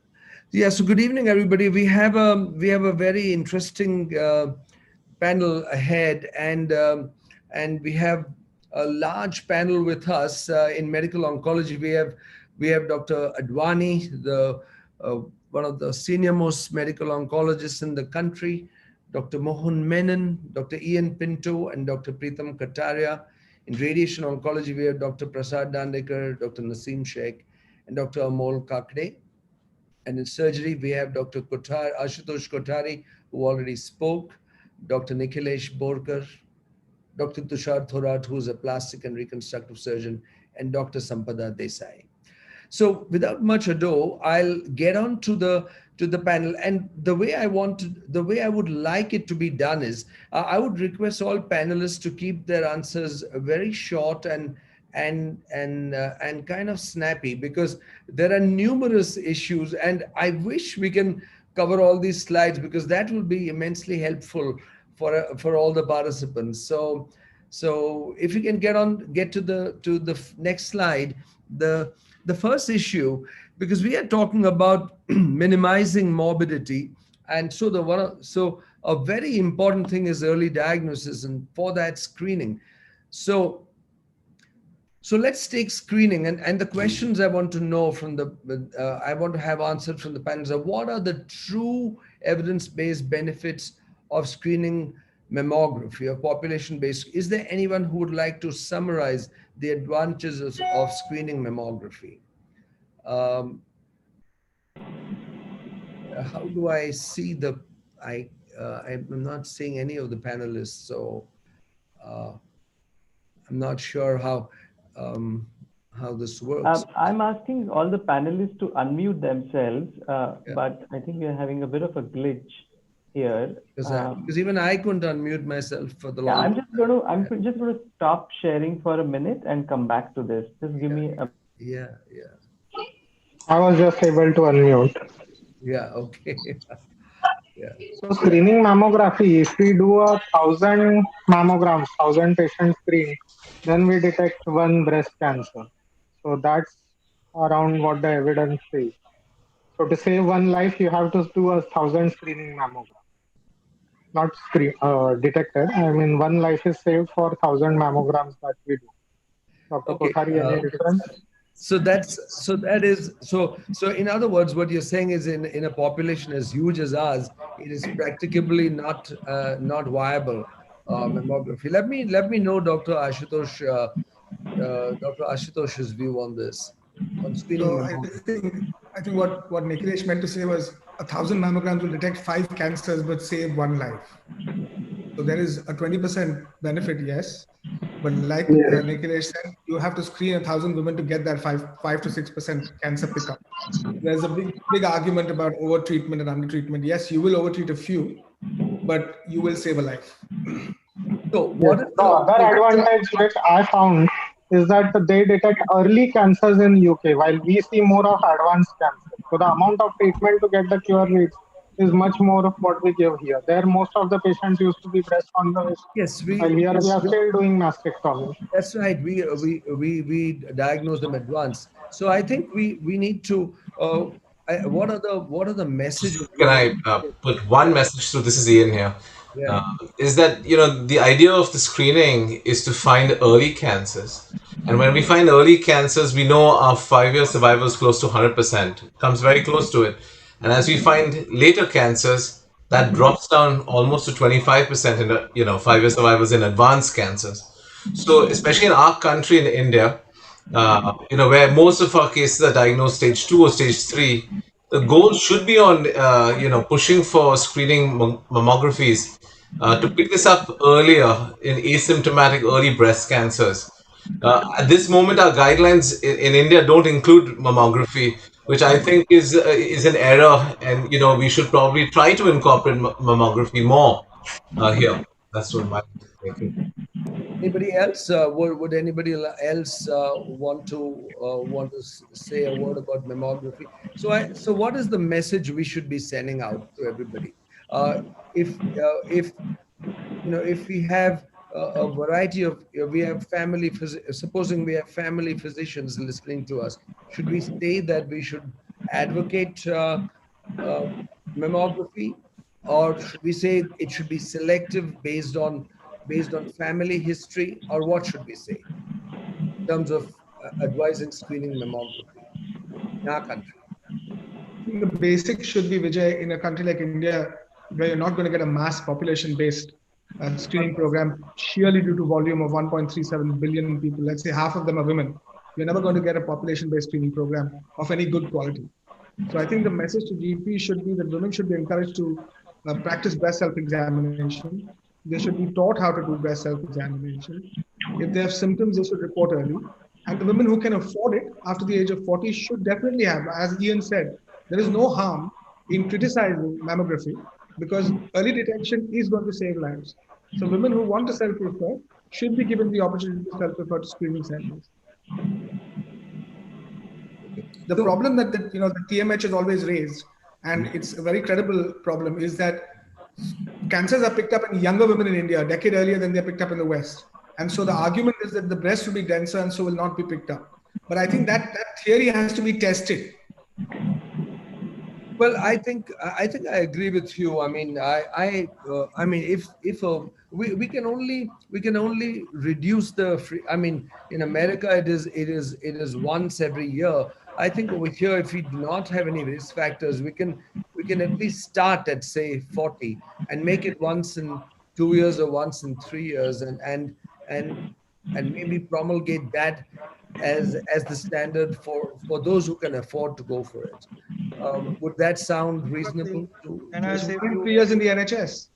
Yeah. So good evening, everybody. We have a very interesting panel ahead, and we have a large panel with us in medical oncology. We have Dr. Advani, the one of the senior most medical oncologists in the country, Dr. Mohan Menon, Dr. Ian Pinto, and Dr. Preetham Kataria. In radiation oncology, we have Dr. Prasad Dandekar, Dr. Naseem Sheikh, and Dr. Amol Kakde. And in surgery, we have Dr. Ashutosh Kotari, who already spoke, Dr. Nikhilesh Borkar, Dr. Tushar Thorat, who's a plastic and reconstructive surgeon, and Dr. Sampada Desai. So without much ado, I'll get on to the panel. And the way I would like it to be done is, I would request all panelists to keep their answers very short and kind of snappy, because there are numerous issues, and I wish we can cover all these slides, because that will be immensely helpful for all the participants. So if you can get to the next slide, the first issue, because we are talking about minimizing morbidity, and so a very important thing is early diagnosis, and for that, screening. So let's take screening, and the questions I want to know I want to have answered from the panels are: what are the true evidence-based benefits of screening mammography, or population-based? Is there anyone who would like to summarize the advantages of screening mammography? How do I see I'm not seeing any of the panelists, so I'm not sure how this works. I'm asking all the panelists to unmute themselves, but I think we are having a bit of a glitch here. Because even I couldn't unmute myself for the long. I'm just going to stop sharing for a minute and come back to this. Just give me a. Yeah. I was just able to unmute. Yeah. Okay. Yeah. So screening mammography, if we do 1,000 mammograms, 1,000 patient screen, then we detect one breast cancer. So that's around what the evidence says. So to save one life, you have to do 1,000 screening mammograms. Not detected. I mean, one life is saved for 1,000 mammograms that we do. Dr. Kothari, any difference? So in other words, what you're saying is, in a population as huge as ours, it is practically not viable mammography. Let me know Dr. Ashutosh, Dr. Ashutosh's view on this, on screening. I think what Nikhilesh meant to say was 1,000 mammograms will detect 5 cancers but save one life. So there is a 20% benefit, yes. But like Nikhilesh said, you have to screen 1,000 women to get that 5 to 6% cancer pickup. There's a big argument about over-treatment and under-treatment. Yes, you will over-treat a few, but you will save a life. So what is the other advantage which I found is that they detect early cancers in UK, while we see more of advanced cancer. So the amount of treatment to get the cure rates is much more of what we give here. There, most of the patients used to be breast conservation. Yes, we are still doing mastectomy. That's right. We diagnose them advanced. So I think we need to. What are the messages? Can I put one message? So this is Ian here. Yeah. Is that the idea of the screening is to find early cancers, and when we find early cancers, we know our 5-year survival is close to 100%. Comes very close to it. And as we find later cancers, that drops down almost to 25% in 5-year survivals in advanced cancers. So especially in our country, in India, where most of our cases are diagnosed stage 2 or stage 3, the goal should be on pushing for screening mammographies to pick this up earlier in asymptomatic early breast cancers. At this moment, our guidelines in India don't include mammography, which I think is an error, and we should probably try to incorporate mammography more here. That's what my thinking. Anybody else? Would anybody else want to say a word about mammography? So what is the message we should be sending out to everybody? If if we have a variety of, we have supposing we have family physicians listening to us, should we say that we should advocate uh, mammography, or should we say it should be selective based on family history, or what should we say in terms of advising screening mammography in our country? I think the basics should be, Vijay, in a country like India, where you're not going to get a mass population-based screening program sheerly due to volume of 1.37 billion people. Let's say half of them are women. You're never going to get a population-based screening program of any good quality. So I think the message to GP should be that women should be encouraged to practice breast self-examination. They should be taught how to do breast self-examination. If they have symptoms, they should report early. And the women who can afford it after the age of 40 should definitely have, as Ian said, there is no harm in criticizing mammography because early detection is going to save lives. So women who want to self-refer should be given the opportunity to self-refer to screening centers. The problem that the TMH has always raised, and it's a very credible problem, is that cancers are picked up in younger women in India a decade earlier than they're picked up in the West. And so the argument is that the breast will be denser and so will not be picked up. But I think that theory has to be tested. Well, I think I agree with you. I mean, I mean, if we can only reduce the free. I mean, in America, it is once every year. I think over here, if we do not have any risk factors, we can at least start at say 40 and make it once in 2 years or once in 3 years, and maybe promulgate that as the standard for those who can afford to go for it. Would that sound reasonable? Can I say 3 years in the NHS?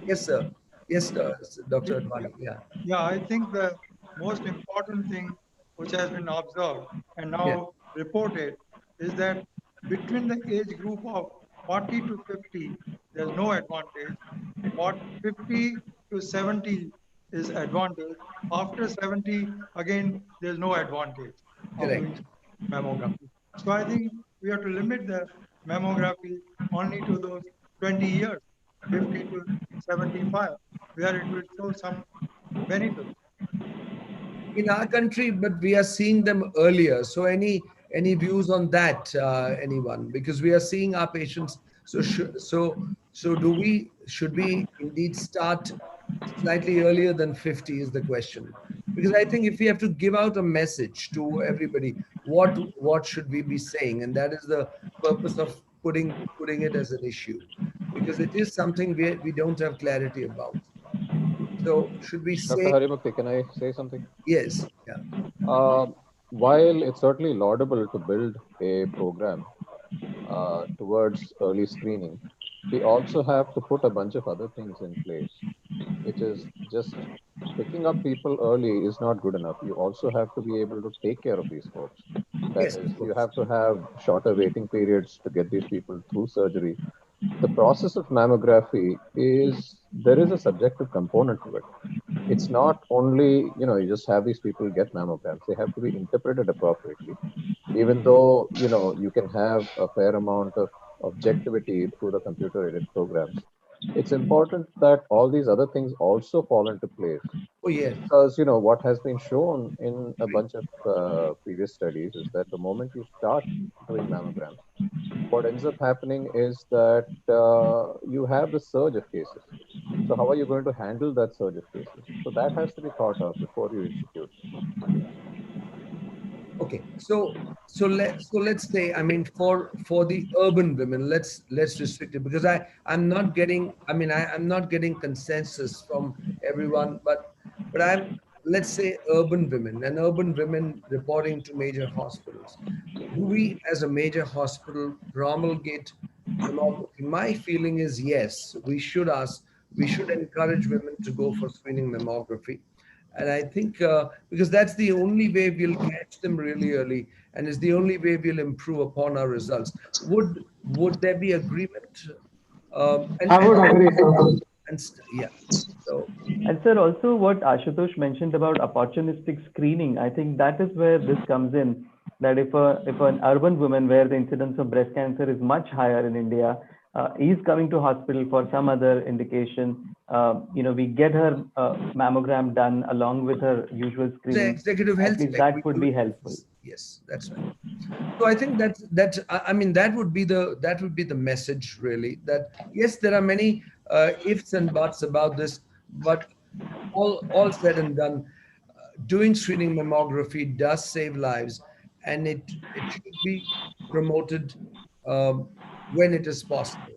Yes, sir. Yes, sir, Dr. Advani. Yeah. Yeah, I think the most important thing which has been observed and now reported is that between the age group of 40 to 50, there's no advantage. What 50 to 70 is advantage. After 70, again, there's no advantage of doing mammography. So I think we have to limit the mammography only to those 20 years, 50 to 75, where it will show some benefit. In our country, but we are seeing them earlier. So any views on that, anyone? Because we are seeing our patients. So should we indeed start slightly earlier than 50 is the question. Because I think if we have to give out a message to everybody, what should we be saying? And that is the purpose of putting it as an issue, because it is something we don't have clarity about. So should we say? Dr. Harimukti, can I say something? Yes. Yeah. While it's certainly laudable to build a program towards early screening, we also have to put a bunch of other things in place, which is just picking up people early is not good enough. You also have to be able to take care of these folks. That is, you have to have shorter waiting periods to get these people through surgery. The process of mammography there is a subjective component to it. It's not only, you just have these people get mammograms. They have to be interpreted appropriately. Even though, you can have a fair amount of objectivity through the computer-aided programs, it's important that all these other things also fall into place. Oh, yeah. Because, what has been shown in a bunch of previous studies is that the moment you start doing mammograms, what ends up happening is that you have the surge of cases. So how are you going to handle that surge of cases? So that has to be thought of before you institute. Okay, so let's say, I mean, for the urban women, let's restrict it, because I'm not getting consensus from everyone, but let's say urban women reporting to major hospitals. do we as a major hospital promulgate mammography? My feeling is yes, we should encourage women to go for screening mammography. And I think because that's the only way we'll catch them really early, and is the only way we'll improve upon our results. Would there be agreement? I would agree, sir. Yeah. So And sir, also what Ashutosh mentioned about opportunistic screening, I think that is where this comes in. That if an urban woman where the incidence of breast cancer is much higher in India, is coming to hospital for some other indication, we get her mammogram done along with her usual the screening. executive health At least check, we that would do be it. helpful. Yes, that's right. So I think I mean that would be the message really, that yes, there are many ifs and buts about this, but all said and done, doing screening mammography does save lives, and it should be promoted um, when it is possible,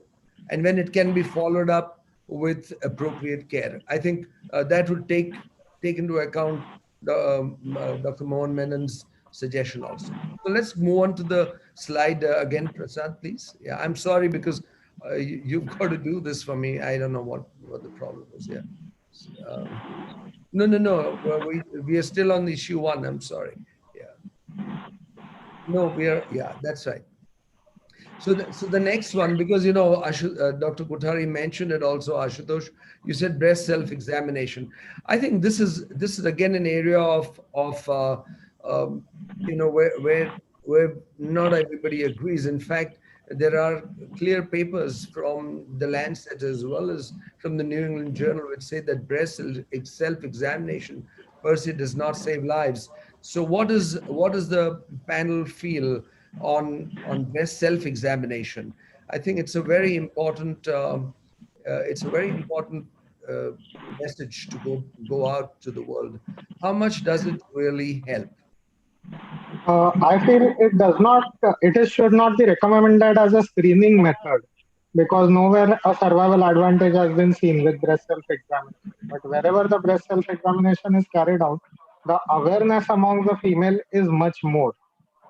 and when it can be followed up with appropriate care. I think that would take into account Dr. Mohan Menon's suggestion also. So let's move on to the slide again, Prasad, please. Yeah, I'm sorry because you've got to do this for me. I don't know what the problem is. Yeah. Um, no. Well, we are still on issue 1. I'm sorry. Yeah. No, we are. Yeah, that's right. So the next one, because Dr. Kothari mentioned it also, Ashutosh, you said breast self-examination. I think this is again an area of where not everybody agrees. In fact, there are clear papers from the Lancet as well as from the New England Journal which say that breast self-examination per se does not save lives. So what is the panel feel on breast self-examination? I think it's a very important uh, message to go out to the world. How much does it really help? I feel it does not, should not be recommended as a screening method because nowhere a survival advantage has been seen with breast self-examination. But wherever the breast self-examination is carried out, the awareness among the female is much more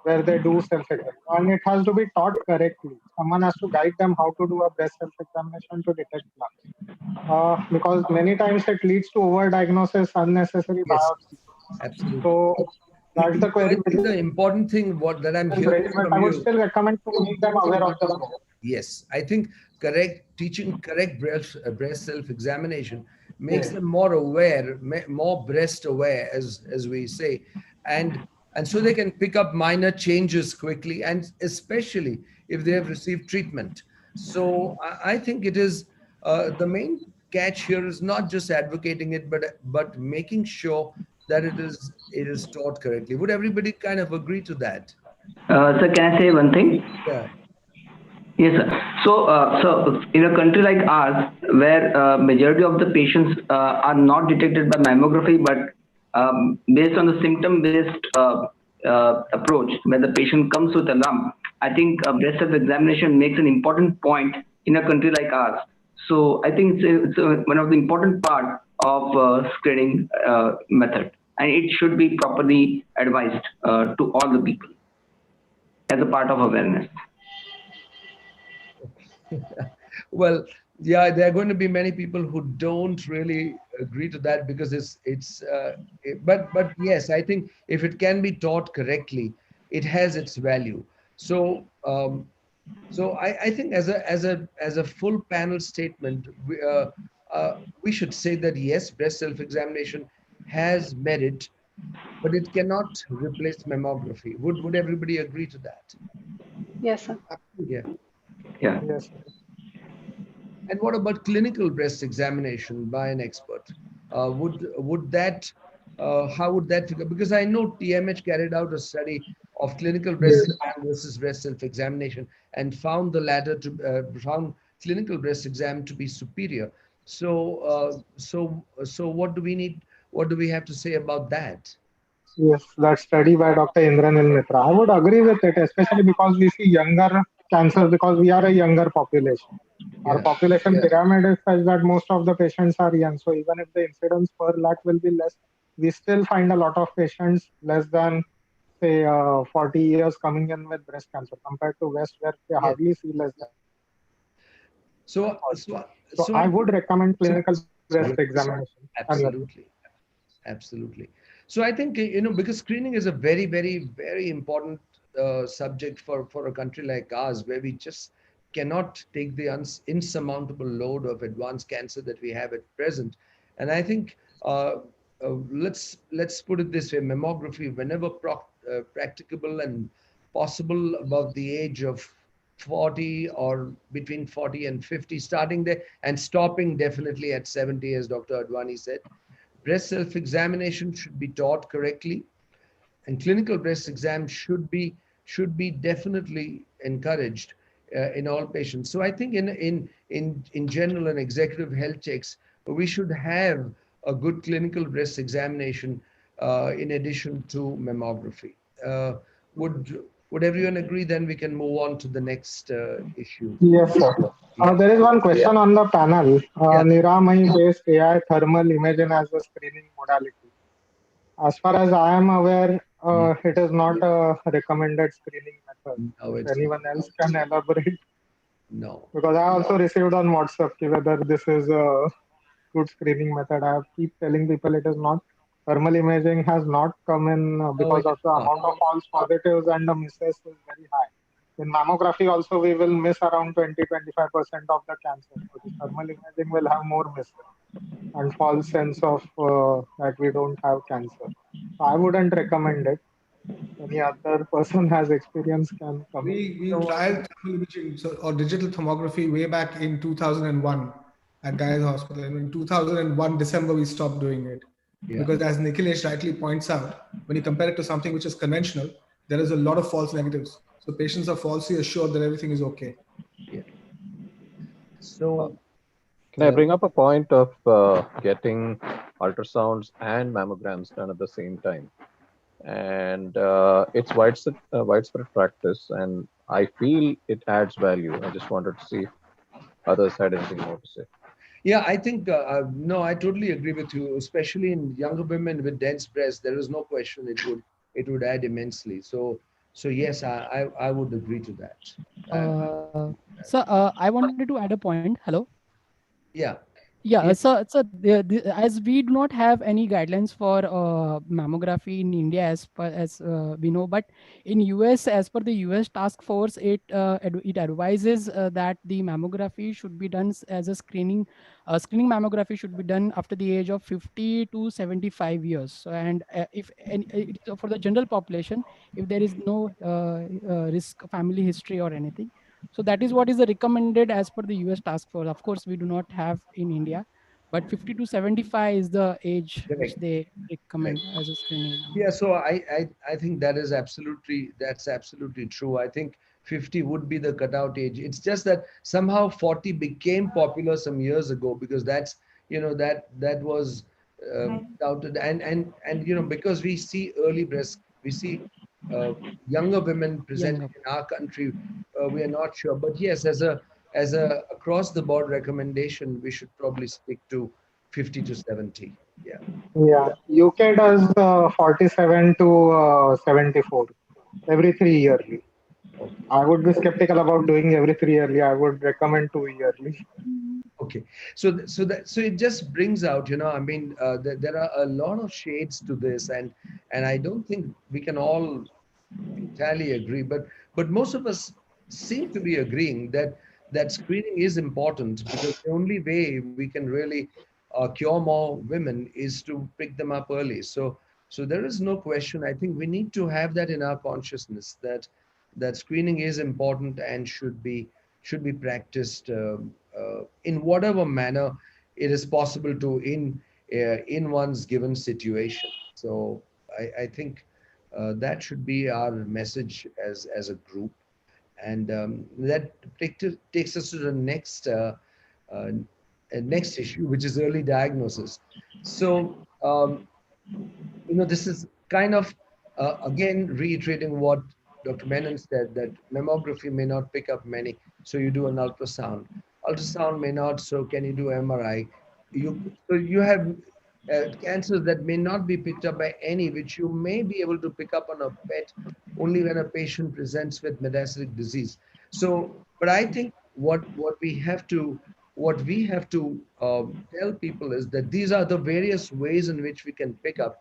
where they do self-examination. And it has to be taught correctly. Someone has to guide them how to do a breast self-examination to detect plaques. Because many times it leads to over-diagnosis, unnecessary Yes, biopsy. absolutely. So that's the query. The important thing that I'm hearing from I would you. still recommend to make them aware of the law. Yes, I think teaching correct breast self-examination makes Yes. them more aware, more breast aware, as we say, and so they can pick up minor changes quickly, and especially if they have received treatment. So I think it is the main catch here is not just advocating it, but making sure that it is taught correctly. Would everybody kind of agree to that? Sir, can I say one thing? Yeah. Yes, sir. So in a country like ours, where majority of the patients are not detected by mammography, but based on the symptom-based approach, where the patient comes with a lump, I think breast self-examination makes an important point in a country like ours. So I think it's one of the important part of screening method, and it should be properly advised to all the people as a part of awareness. Well, yeah, there are going to be many people who don't really agree to that because but yes, I think if it can be taught correctly, it has its value. So I think as a full panel statement, we should say that yes, breast self-examination has merit, but it cannot replace mammography. Would everybody agree to that? Yes, sir. Yeah. Yeah. Yes. And what about clinical breast examination by an expert? Would that how would that figure? Because I know TMH carried out a study of clinical breast exam versus breast self-examination and found the latter found clinical breast exam to be superior. So what do we need? What do we have to say about that? Yes, that study by Dr. Indranil Mitra. I would agree with it, especially because we see younger cancers because we are a younger population. Our population pyramid is such that most of the patients are young. So even if the incidence per lakh will be less, we still find a lot of patients less than say 40 years coming in with breast cancer compared to West where they Yes. hardly see less than. So, So I would recommend clinical breast Yes, examination. absolutely, absolutely. So I think because screening is a very, very, very important subject for a country like ours, where we just cannot take the insurmountable load of advanced cancer that we have at present. And I think let's put it this way: mammography, whenever practicable and possible, above the age of 40 or between 40 and 50, starting there and stopping definitely at 70, as Dr. Advani said. Breast self-examination should be taught correctly, and clinical breast exam should be definitely encouraged in all patients. So I think in general, in executive health checks, we should have a good clinical breast examination in addition to mammography. Would everyone agree? Then we can move on to the next issue. Yes, sir. There is one question on the panel. Niramai-based AI thermal imaging as a screening modality. As far as I am aware, it is not a recommended screening method. No, If anyone else can elaborate. No. Because I also received on WhatsApp whether this is a good screening method. I keep telling people it is not. Thermal imaging has not come in because of the amount of false positives and the misses is very high. In mammography also we will miss around 20-25% of the cancer. So the thermal imaging will have more misses and false sense of that we don't have cancer. So I wouldn't recommend it. Any other person has experience can come. We tried thermal imaging or digital tomography way back in 2001 at Guy's Hospital. And in 2001 December we stopped doing it because, as Nikhilesh rightly points out, when you compare it to something which is conventional, there is a lot of false negatives. So patients are falsely assured that everything is okay. Yeah. So can I bring up a point of getting ultrasounds and mammograms done at the same time? And it's widespread practice, and I feel it adds value. I just wanted to see if others had anything more to say. Yeah, I think no, I totally agree with you. Especially in younger women with dense breasts, there is no question it would add immensely. So yes, I would agree to that. So I wanted to add a point. Hello. Yeah. Yeah, so as we do not have any guidelines for mammography in India as we know, but in US, as per the US task force, it advises that the mammography should be done as a screening. Screening mammography should be done after the age of 50 to 75 years. So, and if for the general population, if there is no risk, family history or anything. So that is what is recommended as per the US task force. Of course, we do not have in India, but 50 to 75 is the age which they recommend as a screening. Yeah, so I think that's absolutely true. I think 50 would be the cutout age. It's just that somehow 40 became popular some years ago because that's that was doubted, and because we see younger women present in our country, we are not sure. But yes, as a across the board recommendation, we should probably stick to 50 to 70. Yeah. Yeah, UK does 47 to 74 every 3 yearly. I would be skeptical about doing every 3 yearly. I would recommend 2 yearly. Okay, so it just brings out, I mean, there are a lot of shades to this, and I don't think we can all entirely agree, but most of us seem to be agreeing that screening is important, because the only way we can really cure more women is to pick them up early. So there is no question. I think we need to have that in our consciousness, that screening is important and should be practiced in whatever manner it is possible to in one's given situation. So I think that should be our message as a group, and that takes us to the next issue, which is early diagnosis. So this is kind of again reiterating what Dr. Menon said, that mammography may not pick up many, so you do an ultrasound. Ultrasound may not, so can you do MRI? So you have cancers that may not be picked up by any, which you may be able to pick up on a PET only when a patient presents with metastatic disease. So, but I think what we have to tell people is that these are the various ways in which we can pick up.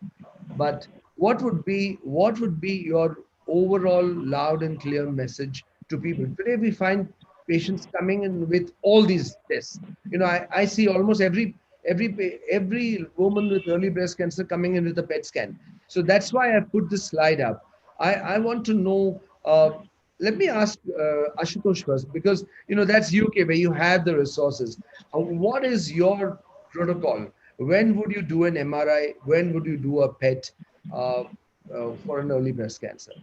But what would be your overall loud and clear message to people? Today we find patients coming in with all these tests. I see almost every woman with early breast cancer coming in with a PET scan. So that's why I put this slide up. I want to know. Let me ask Ashutosh first, because that's UK where you have the resources. What is your protocol? When would you do an MRI? When would you do a PET for an early breast cancer?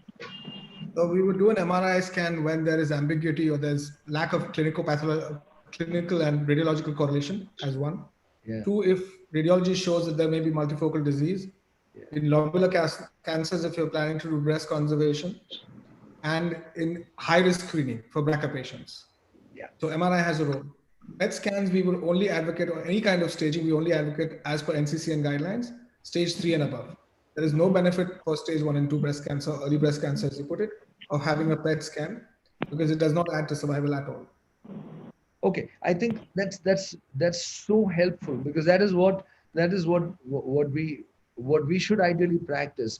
So we would do an MRI scan when there is ambiguity or there's lack of clinical and radiological correlation as one. Yeah. Two, if radiology shows that there may be multifocal disease. In lobular cancers, if you're planning to do breast conservation, and in high-risk screening for BRCA patients. Yeah. So MRI has a role. PET scans, we will only advocate, or any kind of staging, we only advocate as per NCCN guidelines, stage 3 and above. There is no benefit for stage 1 and 2 breast cancer, early breast cancer as you put it, of having a PET scan, because it does not add to survival at all. Okay, I think that's so helpful, because that is what we should ideally practice.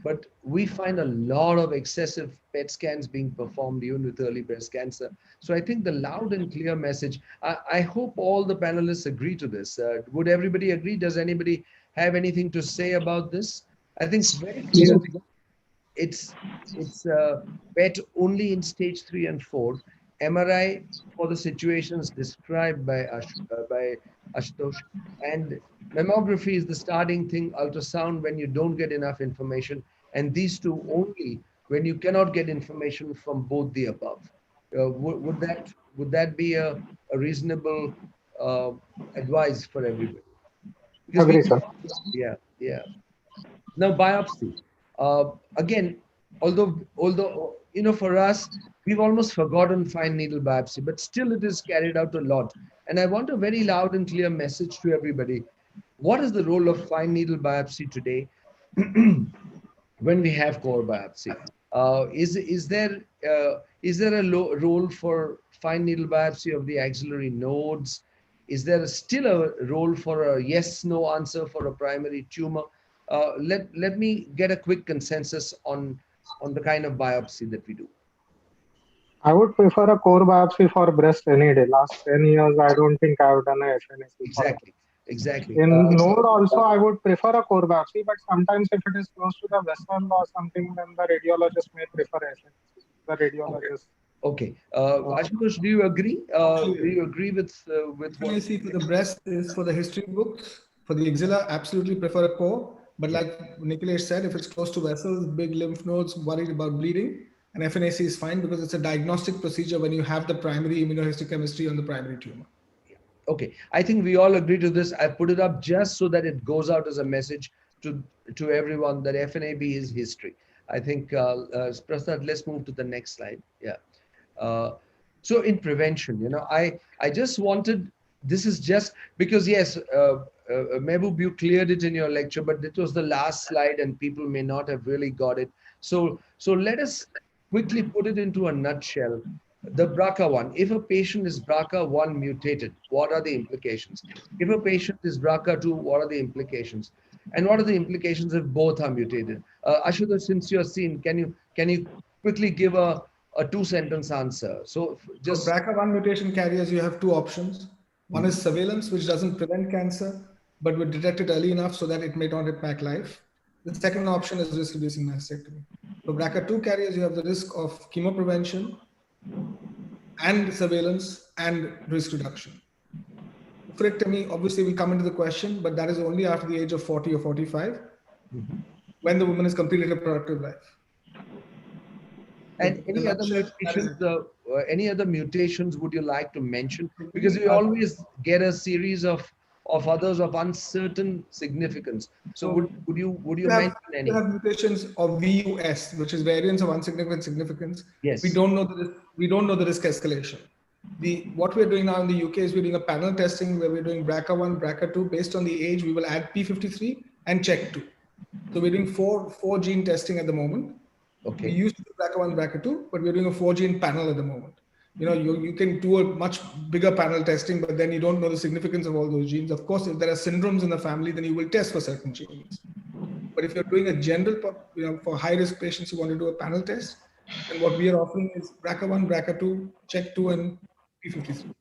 But we find a lot of excessive PET scans being performed even with early breast cancer. So I think the loud and clear message, I hope all the panelists agree to this. Would everybody agree? Does anybody have anything to say about this? I think it's very clear. It's PET only in stage 3 and 4. MRI for the situations described by Ashutosh, and mammography is the starting thing, ultrasound when you don't get enough information, and these two only when you cannot get information from both the above. Would that be a reasonable advice for everybody? Agree, sir. Yeah. Now biopsy. Again, although for us, we've almost forgotten fine needle biopsy, but still it is carried out a lot. And I want a very loud and clear message to everybody. What is the role of fine needle biopsy today when we have core biopsy? Is there a role for fine needle biopsy of the axillary nodes? Is there still a role for a yes/no answer for a primary tumor? Let me get a quick consensus on the kind of biopsy that we do. I would prefer a core biopsy for breast any day. Last 10 years, I don't think I've done a FNAC. Exactly. In node also, I would prefer a core biopsy, but sometimes if it is close to the vessel or something, then the radiologist may prefer FNAC. The radiologist. Okay. Ashutosh, do you agree? Do you agree with what? FNAC for the breast is for the history books. For the axilla, absolutely prefer a core. But like Nikhilesh said, if it's close to vessels, big lymph nodes, worried about bleeding, and FNAC is fine because it's a diagnostic procedure when you have the primary immunohistochemistry on the primary tumor. Okay, I think we all agree to this. I put it up just so that it goes out as a message to everyone that FNAB is history. I think, Prasad, let's move to the next slide. Yeah. So in prevention, I just wanted, this is just because, yes, Mehboob, you cleared it in your lecture, but it was the last slide and people may not have really got it. So let us quickly put it into a nutshell. The BRCA1, if a patient is BRCA1 mutated, what are the implications? If a patient is BRCA2, what are the implications? And what are the implications if both are mutated? Ashutosh, since you're seen, can you quickly give a 2-sentence answer? So just BRCA1 mutation carriers, you have two options. One is surveillance, which doesn't prevent cancer, but would detect it early enough so that it may not impact life. The second option is risk-reducing mastectomy. For BRCA2 carriers, you have the risk of chemo prevention and surveillance and risk reduction. Oophorectomy obviously will come into the question, but that is only after the age of 40 or 45, when the woman has completed a productive life. And any other mutations would you like to mention? Because we always get a series of others of uncertain significance. So would you mention any? We have mutations of VUS, which is variants of insignificant significance. Yes. We don't know the risk escalation. What we're doing now in the UK is we're doing a panel testing where we're doing BRCA1, BRCA2 based on the age. We will add P53 and CHEK2. So we're doing four gene testing at the moment. Okay. We used to do BRCA1, BRCA2, but we're doing a 4-gene panel at the moment. You can do a much bigger panel testing, but then you don't know the significance of all those genes. Of course, if there are syndromes in the family, then you will test for certain genes. But if you're doing a general, for high-risk patients, you want to do a panel test. And what we are offering is BRCA1, BRCA2, CHEK2, and P53.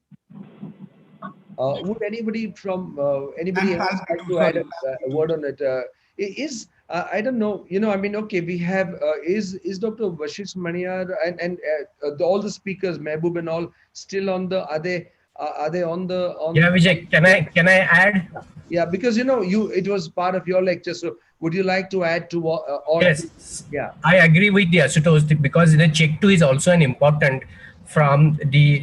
Would anybody from anybody else like to add a word on it? I don't know. Okay, we have is Dr. Vashish Maniyar and all the speakers, Mehboob and all, still on the? Are they on the? Yeah, Vijay, can I add? Yeah, because it was part of your lecture. So would you like to add to all? Yes. Yeah. I agree with the Ashutosh because the CHEK2 is also an important from the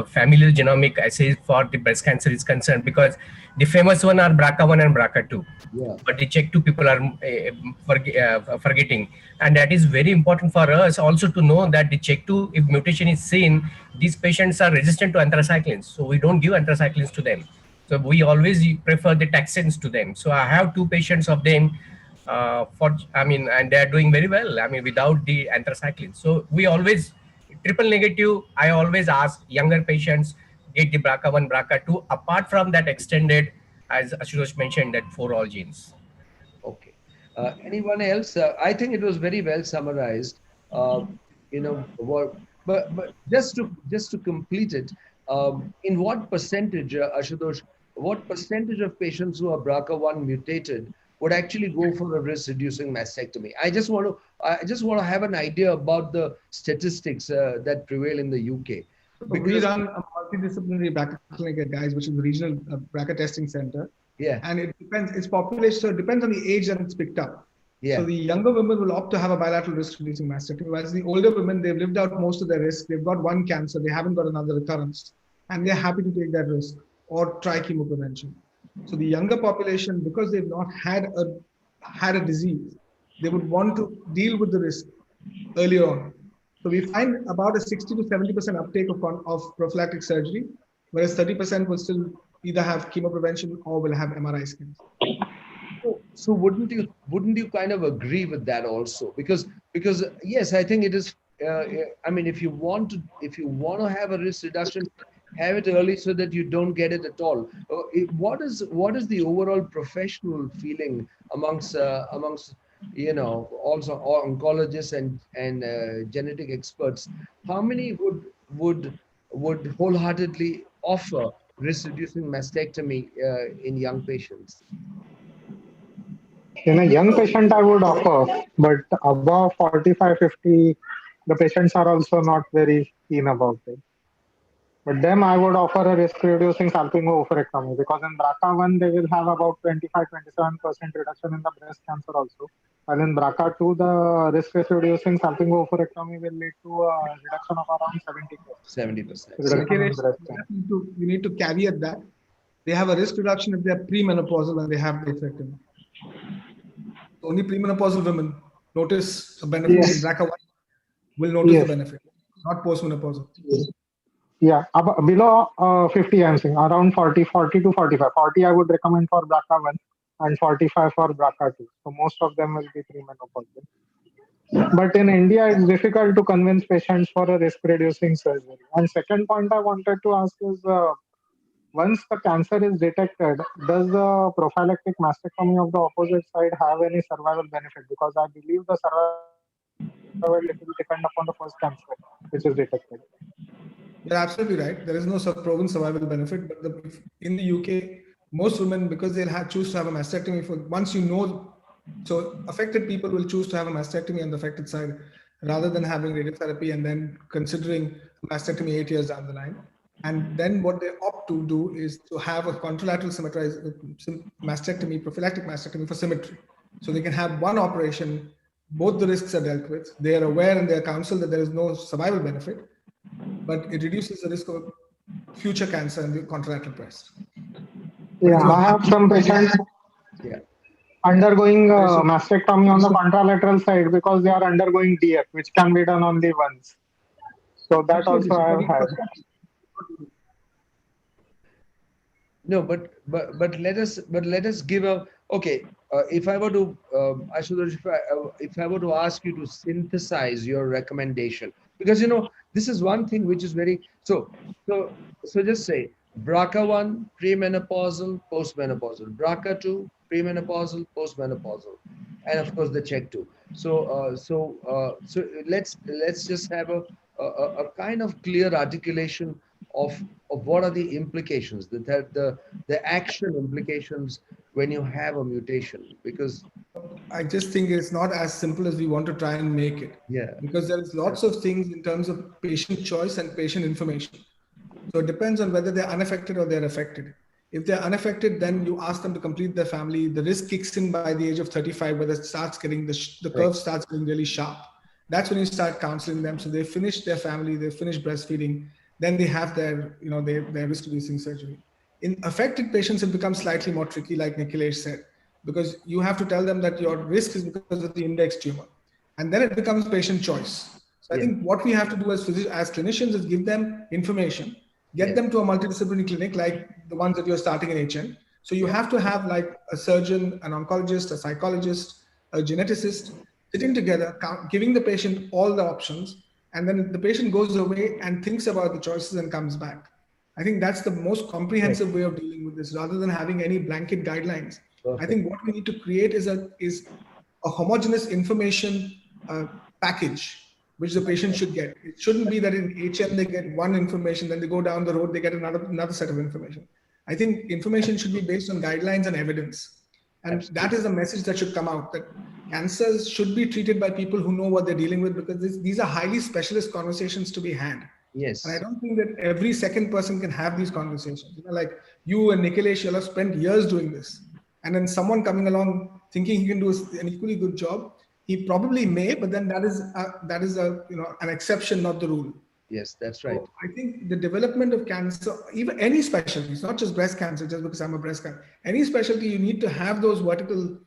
familial genomic assays for the breast cancer is concerned, because the famous one are BRCA1 and BRCA2. Yeah. But the CHEK2 people are forgetting, and that is very important for us also to know that the CHEK2, if mutation is seen, these patients are resistant to anthracyclines, so we don't give anthracyclines to them. So we always prefer the taxanes to them. So I have 2 patients of them, and they are doing very well. Without the anthracyclines. So we always triple negative. I always ask younger patients get the BRCA1, BRCA2. Apart from that extended, as Ashutosh mentioned, that 4 all genes. Okay. Anyone else? I think it was very well summarized. But just to complete it, in what percentage, Ashutosh, what percentage of patients who are BRCA1 mutated would actually go for a risk-reducing mastectomy? I just want to have an idea about the statistics that prevail in the UK. We run a multidisciplinary BRCA clinic, guys, which is the regional BRCA testing center. Yeah. And it depends. It's population, so it depends on the age that it's picked up. Yeah. So the younger women will opt to have a bilateral risk-reducing mastectomy, whereas the older women, they've lived out most of their risk. They've got one cancer, they haven't got another recurrence, and they're happy to take that risk or try chemoprevention. So the younger population, because they've not had a disease, they would want to deal with the risk earlier on. So we find about a 60 to 70% uptake of prophylactic surgery, whereas 30% will still either have chemoprevention or will have MRI scans. So wouldn't you kind of agree with that also? Because yes, I think it is. If you want to have a risk reduction, have it early so that you don't get it at all. What is the overall professional feeling amongst also oncologists and genetic experts? How many would wholeheartedly offer risk-reducing mastectomy in young patients? In a young patient, I would offer, but above 45, 50, the patients are also not very keen about it. But them, I would offer a risk-reducing salpingo-oophorectomy, because in BRCA1, they will have about 25-27% reduction in the breast cancer also. And in BRCA2, the risk-reducing salpingo-oophorectomy will lead to a reduction of around 70%. You need to caveat that. They have a risk reduction if they are premenopausal and they have the hysterectomy. Only premenopausal women notice a benefit. Yes. In BRCA1 will notice the benefit, not postmenopausal. Yes. Yeah, below 50, I'm saying around 40 to 45. 40 I would recommend for BRCA1 and 45 for BRCA2. So most of them will be premenopausal. But in India, it's difficult to convince patients for a risk-reducing surgery. And second point I wanted to ask is, once the cancer is detected, does the prophylactic mastectomy of the opposite side have any survival benefit? Because I believe the survival will depend upon the first cancer which is detected. You're absolutely right. There is no proven survival benefit, but in the UK, most women, because they'll choose to have a mastectomy so affected people will choose to have a mastectomy on the affected side rather than having radiotherapy and then considering mastectomy 8 years down the line. And then what they opt to do is to have a contralateral symmetrized mastectomy, prophylactic mastectomy for symmetry. So they can have one operation, both the risks are dealt with. They are aware and they are counseled that there is no survival benefit, but it reduces the risk of future cancer in the contralateral breast. Yeah, I have some patients undergoing mastectomy on the contralateral side because they are undergoing DF, which can be done only once. So that also I have had. No, but let us give a okay. If I were to, Ashutosh, if I were to ask you to synthesize your recommendation, because this is one thing which is very so just say BRCA1 premenopausal, postmenopausal, BRCA2 premenopausal, postmenopausal, and of course the check two. So let's just have a kind of clear articulation of what are the implications, the action implications when you have a mutation, because I just think it's not as simple as we want to try and make it. Yeah. Because there is lots of things in terms of patient choice and patient information. So it depends on whether they're unaffected or they're affected. If they're unaffected, then you ask them to complete their family. The risk kicks in by the age of 35, where it starts getting the curve starts getting really sharp. That's when you start counseling them. So they finish their family, they finish breastfeeding, then they have their risk reducing surgery. In affected patients, it becomes slightly more tricky, like Nikhilesh said, because you have to tell them that your risk is because of the index tumor. And then it becomes patient choice. So I think what we have to do as clinicians is give them information, get them to a multidisciplinary clinic like the ones that you're starting in HN. So you have to have like a surgeon, an oncologist, a psychologist, a geneticist sitting together, giving the patient all the options. And then the patient goes away and thinks about the choices and comes back. I think that's the most comprehensive way of dealing with this, rather than having any blanket guidelines. I think what we need to create is a homogeneous information package which the patient should get. It shouldn't be that in HN they get one information, then they go down the road, they get another set of information. I think information should be based on guidelines and evidence. And that is the message that should come out, that cancers should be treated by people who know what they're dealing with, because these are highly specialist conversations to be had. Yes. And I don't think that every second person can have these conversations. Like you and Nikhilesh, you'll have spent years doing this. And then someone coming along thinking he can do an equally good job, he probably may, but then that is an exception, not the rule. Yes, that's right. So I think the development of cancer, even any specialty, it's not just breast cancer, just because I'm a breast cancer, any specialty, you need to have those vertical,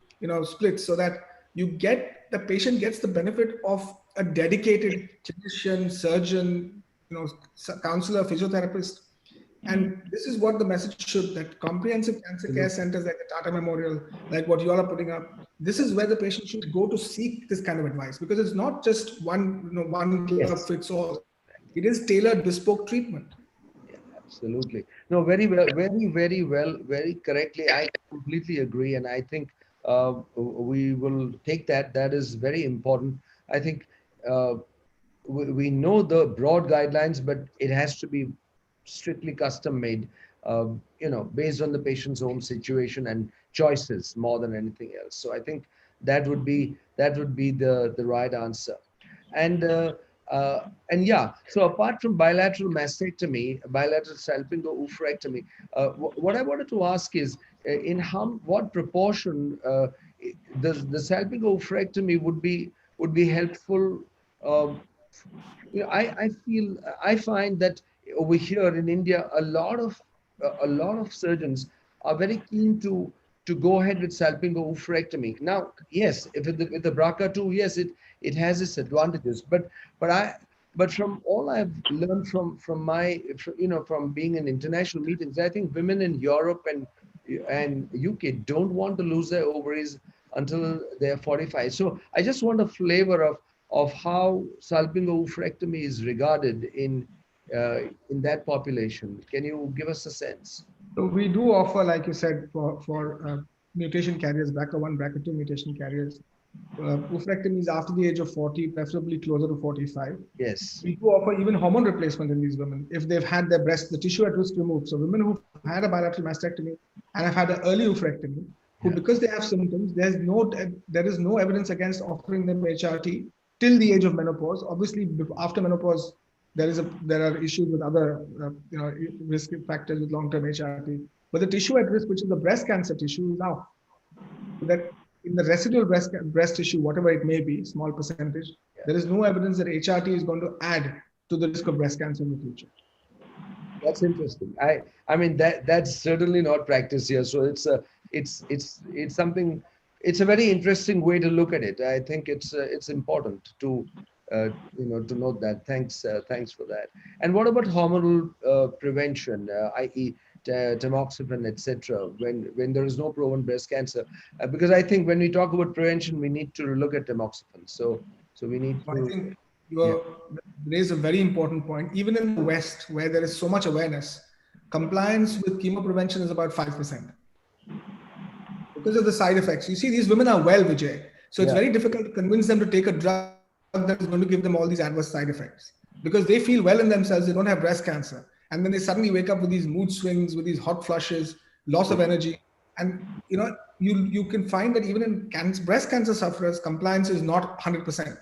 splits, so that the patient gets the benefit of a dedicated clinician, surgeon, counselor, physiotherapist. And this is what the message should, that comprehensive cancer care centers like the Tata Memorial, like what you all are putting up, this is where the patient should go to seek this kind of advice, because it's not just one glove fits all. It is tailored, bespoke treatment. Yeah, absolutely. No, very well, very well, very correctly. I completely agree. And I think we will take that. That is very important. I think we know the broad guidelines, but it has to be strictly custom made, based on the patient's own situation and choices more than anything else. So I think that would be the right answer. And yeah, so apart from bilateral mastectomy, bilateral salpingo-oophorectomy, what I wanted to ask is, in what proportion the salpingo-oophorectomy would be helpful? I find that over here in India, a lot of surgeons are very keen to go ahead with salpingo-oophorectomy. Now, yes, if with the BRCA2, yes, it has its advantages, but from all I've learned from being in international meetings, I think women in Europe and UK don't want to lose their ovaries until they're 45. So I just want a flavor of how salpingo-oophorectomy is regarded in that population. Can you give us a sense? So we do offer, like you said, for mutation carriers, BRCA1, BRCA2 mutation carriers, oophorectomies after the age of 40, preferably closer to 45. Yes. We do offer even hormone replacement in these women if they've had their the tissue at risk removed. So women who've had a bilateral mastectomy and have had an early oophorectomy, who because they have symptoms, there is no evidence against offering them HRT till the age of menopause. Obviously, after menopause, there are issues with other risk factors with long-term HRT. But the tissue at risk, which is the breast cancer tissue, is now that in the residual breast tissue, whatever it may be, small percentage, there is no evidence that HRT is going to add to the risk of breast cancer in the future. That's interesting. I mean that's certainly not practiced here. So it's something. It's a very interesting way to look at it. I think it's important to to note that. Thanks for that. And what about hormonal prevention, i.e., tamoxifen, etc. When there is no proven breast cancer? Because I think when we talk about prevention, we need to look at tamoxifen. So we need to. I think you raise a very important point. Even in the West, where there is so much awareness, compliance with chemo prevention is about 5%. Because of the side effects. You see, these women are well, Vijay. So it's very difficult to convince them to take a drug that is going to give them all these adverse side effects. Because they feel well in themselves, they don't have breast cancer. And then they suddenly wake up with these mood swings, with these hot flushes, loss of energy. And you can find that even in breast cancer sufferers, compliance is not 100%.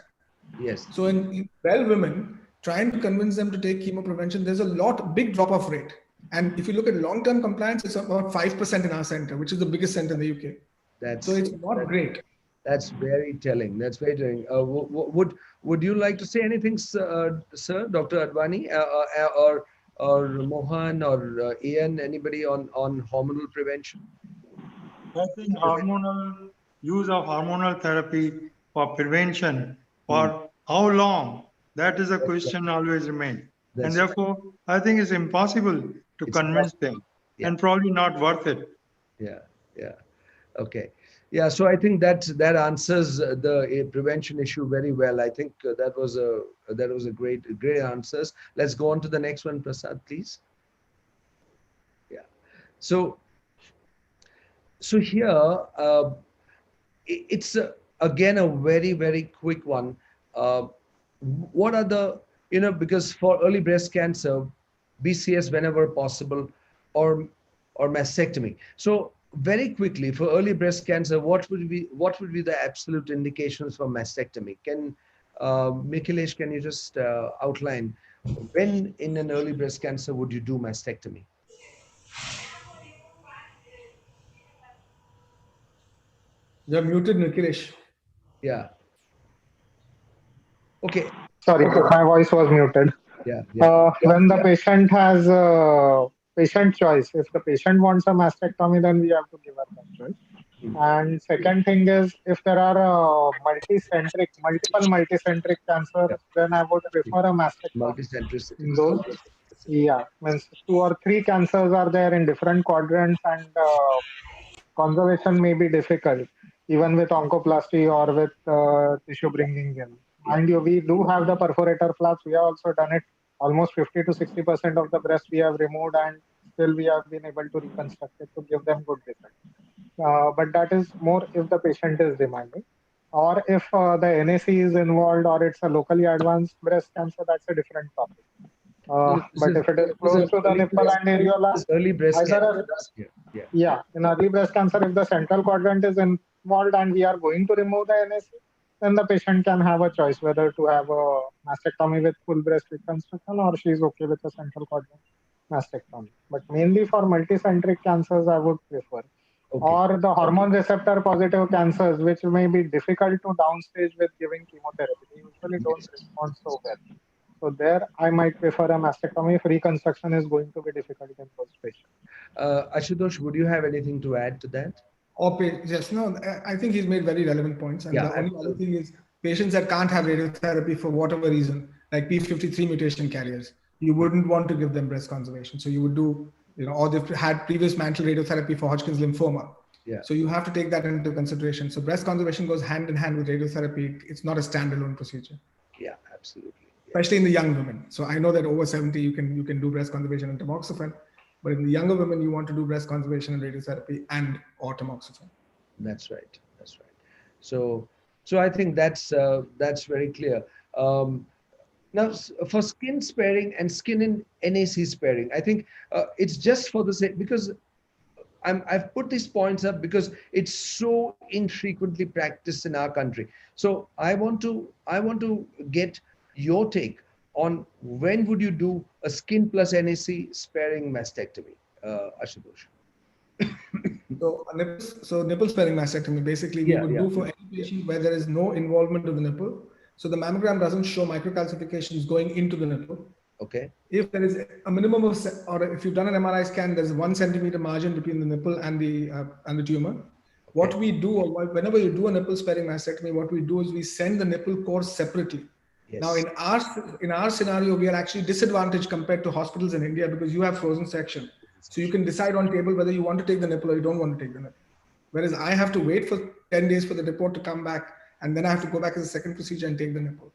Yes. So in well women, trying to convince them to take chemo prevention, there's a big drop-off rate. And if you look at long-term compliance, it's about 5% in our center, which is the biggest center in the UK. So it's not great. That's very telling. That's very telling. Would you like to say anything, sir, Dr. Advani, or Mohan or Ian, anybody on hormonal prevention? I think use of hormonal therapy for prevention for how long, that is a question always remains. And therefore, I think it's impossible to convince them and probably not worth it. Yeah. Okay. Yeah, so I think that answers the prevention issue very well. I think that was a great answers. Let's go on to the next one, Prasad, please. Yeah. So here it's again a very, very quick one. What are the because for early breast cancer, BCS whenever possible, or mastectomy. So very quickly, for early breast cancer, what would be the absolute indications for mastectomy? Can Mikhilesh, can you just outline when in an early breast cancer would you do mastectomy? You're muted, Nikhilesh. Yeah. Okay. Sorry, my voice was muted. When the patient has patient choice, if the patient wants a mastectomy, then we have to give her that choice. And second thing is, if there are multiple multicentric cancers, then I would prefer a mastectomy. Multicentricity. In those, means 2 or 3 cancers are there in different quadrants, and conservation may be difficult, even with oncoplasty or with tissue bringing in. Mind you, we do have the perforator flaps. We have also done it. Almost 50 to 60% of the breast we have removed, and still we have been able to reconstruct it to give them good result. But that is more if the patient is demanding, or if the NAC is involved, or it's a locally advanced breast cancer. That's a different topic. But if it is close to the nipple and areola, early breast cancer. In early breast cancer, if the central quadrant is involved and we are going to remove the NAC, then the patient can have a choice whether to have a mastectomy with full breast reconstruction, or she is okay with a central quadrant mastectomy. But mainly for multicentric cancers, I would prefer. Or the hormone receptor positive cancers, which may be difficult to downstage with giving chemotherapy. They usually don't respond so well. So there, I might prefer a mastectomy if reconstruction is going to be difficult in those patients. Ashutosh, would you have anything to add to that? Yes, no, I think he's made very relevant points. And the only other thing is patients that can't have radiotherapy for whatever reason, like P53 mutation carriers, you wouldn't want to give them breast conservation. So you would do, or they've had previous mantle radiotherapy for Hodgkin's lymphoma. So you have to take that into consideration. So breast conservation goes hand in hand with radiotherapy. It's not a standalone procedure. Yeah, absolutely. Especially in the young women. So I know that over 70, you can do breast conservation and tamoxifen. But in the younger women, you want to do breast conservation and radiotherapy and or tamoxifen. That's right. So I think that's very clear. Now, for skin sparing and skin in NAC sparing, I think it's just for the sake, because I've put these points up because it's so infrequently practiced in our country. So I want to get your take on when would you do a skin plus NAC sparing mastectomy, Ashutosh? So nipple sparing mastectomy, basically we would do for any patient where there is no involvement of the nipple. So the mammogram doesn't show microcalcifications going into the nipple. Okay. If there is a minimum of, or if you've done an MRI scan, there's 1 centimeter margin between the nipple and the tumor. Okay. What we do, or whenever you do a nipple sparing mastectomy, what we do is we send the nipple core separately. Now, in our scenario, we are actually disadvantaged compared to hospitals in India because you have frozen section. So you can decide on table whether you want to take the nipple or you don't want to take the nipple. Whereas I have to wait for 10 days for the report to come back, and then I have to go back as a second procedure and take the nipple.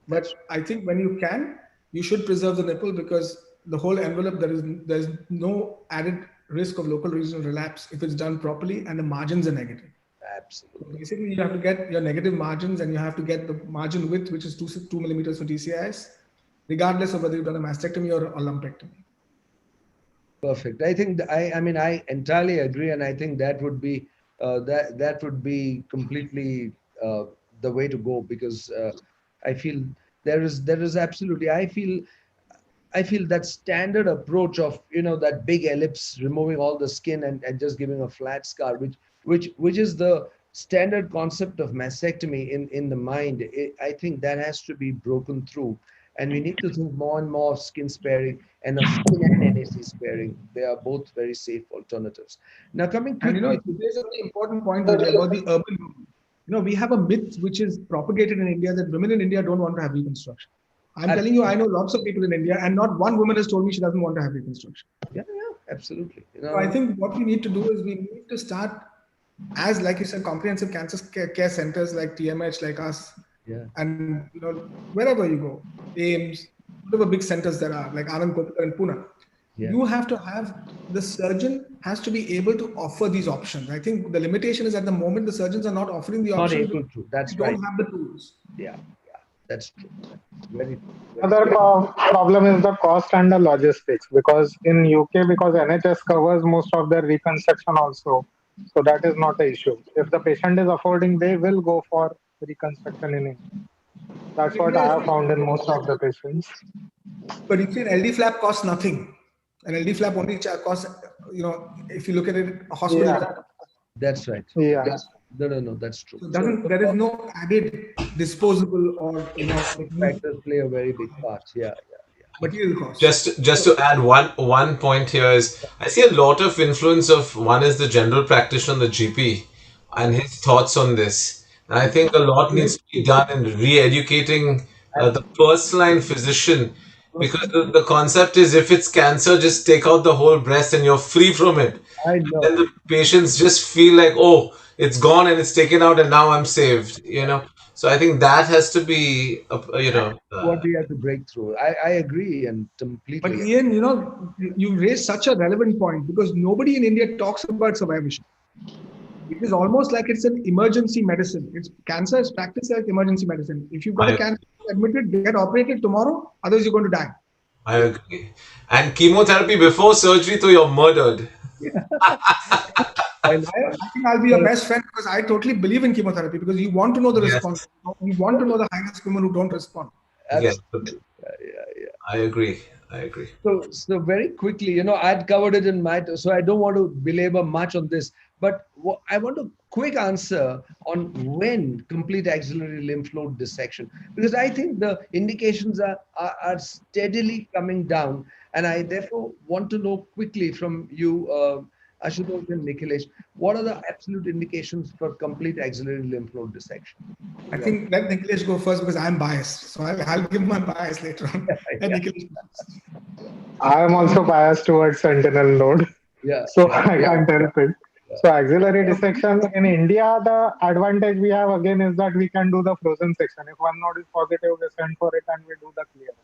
But I think when you can, you should preserve the nipple because the whole envelope, there's no added risk of local regional relapse if it's done properly and the margins are negative. Absolutely. So basically, you have to get your negative margins and you have to get the margin width, which is 2 millimeters for TCIS, regardless of whether you've done a mastectomy or a lumpectomy. Perfect. I think I entirely agree, and I think that would be that would be completely the way to go, because I feel there is absolutely I feel that standard approach of that big ellipse, removing all the skin and just giving a flat scar, which is the standard concept of mastectomy in the mind. I think that has to be broken through, and we need to think more and more of skin sparing and of skin and NAC sparing. They are both very safe alternatives. Now, coming quickly, there's a very important point, Vijay, about the urban women. We have a myth which is propagated in India that women in India don't want to have reconstruction. I'm telling you, I know lots of people in India, and not one woman has told me she doesn't want to have reconstruction. Yeah, absolutely. So I think what we need to do is we need to start, as like you said, comprehensive cancer care centers like TMH, like us, and wherever you go, AIMS, whatever big centers there are, like Anand Kotkar in Pune. You have to have, the surgeon has to be able to offer these options. I think the limitation is at the moment the surgeons are not offering the options. Not able to. That's right. They don't have the tools. Yeah, that's true. Very Another problem is the cost and the logistics, because in UK, because NHS covers most of their reconstruction also, so that is not an issue. If the patient is affording, they will go for reconstruction in India. That's what I have found in most of the patients. But you see, an LD flap costs nothing. An LD flap only costs, if you look at it, a hospital. Yeah. That's right. Yeah. No, that's true. So there is no added disposable or factors play a very big part. Yeah. Material cost. Just to add one point here is, I see a lot of influence of, one is the general practitioner, the GP, and his thoughts on this. And I think a lot needs to be done in re-educating the first-line physician, because the concept is, if it's cancer, just take out the whole breast and you're free from it. I know. And then the patients just feel like, oh, it's gone and it's taken out and now I'm saved, So I think that has to be, what we have to break through. I agree and completely. But Ian, you raised such a relevant point, because nobody in India talks about survivorship. It is almost like it's an emergency medicine. Cancer is practiced like emergency medicine. If you've got a cancer, admitted, get operated tomorrow, otherwise you're going to die. I agree. And chemotherapy before surgery, so you're murdered. I think I'll be your best friend, because I totally believe in chemotherapy, because you want to know the response. You want to know the high-risk women who don't respond. Yes. I agree. So very quickly, I'd covered it in my, so I don't want to belabor much on this, but I want a quick answer on when complete axillary lymph node dissection, because I think the indications are steadily coming down, and I therefore want to know quickly from you, Ashutosh and Nikhilesh, what are the absolute indications for complete axillary lymph node dissection? I think let Nikhilesh go first, because I'm biased. So I'll give my bias later on. I am also biased towards sentinel node. So I can't help it. So axillary dissection in India, the advantage we have again is that we can do the frozen section. If one node is positive, we send for it and we do the clearance.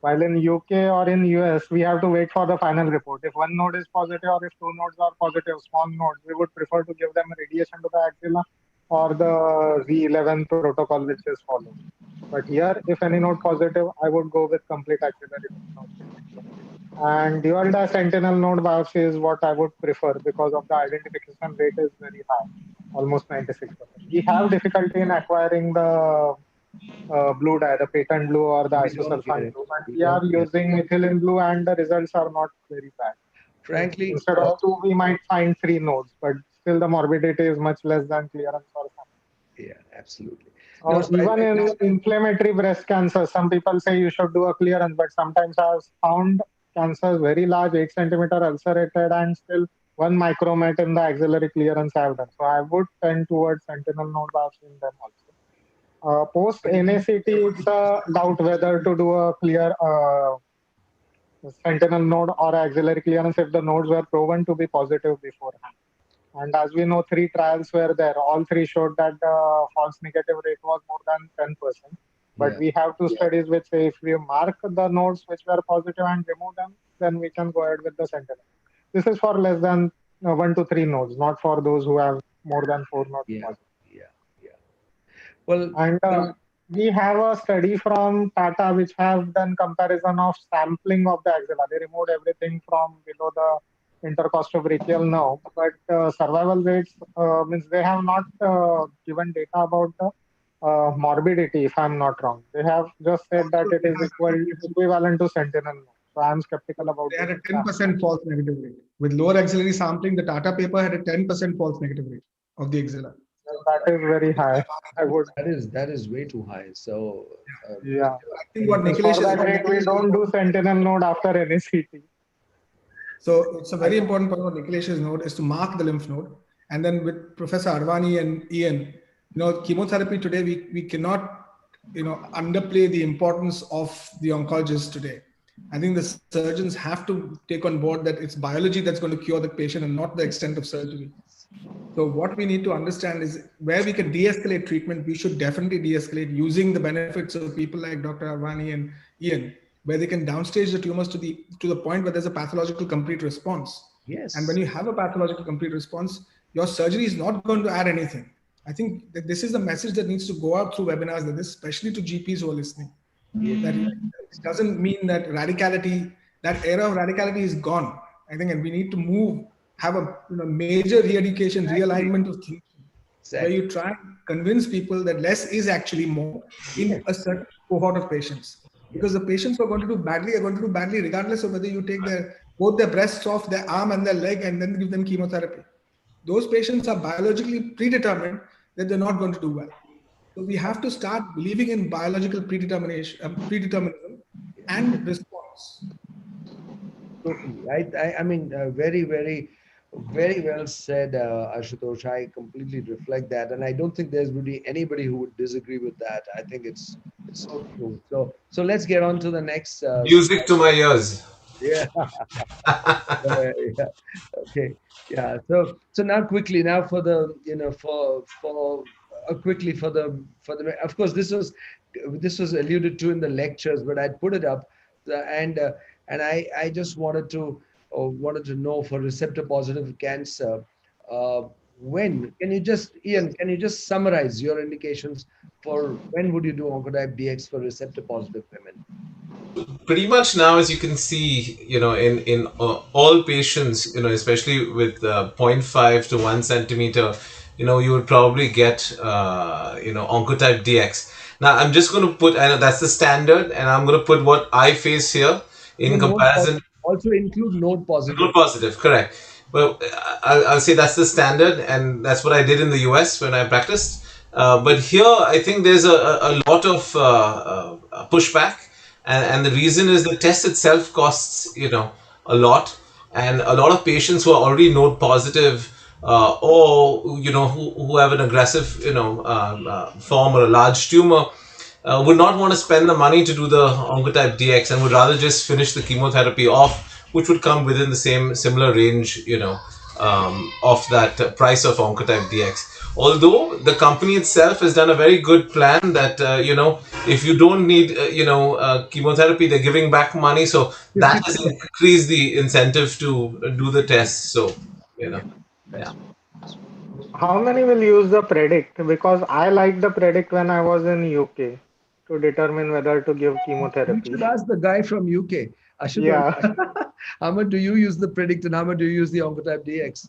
While in UK or in US, we have to wait for the final report. If one node is positive or if two nodes are positive, small nodes, we would prefer to give them radiation to the axilla or the Z11 protocol, which is followed. But here, if any node positive, I would go with complete axillary node. And dual dash sentinel node biopsy is what I would prefer, because of the identification rate is very high, almost 96%. We have difficulty in acquiring the blue dye, the patent blue or the isosulfite blue, but we are using methylene blue and the results are not very bad. Frankly, instead of 2, we might find 3 nodes, but still the morbidity is much less than clearance or something. Yeah, absolutely. Even in inflammatory breast cancer, some people say you should do a clearance, but sometimes I have found cancers very large, 8 centimeter ulcerated, and still 1 micromet in the axillary clearance I have done. So I would tend towards sentinel node biopsy in them also. Post NACT, it's a doubt whether to do a clear sentinel node or axillary clearance if the nodes were proven to be positive beforehand. And as we know, 3 trials were there. All 3 showed that the false negative rate was more than 10%. But we have 2 studies which say if we mark the nodes which were positive and remove them, then we can go ahead with the sentinel. This is for less than 1 to 3 nodes, not for those who have more than 4 nodes positive. Well, and we have a study from Tata which have done comparison of sampling of the axilla. They removed everything from below the intercostobrachial nerve, but survival rates means they have not given data about the morbidity, if I'm not wrong. They have just said that it is equivalent to sentinel node. So I'm skeptical about They had a 10% false negative rate. With lower axillary sampling, the Tata paper had a 10% false negative rate of the axilla. That is very high. That is way too high. So yeah, I think what for that rate, we don't do sentinel node after NACT. So it's a very important part of Nikhilesh node is to mark the lymph node. And then with Professor Advani and Ian, chemotherapy today, we cannot, underplay the importance of the oncologist today. I think the surgeons have to take on board that it's biology that's going to cure the patient and not the extent of surgery. So what we need to understand is where we can de-escalate treatment, we should definitely de-escalate using the benefits of people like Dr. Arvani and Ian, where they can downstage the tumors to the point where there's a pathological complete response. Yes. And when you have a pathological complete response, your surgery is not going to add anything. I think that this is the message that needs to go out through webinars, that this, especially to GPs who are listening. That it doesn't mean that that era of radicality is gone. I think, and we need to have a major re-education, realignment of thinking, where you try and convince people that less is actually more in a certain cohort of patients. Because the patients who are going to do badly are going to do badly regardless of whether you take both their breasts off, their arm and their leg, and then give them chemotherapy. Those patients are biologically predetermined that they're not going to do well. So we have to start believing in biological predeterminism and response. I mean, very, very, very well said, Ashutosh. I completely reflect that, and I don't think there's really anybody who would disagree with that. I think it's so true. So let's get on to the next. Music to my ears. Yeah. Yeah. Okay. Yeah. So now quickly, for the of course this was alluded to in the lectures, but I'd put it up, and I just wanted to know for receptor positive cancer, Ian, can you just summarize your indications for when would you do Oncotype DX for receptor positive women? Pretty much now, as you can see, in all patients, especially with 0.5 to 1 centimeter, you would probably get, Oncotype DX. Now, I'm just going to put, I know that's the standard, and I'm going to put what I face here in comparison. Also include node positive. Node positive, correct. Well, I'll say that's the standard, and that's what I did in the US when I practiced. But here, I think there's a lot of pushback. And the reason is the test itself costs, a lot, and a lot of patients who are already node positive, or who have an aggressive, form or a large tumor, would not want to spend the money to do the Oncotype DX and would rather just finish the chemotherapy off, which would come within the similar range, of that price of Oncotype DX. Although the company itself has done a very good plan that, if you don't need, chemotherapy, they're giving back money. So that has increased the incentive to do the test. So, yeah. How many will use the predict? Because I liked the predict when I was in UK to determine whether to give chemotherapy. You should ask the guy from UK. Yeah. How much do you use the predict and how much do you use the Oncotype DX?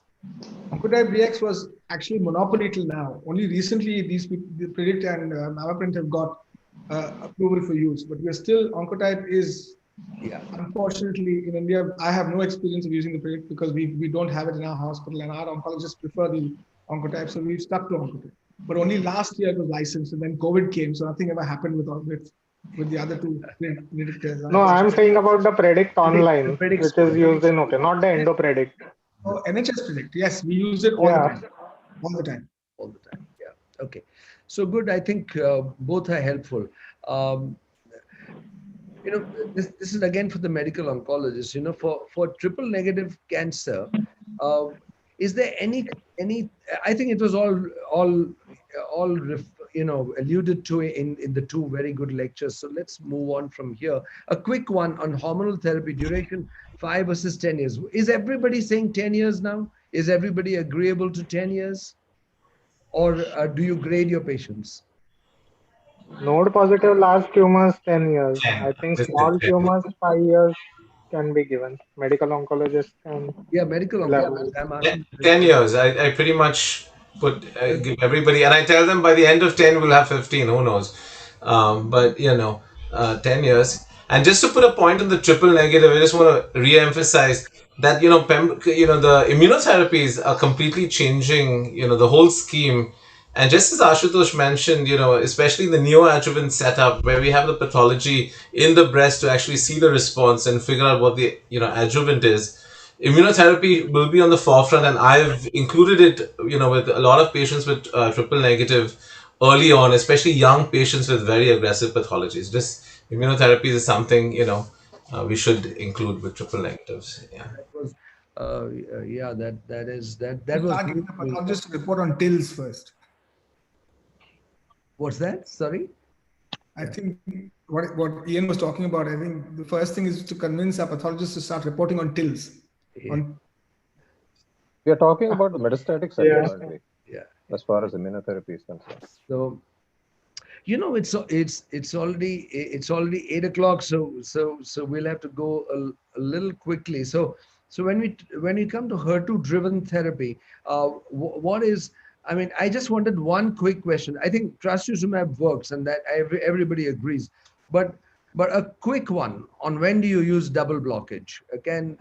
Oncotype DX was actually monopoly till now. Only recently these people, the Predict and Mavaprint have got approval for use. But we're still, Oncotype is, unfortunately in India, I have no experience of using the Predict because we don't have it in our hospital and our oncologists prefer the Oncotype. So we've stuck to Oncotype. But only last year it was licensed and then COVID came. So nothing ever happened with the other two. No, I'm saying about the Predict online, which is used in not the EndoPredict. Oh, NHS Predict. Yes, we use it all the time. All the time. Yeah. Okay. So good. I think both are helpful. Um, this is again for the medical oncologist. For triple negative cancer, uh, is there any? I think it was all alluded to in the two very good lectures. So let's move on from here. A quick one on hormonal therapy duration, 5 versus 10 years. Is everybody saying 10 years now? Is everybody agreeable to 10 years, or do you grade your patients? Node positive large tumors 10 years. 10. I think Just small 10. tumors 5 years can be given. Medical oncologist can Yeah, medical oncologist. I'm asking. 10 years. I pretty much give everybody, and I tell them by the end of 10, we'll have 15. Who knows? But 10 years. And just to put a point on the triple negative, I just want to re-emphasize that the immunotherapies are completely changing the whole scheme. And just as Ashutosh mentioned, especially in the neoadjuvant setup where we have the pathology in the breast to actually see the response and figure out what the adjuvant is, immunotherapy will be on the forefront, and I've included it with a lot of patients with triple negative early on, especially young patients with very aggressive pathologies. This immunotherapy is something we should include with triple negatives. Yeah. That was, that is that We'll was. start getting the pathologist to report on TILs first. What's that? Sorry. I think what Ian was talking about, I think the first thing is to convince our pathologists to start reporting on TILs. Yeah. We are talking about the metastatic setting, aren't we? Yeah. As far as immunotherapy is concerned. So, it's already 8 o'clock. So we'll have to go a little quickly. So when we come to HER2-driven therapy, what is? I mean, I just wanted one quick question. I think trastuzumab works, and that everybody agrees. But a quick one on when do you use double blockage? Okay,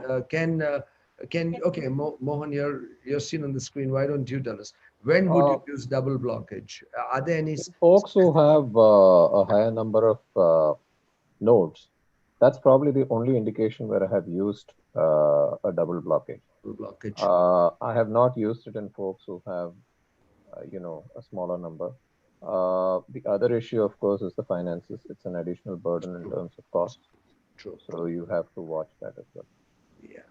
Mohan, you're seen on the screen. Why don't you tell us? When would you use double blockage? Are there any folks who have a higher number of nodes? That's probably the only indication where I have used a double blockage. I have not used it in folks who have a smaller number. The other issue, of course, is the finances. It's an additional burden in terms of cost. True. So you have to watch that as well. Yeah.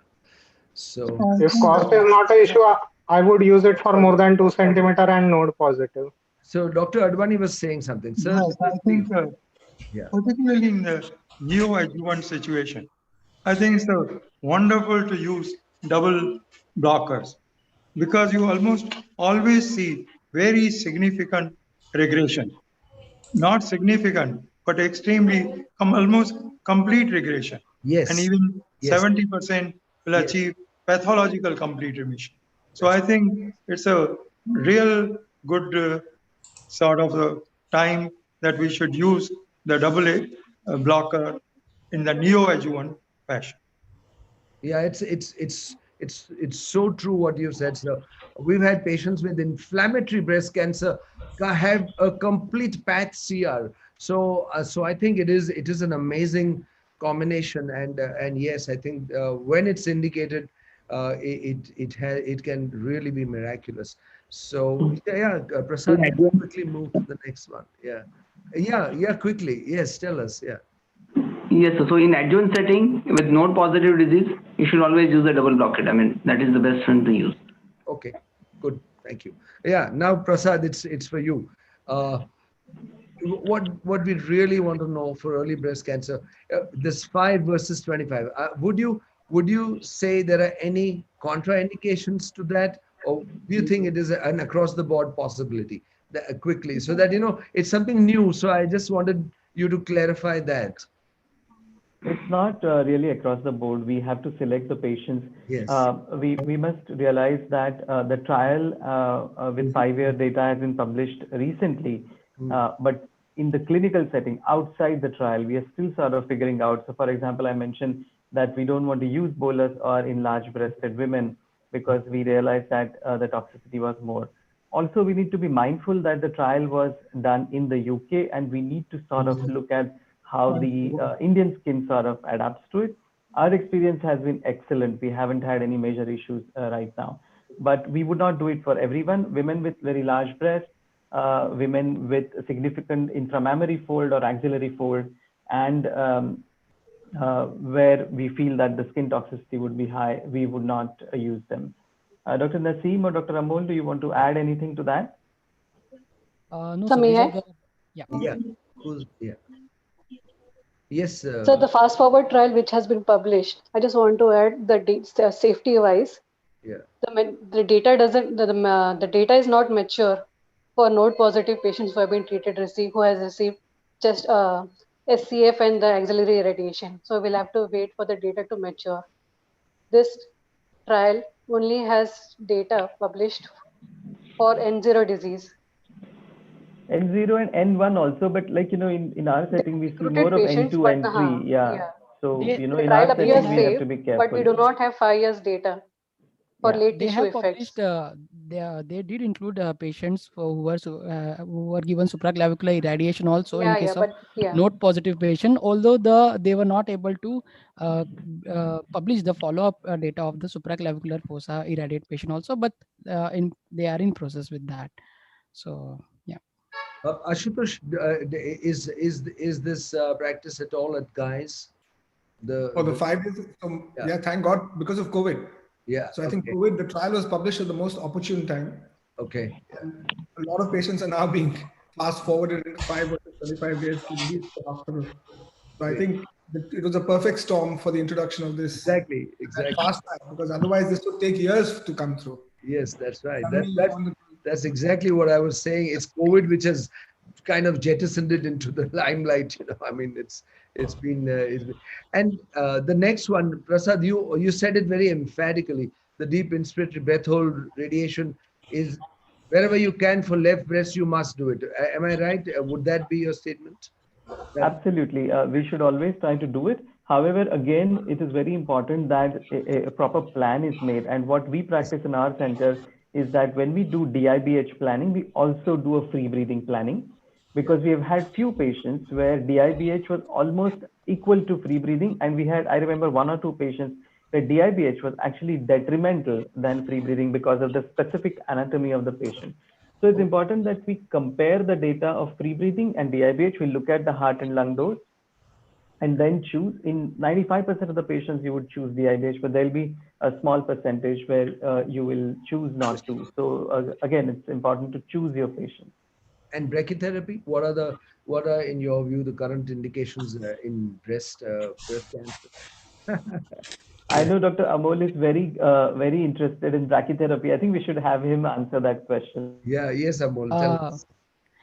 So if cost is not an issue, I would use it for more than 2 centimeter and node positive. So Dr. Advani was saying something. Sir, yes, I think particularly in the neoadjuvant situation, I think it's wonderful to use double blockers because you almost always see very significant regression. Not significant, but extremely, almost complete regression. Yes. And even 70% will achieve pathological complete remission. So I think it's a real good sort of time that we should use the double blocker in the neoadjuvant fashion. Yeah, it's so true what you said, sir. We've had patients with inflammatory breast cancer have a complete path CR. So I think it is an amazing combination, and yes, I think when it's indicated, it can really be miraculous. So Prasad, quickly move to the next one. Yeah, quickly. Yes, tell us. Yeah. Yes, so in adjuvant setting with node positive disease, you should always use a double blockade. I mean, that is the best one to use. Okay, good. Thank you. Yeah, now Prasad, it's for you. What we really want to know for early breast cancer, this 5 versus 25. Would you say there are any contraindications to that, or do you think it is an across the board possibility? Quickly, so that it's something new. So I just wanted you to clarify that. It's not really across the board. We have to select the patients. Yes. We must realize that the trial with 5-year data has been published recently, but in the clinical setting outside the trial, we are still sort of figuring out. So for example, I mentioned that we don't want to use bolus or in large breasted women because we realized that the toxicity was more. Also, we need to be mindful that the trial was done in the UK, and we need to sort of look at how the Indian skin sort of adapts to it. Our experience has been excellent. We haven't had any major issues right now, but we would not do it for everyone. Women with very large breasts, women with significant intramammary fold or axillary fold, and where we feel that the skin toxicity would be high, we would not use them. Dr. Naseem or Dr. Amol, do you want to add anything to that? No, So sir, may these are I? the, yeah. Yeah. Yeah. Yes. So the fast forward trial, which has been published, I just want to add the safety wise. Yeah. The data doesn't the data is not mature for node positive patients who have been treated who has received just SCF and the auxiliary irradiation. So we'll have to wait for the data to mature. This trial only has data published for N0 disease. N0 and N1 also, but like, you know, in our setting, we see more of patients, N2, but N3. Yeah. So, you know, the in trial our setting, appears we have safe, to be careful. but we do not have 5 years data for Yeah. late They tissue have effects. published, they did include patients who were given supraclavicular irradiation also in case of node positive patient, although they were not able to publish the follow-up data of the supraclavicular fossa irradiate patient also, but they are in process with that. So yeah. Ashutosh, is this practice at all at Guy's? The 5 years. Yeah, thank God, because of COVID. Yeah. So I think COVID, the trial was published at the most opportune time. Okay. And a lot of patients are now being fast forwarded in 5 or 25 days to release the hospital. So I think it was a perfect storm for the introduction of this. Exactly. Fast time, because otherwise this would take years to come through. Yes, that's right. That's exactly what I was saying. It's COVID which has kind of jettisoned it into the limelight. You know, I mean, it's been and the next one, Prasad, you said it very emphatically. The deep inspiratory breath hold radiation is wherever you can for left breast, you must do it. Am I right? Would that be your statement? Absolutely. We should always try to do it. However, again, it is very important that a proper plan is made. And what we practice in our center is that when we do DIBH planning, we also do a free breathing planning, because we have had few patients where DIBH was almost equal to free breathing. And we had, I remember 1 or 2 patients where DIBH was actually detrimental than free breathing because of the specific anatomy of the patient. So it's important that we compare the data of free breathing and DIBH. We look at the heart and lung dose and then choose. In 95% of the patients, you would choose DIBH, but there'll be a small percentage where you will choose not to. So again, it's important to choose your patients. And brachytherapy, what are in your view the current indications in breast cancer? I know Dr. Amol is very interested in brachytherapy. I think we should have him answer that question. Yeah, yes, Amol. Tell us.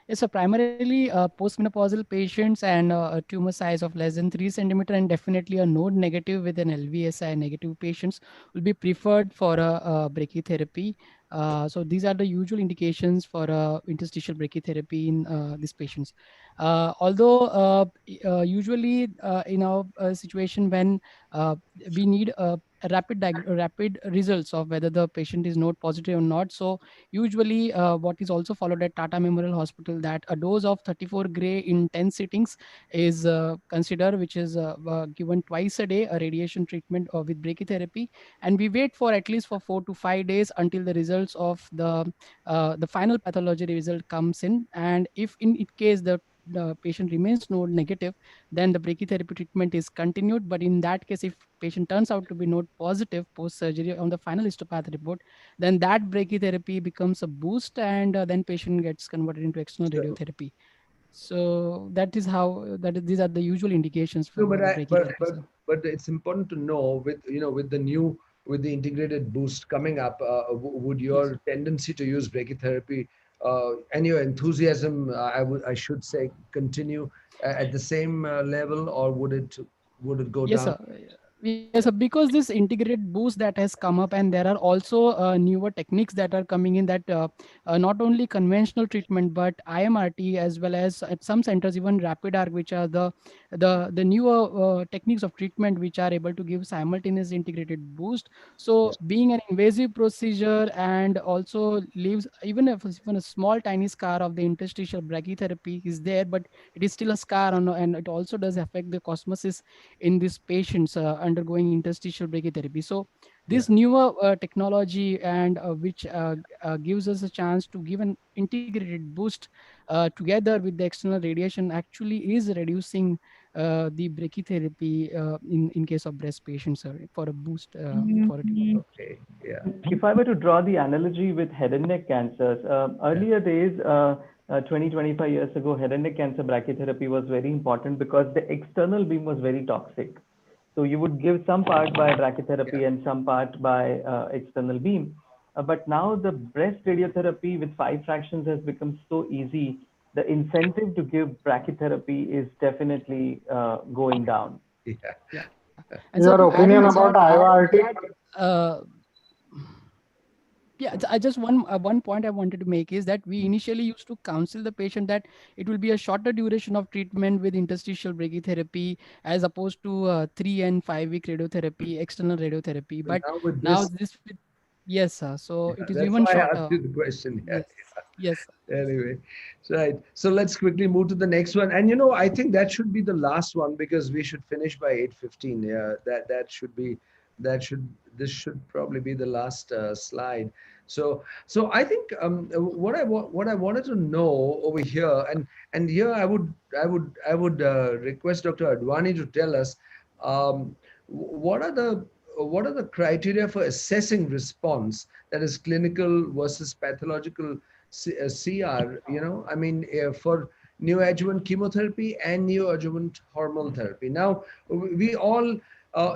Yes, so primarily postmenopausal patients and a tumor size of less than 3 centimeter, and definitely a node negative with an LVSI negative patients will be preferred for a brachytherapy. So these are the usual indications for interstitial brachytherapy in these patients. Although usually in our situation when we need rapid results of whether the patient is node positive or not. So usually what is also followed at Tata Memorial Hospital, that a dose of 34 gray in 10 sittings is considered, which is given twice a day, a radiation treatment with brachytherapy, and we wait for at least for 4 to 5 days until the results of the final pathology result comes in. And if in case the patient remains node negative, then the brachytherapy treatment is continued. But in that case, if patient turns out to be node positive post surgery on the final histopath report, then that brachytherapy becomes a boost, and then patient gets converted into external radiotherapy. So that is how these are the usual indications for brachytherapy. But it's important to know with the integrated boost coming up, would your tendency to use brachytherapy and your enthusiasm, I should say, continue at the same level, or would it go down? Sir. Yes, sir, because this integrated boost that has come up, and there are also newer techniques that are coming in, that not only conventional treatment but IMRT, as well as at some centers even rapid arc, which are the newer techniques of treatment which are able to give simultaneous integrated boost. So being an invasive procedure and also leaves even a small tiny scar of the interstitial brachytherapy is there, but it is still a scar, and it also does affect the cosmosis in these patients undergoing interstitial brachytherapy. So This newer technology and which gives us a chance to give an integrated boost together with the external radiation actually is reducing the brachytherapy in case of breast patients for a boost for a tumor. Okay. Yeah. If I were to draw the analogy with head and neck cancers, earlier days, 20, 25 years ago, head and neck cancer brachytherapy was very important because the external beam was very toxic. So you would give some part by brachytherapy and some part by external beam. But now the breast radiotherapy with 5 fractions has become so easy. The incentive to give brachytherapy is definitely going down. Yeah. And Your so opinion about IORT? Yeah, I just one point I wanted to make is that we initially used to counsel the patient that it will be a shorter duration of treatment with interstitial brachytherapy as opposed to 3 and 5 week radiotherapy, external radiotherapy. But now this, yes, sir. So it is That's even why I shorter. asked you the question. Yes. Yes. Anyway, right. So let's quickly move to the next one. And I think that should be the last one because we should finish by 8:15. Yeah, this should probably be the last slide. So I think what I wanted to know over here, and here I would request Dr. Advani to tell us what are the criteria for assessing response, that is clinical versus pathological CR, I mean, for neoadjuvant chemotherapy and neoadjuvant hormonal therapy. Now, we all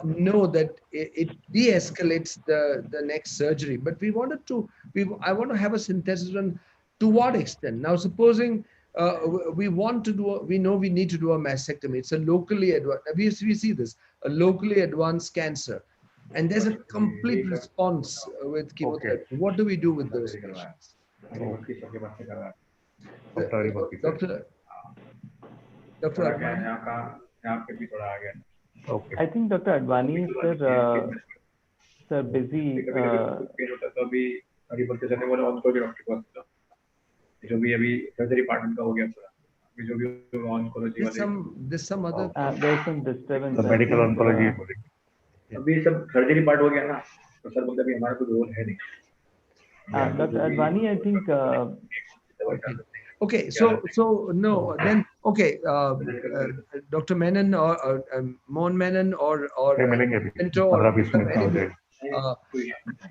know that it de-escalates the next surgery, but I want to have a synthesis on to what extent. Now, supposing we know we need to do a mastectomy. It's a locally advanced, we see this, a locally advanced cancer. And there's a complete response with chemotherapy. Okay. What do we do with those patients? Dr. Okay. I think Dr. Advani sir busy. There's some other. There's some disturbance. The medical oncology. अभी सब surgery part हो गया ना, तो sir बोलते अभी हमारा कोई रोल है नहीं. Dr. Advani, I think. Okay, so no, then okay, Dr. Menon or Mohan Menon or Pinto,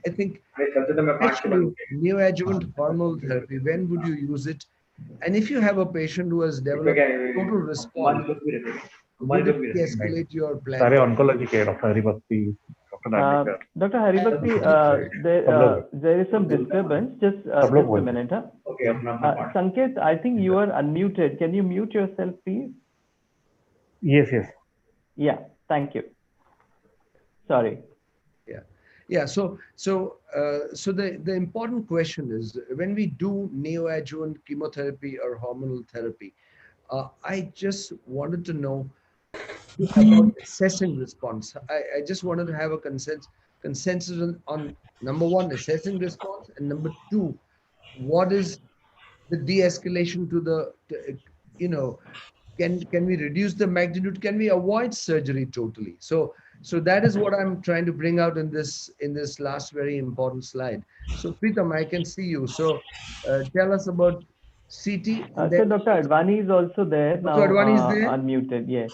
I think actually neoadjuvant hormonal therapy, when would you use it? And if you have a patient who has developed total response, would it de-escalate your plan? सारे oncology के Dr. Haribhakti, Dr. Haribhakti, there is some disturbance. Just a minute. Huh? Okay, Sanket, I think you are unmuted. Can you mute yourself, please? Yes. Yeah, thank you. Sorry. Yeah. So the important question is, when we do neoadjuvant chemotherapy or hormonal therapy, I just wanted to know about assessing response. I just wanted to have a consensus on number one, assessing response, and number two, what is the de-escalation to can we reduce the magnitude? Can we avoid surgery totally? So that is what I'm trying to bring out in this last very important slide. So Pritam, I can see you. So tell us about CT. So Dr. Advani is also there now. Dr. Advani is there? Unmuted. Yes.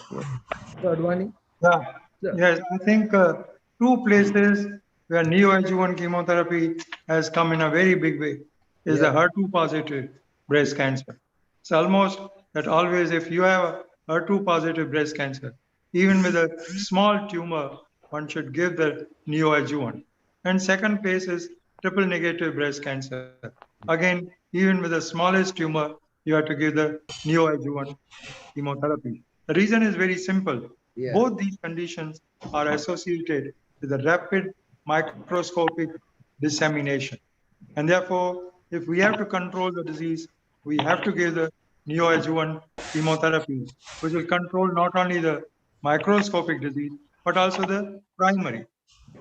Dr. Advani? Yeah. Yes, I think 2 places where neoadjuvant chemotherapy has come in a very big way is the HER2 positive breast cancer. It's almost that always if you have a HER2 positive breast cancer, even with a small tumor, one should give the neoadjuvant. And second place is triple negative breast cancer. Again, even with the smallest tumor, you have to give the neoadjuvant chemotherapy. The reason is very simple. Yeah. Both these conditions are associated with a rapid microscopic dissemination. And therefore, if we have to control the disease, we have to give the neoadjuvant chemotherapy, which will control not only the microscopic disease, but also the primary.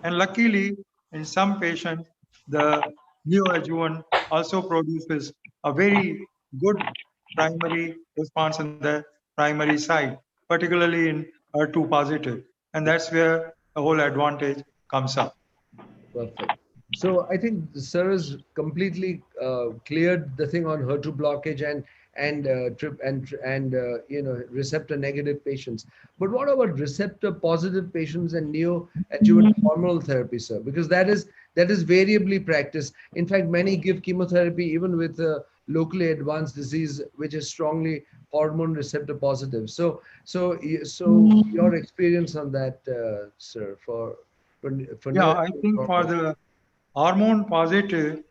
And luckily, in some patients, the neoadjuvant also produces a very good primary response on the primary side, particularly in HER2 positive. And that's where the whole advantage comes up. Perfect. So I think the sir has completely cleared the thing on HER2 blockage and receptor negative patients. But what about receptor positive patients and neoadjuvant hormonal therapy, sir? Because that is variably practiced. In fact, many give chemotherapy even with locally advanced disease, which is strongly hormone receptor positive. So your experience on that, sir, for Yeah, I think for the hormone positive,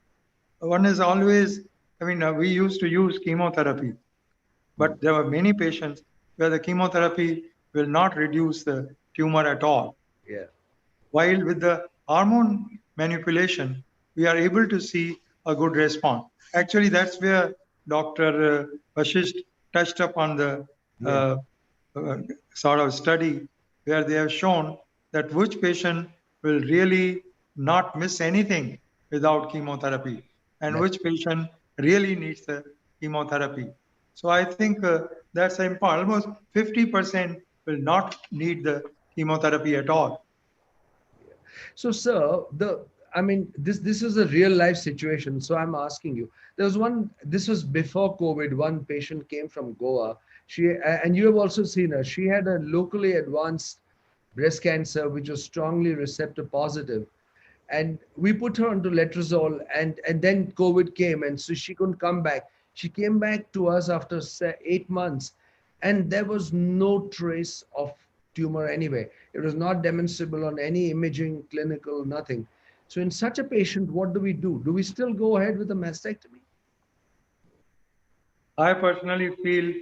one is always, we used to use chemotherapy, but there were many patients where the chemotherapy will not reduce the tumor at all. Yeah. While with the hormone manipulation, we are able to see a good response. Actually, that's where Dr. Vashisht touched upon the sort of study where they have shown that which patient will really not miss anything without chemotherapy and which patient really needs the chemotherapy. So I think that's important. Almost 50% will not need the chemotherapy at all. So, sir, this is a real life situation. So I'm asking you. There was one. This was before COVID. One patient came from Goa. And you have also seen her. She had a locally advanced breast cancer, which was strongly receptor positive, and we put her onto letrozole, and then COVID came, and so she couldn't come back. She came back to us after 8 months, and there was no trace of tumor anyway. It was not demonstrable on any imaging, clinical, nothing. So in such a patient, what do we do? Do we still go ahead with a mastectomy? I personally feel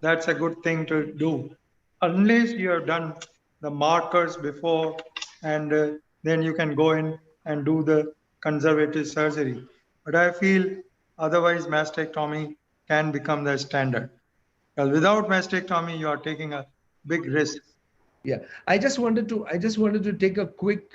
that's a good thing to do, unless you have done the markers before, and then you can go in and do the conservative surgery. But I feel otherwise mastectomy can become the standard. Because without mastectomy, you are taking a big risk. Yeah, I just wanted to take a quick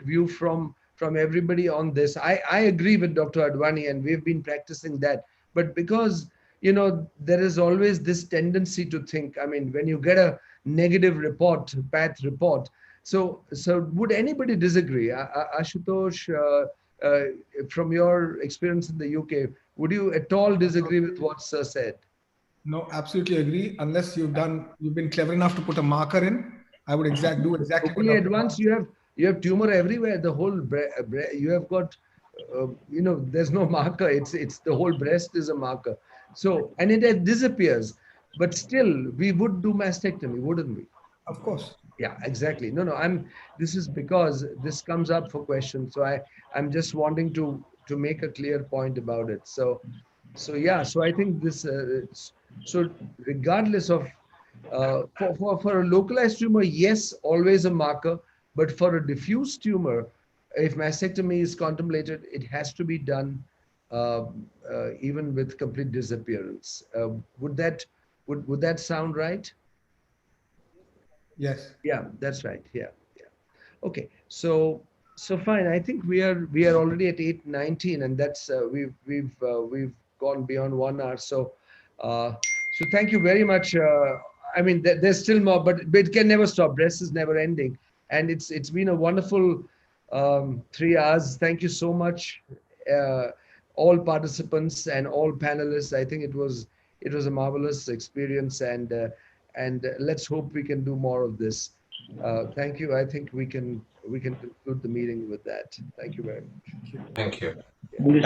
view from everybody on this. I agree with Dr. Advani, and we've been practicing that. But because there is always this tendency to think. I mean, when you get a negative report, path report. So would anybody disagree, Ashutosh? From your experience in the UK, would you at all disagree with what Sir said? No, absolutely agree. Unless you've been clever enough to put a marker in, I would do exactly. Locally advanced, you have tumor everywhere. The whole you have got, there's no marker. It's the whole breast is a marker. So, and it disappears, but still we would do mastectomy, wouldn't we? Of course. Yeah, exactly. No. This is because this comes up for questions. So I'm just wanting to make a clear point about it. So yeah. So I think this. So regardless of for a localized tumor, yes, always a marker. But for a diffuse tumor, if mastectomy is contemplated, it has to be done even with complete disappearance. Would that sound right? Yes. Yeah, that's right. Yeah. Okay. So fine. I think we are already at 8:19, and that's we've gone beyond 1 hour. So thank you very much. I mean, there's still more, but it can never stop. Breast is never ending, and it's been a wonderful 3 hours. Thank you so much, all participants and all panelists. I think it was a marvelous experience, and let's hope we can do more of this. Thank you. I think we can conclude the meeting with that. Thank you very much. Thank you.